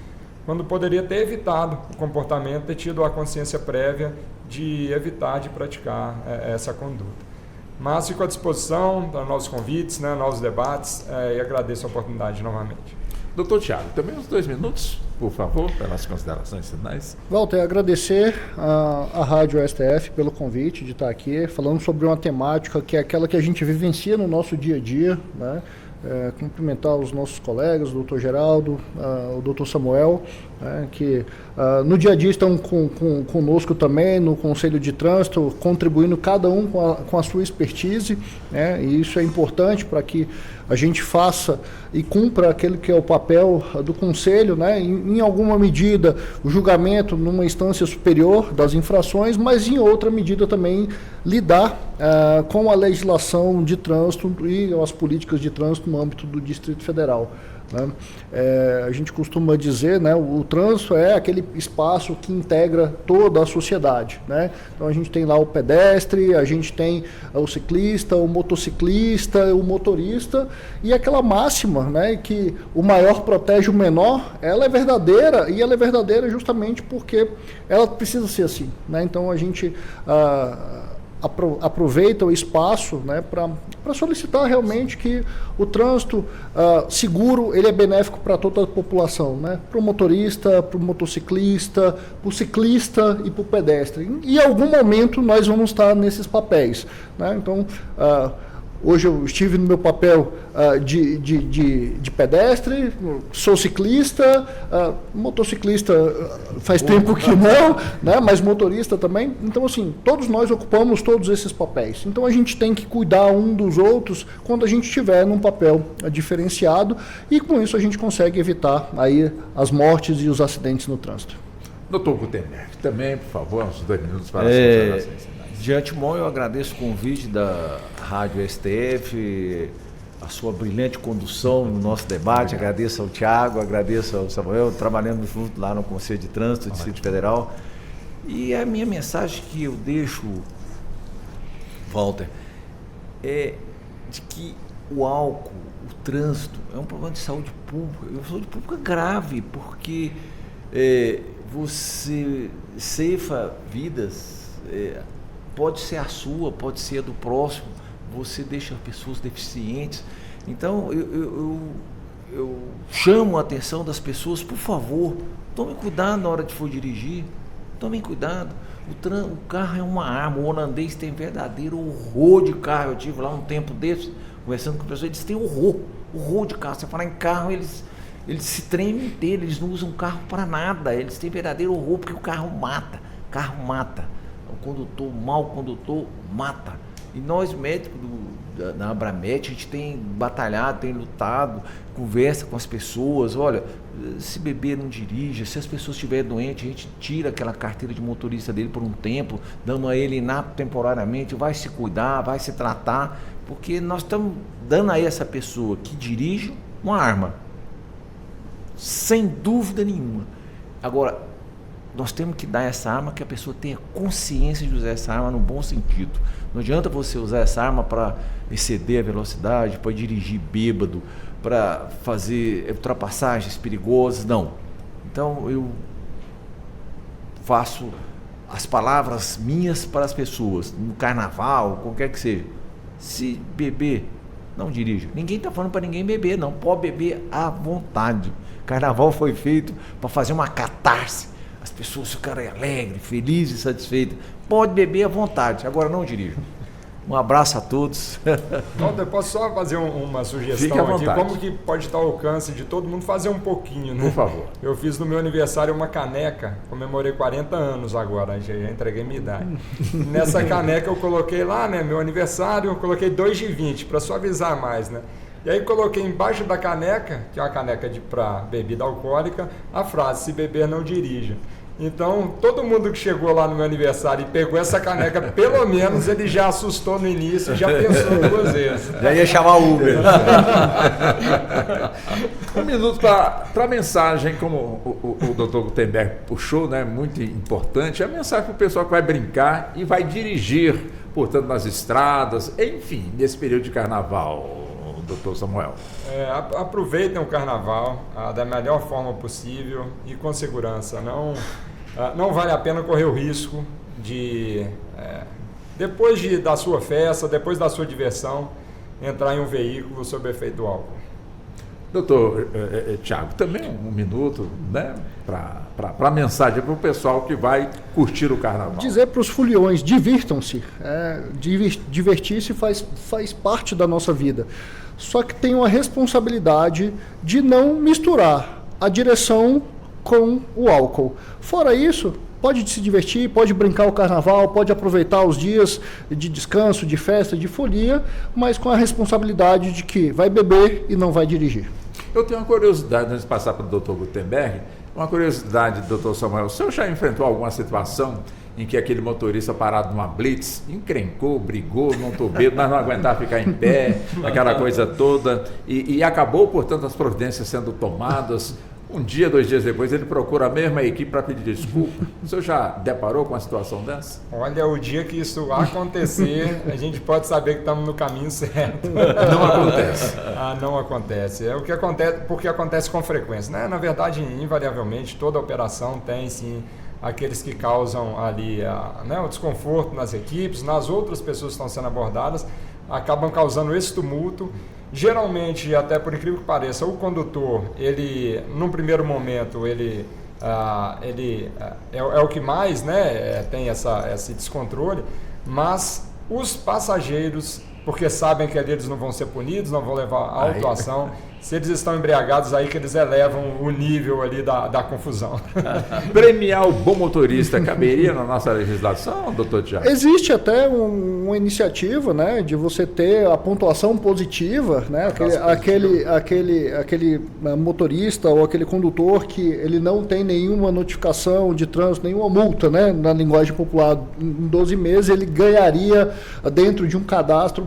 quando poderia ter evitado o comportamento, ter tido a consciência prévia de evitar de praticar essa conduta. Mas fico à disposição para novos convites, né, novos debates, e agradeço a oportunidade novamente. Doutor Tiago, também uns 2 minutos, por favor, pelas considerações finais. Walter, agradecer à Rádio STF pelo convite de estar aqui, falando sobre uma temática que é aquela que a gente vivencia no nosso dia a dia, né? Cumprimentar os nossos colegas, o doutor Geraldo, o doutor Samuel, que no dia a dia estão conosco também, no Conselho de Trânsito, contribuindo cada um com a sua expertise, né? E isso é importante para que a gente faça e cumpra aquele que é o papel do Conselho, né? Em alguma medida, o julgamento numa instância superior das infrações, mas em outra medida também lidar com a legislação de trânsito e as políticas de trânsito no âmbito do Distrito Federal, né? A gente costuma dizer, né, o trânsito é aquele espaço que integra toda a sociedade, né? Então a gente tem lá o pedestre, a gente tem o ciclista, o motociclista, o motorista, e aquela máxima, né, que o maior protege o menor, ela é verdadeira, e ela é verdadeira justamente porque ela precisa ser assim, né? Então a gente aproveita o espaço, né, para solicitar realmente que o trânsito seguro ele é benéfico para toda a população, né? Para o motorista, para o motociclista, para o ciclista e para o pedestre. E em algum momento nós vamos estar nesses papéis, né? Então, hoje eu estive no meu papel de pedestre, sou ciclista, motociclista faz tempo que não, né? Mas motorista também. Então, assim, todos nós ocupamos todos esses papéis. Então, a gente tem que cuidar um dos outros quando a gente estiver num papel diferenciado, e com isso a gente consegue evitar aí as mortes e os acidentes no trânsito. Doutor Gutenberg, também, por favor, uns 2 minutos para as considerações. De antemão, eu agradeço o convite da Rádio STF, a sua brilhante condução no nosso debate. Agradeço ao Tiago, agradeço ao Samuel, trabalhando junto lá no Conselho de Trânsito do Distrito Federal. E a minha mensagem que eu deixo, Walter, é de que o álcool, o trânsito, é um problema de saúde pública. E saúde pública grave, porque você ceifa vidas. Pode ser a sua, pode ser a do próximo, você deixa pessoas deficientes. Então, eu chamo a atenção das pessoas, por favor, tomem cuidado na hora de for dirigir, tomem cuidado. O carro é uma arma, o holandês tem verdadeiro horror de carro. Eu tive lá um tempo desse, conversando com pessoas, eles têm horror de carro. Você falar em carro, eles se tremem inteiro, eles não usam carro para nada, eles têm verdadeiro horror, porque o carro mata. O mau condutor mata. E nós, médicos da Abramet, a gente tem batalhado, tem lutado, conversa com as pessoas. Olha, se beber não dirija, se as pessoas estiverem doentes, a gente tira aquela carteira de motorista dele por um tempo, dando a ele inapto temporariamente, vai se cuidar, vai se tratar, porque nós estamos dando a essa pessoa que dirige uma arma, sem dúvida nenhuma. Agora, nós temos que dar essa arma que a pessoa tenha consciência de usar essa arma no bom sentido. Não adianta você usar essa arma para exceder a velocidade, para dirigir bêbado, para fazer ultrapassagens perigosas, não. Então, eu faço as palavras minhas para as pessoas, no carnaval, qualquer que seja. Se beber, não dirija. Ninguém está falando para ninguém beber, não. Pode beber à vontade. Carnaval foi feito para fazer uma catarse. As pessoas ficarem alegres, felizes e satisfeitas. Pode beber à vontade, agora não dirija. Um abraço a todos. Walter, posso só fazer uma Fique à sugestão aqui? vontade. Como que pode estar ao alcance de todo mundo fazer um pouquinho, né? Por favor. Eu fiz no meu aniversário uma caneca, comemorei 40 anos agora, já entreguei minha idade. Nessa caneca eu coloquei lá, né, meu aniversário, eu coloquei 2 de 20, para suavizar mais, né? E aí coloquei embaixo da caneca, que é uma caneca para bebida alcoólica, a frase, se beber não dirija. Então, todo mundo que chegou lá no meu aniversário e pegou essa caneca, pelo menos ele já assustou no início, já pensou 2 vezes. Já ia chamar o Uber. Um minuto para a mensagem, como o doutor Gutenberg puxou, né, muito importante, a mensagem para o pessoal que vai brincar e vai dirigir, portanto, nas estradas, enfim, nesse período de carnaval, doutor Samuel. Aproveitem o carnaval da melhor forma possível e com segurança. Não vale a pena correr o risco de, depois da sua festa, depois da sua diversão, entrar em um veículo sob efeito do álcool. Doutor Tiago, também um minuto, né, para a mensagem para o pessoal que vai curtir o carnaval. Dizer para os foliões, divirtam-se. Divertir-se faz parte da nossa vida. Só que tem uma responsabilidade de não misturar a direção com o álcool. Fora isso, pode se divertir, pode brincar o carnaval, pode aproveitar os dias de descanso, de festa, de folia, mas com a responsabilidade de que vai beber e não vai dirigir. Eu tenho uma curiosidade, antes de passar para o doutor Gutenberg, uma curiosidade, doutor Samuel, o senhor já enfrentou alguma situação em que aquele motorista parado numa blitz encrencou, brigou, não bêbado, mas não aguentava ficar em pé, aquela coisa toda, e acabou, portanto, as providências sendo tomadas? Um dia, 2 dias depois, ele procura a mesma equipe para pedir desculpa. O senhor já deparou com uma situação dessa? Olha, o dia que isso acontecer, a gente pode saber que estamos no caminho certo. Não acontece. Não acontece. É o que acontece, porque acontece com frequência, né? Na verdade, invariavelmente, toda operação tem, sim, aqueles que causam ali o desconforto nas equipes, nas outras pessoas que estão sendo abordadas, acabam causando esse tumulto. Geralmente, até por incrível que pareça, o condutor, ele, num primeiro momento, ele é o que mais, né, tem esse descontrole, mas os passageiros, porque sabem que ali eles não vão ser punidos, não vão levar a autuação, se eles estão embriagados, aí que eles elevam o nível ali da confusão. Premiar o bom motorista caberia na nossa legislação, doutor Tiago? Existe até uma iniciativa, né, de você ter a pontuação positiva, né, aquele motorista ou aquele condutor que ele não tem nenhuma notificação de trânsito, nenhuma multa, né, na linguagem popular, em 12 meses ele ganharia dentro de um cadastro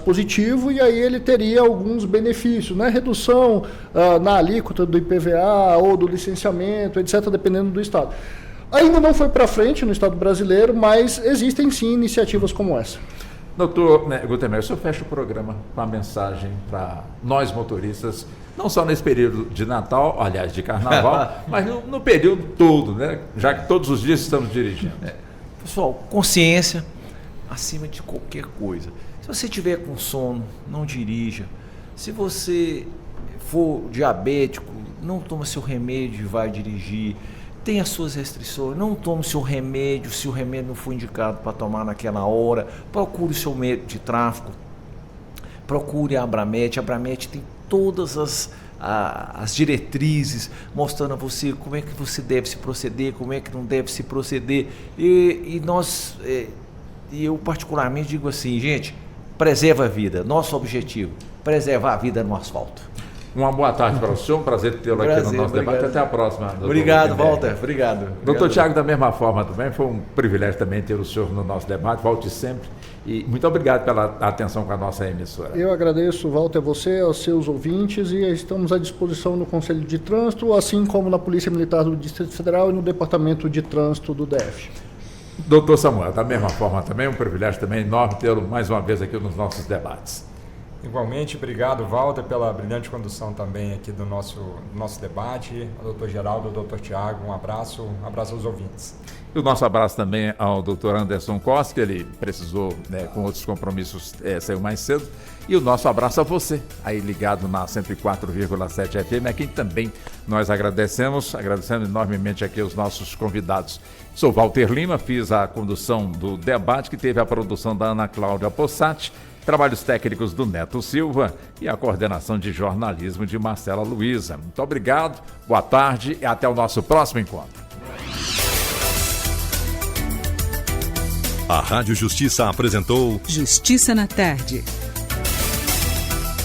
positivo, e aí ele teria alguns benefícios, né, redução na alíquota do IPVA ou do licenciamento, etc., dependendo do estado. Ainda não foi para frente no estado brasileiro, mas existem sim iniciativas como essa. Doutor Gutenberg, o senhor fecha o programa com a mensagem para nós motoristas, não só nesse período de Natal, aliás, de Carnaval, mas no período todo, né? Já que todos os dias estamos dirigindo. Pessoal, consciência acima de qualquer coisa. Se você tiver com sono, não dirija. Se você for diabético, não toma seu remédio e vai dirigir. Tem as suas restrições, não tome seu remédio se o remédio não for indicado para tomar naquela hora. Procure o seu médico de tráfego, procure a Abramet. A Abramet tem todas as diretrizes mostrando a você como é que você deve se proceder, como é que não deve se proceder. E eu particularmente digo assim, gente, preserva a vida, nosso objetivo, preservar a vida no asfalto. Uma boa tarde para o senhor, um prazer tê-lo aqui no nosso debate. Até a próxima. Obrigado, Walter. Obrigado. Doutor Tiago, da mesma forma também, foi um privilégio também ter o senhor no nosso debate. Volte sempre. E muito obrigado pela atenção com a nossa emissora. Eu agradeço, Walter, você, aos seus ouvintes, e estamos à disposição no Conselho de Trânsito, assim como na Polícia Militar do Distrito Federal e no Departamento de Trânsito do DF. Doutor Samuel, da mesma forma também, um privilégio também enorme tê-lo mais uma vez aqui nos nossos debates. Igualmente, obrigado, Walter, pela brilhante condução também aqui do nosso debate. Ao doutor Geraldo, ao doutor Tiago, um abraço aos ouvintes. E o nosso abraço também ao doutor Anderson Costa, que ele precisou, com outros compromissos, saiu mais cedo. E o nosso abraço a você, aí ligado na 104,7 FM, a quem também nós agradecemos enormemente aqui os nossos convidados. Sou Walter Lima, fiz a condução do debate, que teve a produção da Ana Cláudia Possati, trabalhos técnicos do Neto Silva e a coordenação de jornalismo de Marcela Luiza. Muito obrigado, boa tarde e até o nosso próximo encontro. A Rádio Justiça apresentou Justiça na Tarde.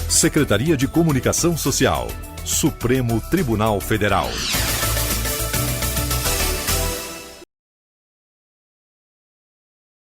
Secretaria de Comunicação Social, Supremo Tribunal Federal.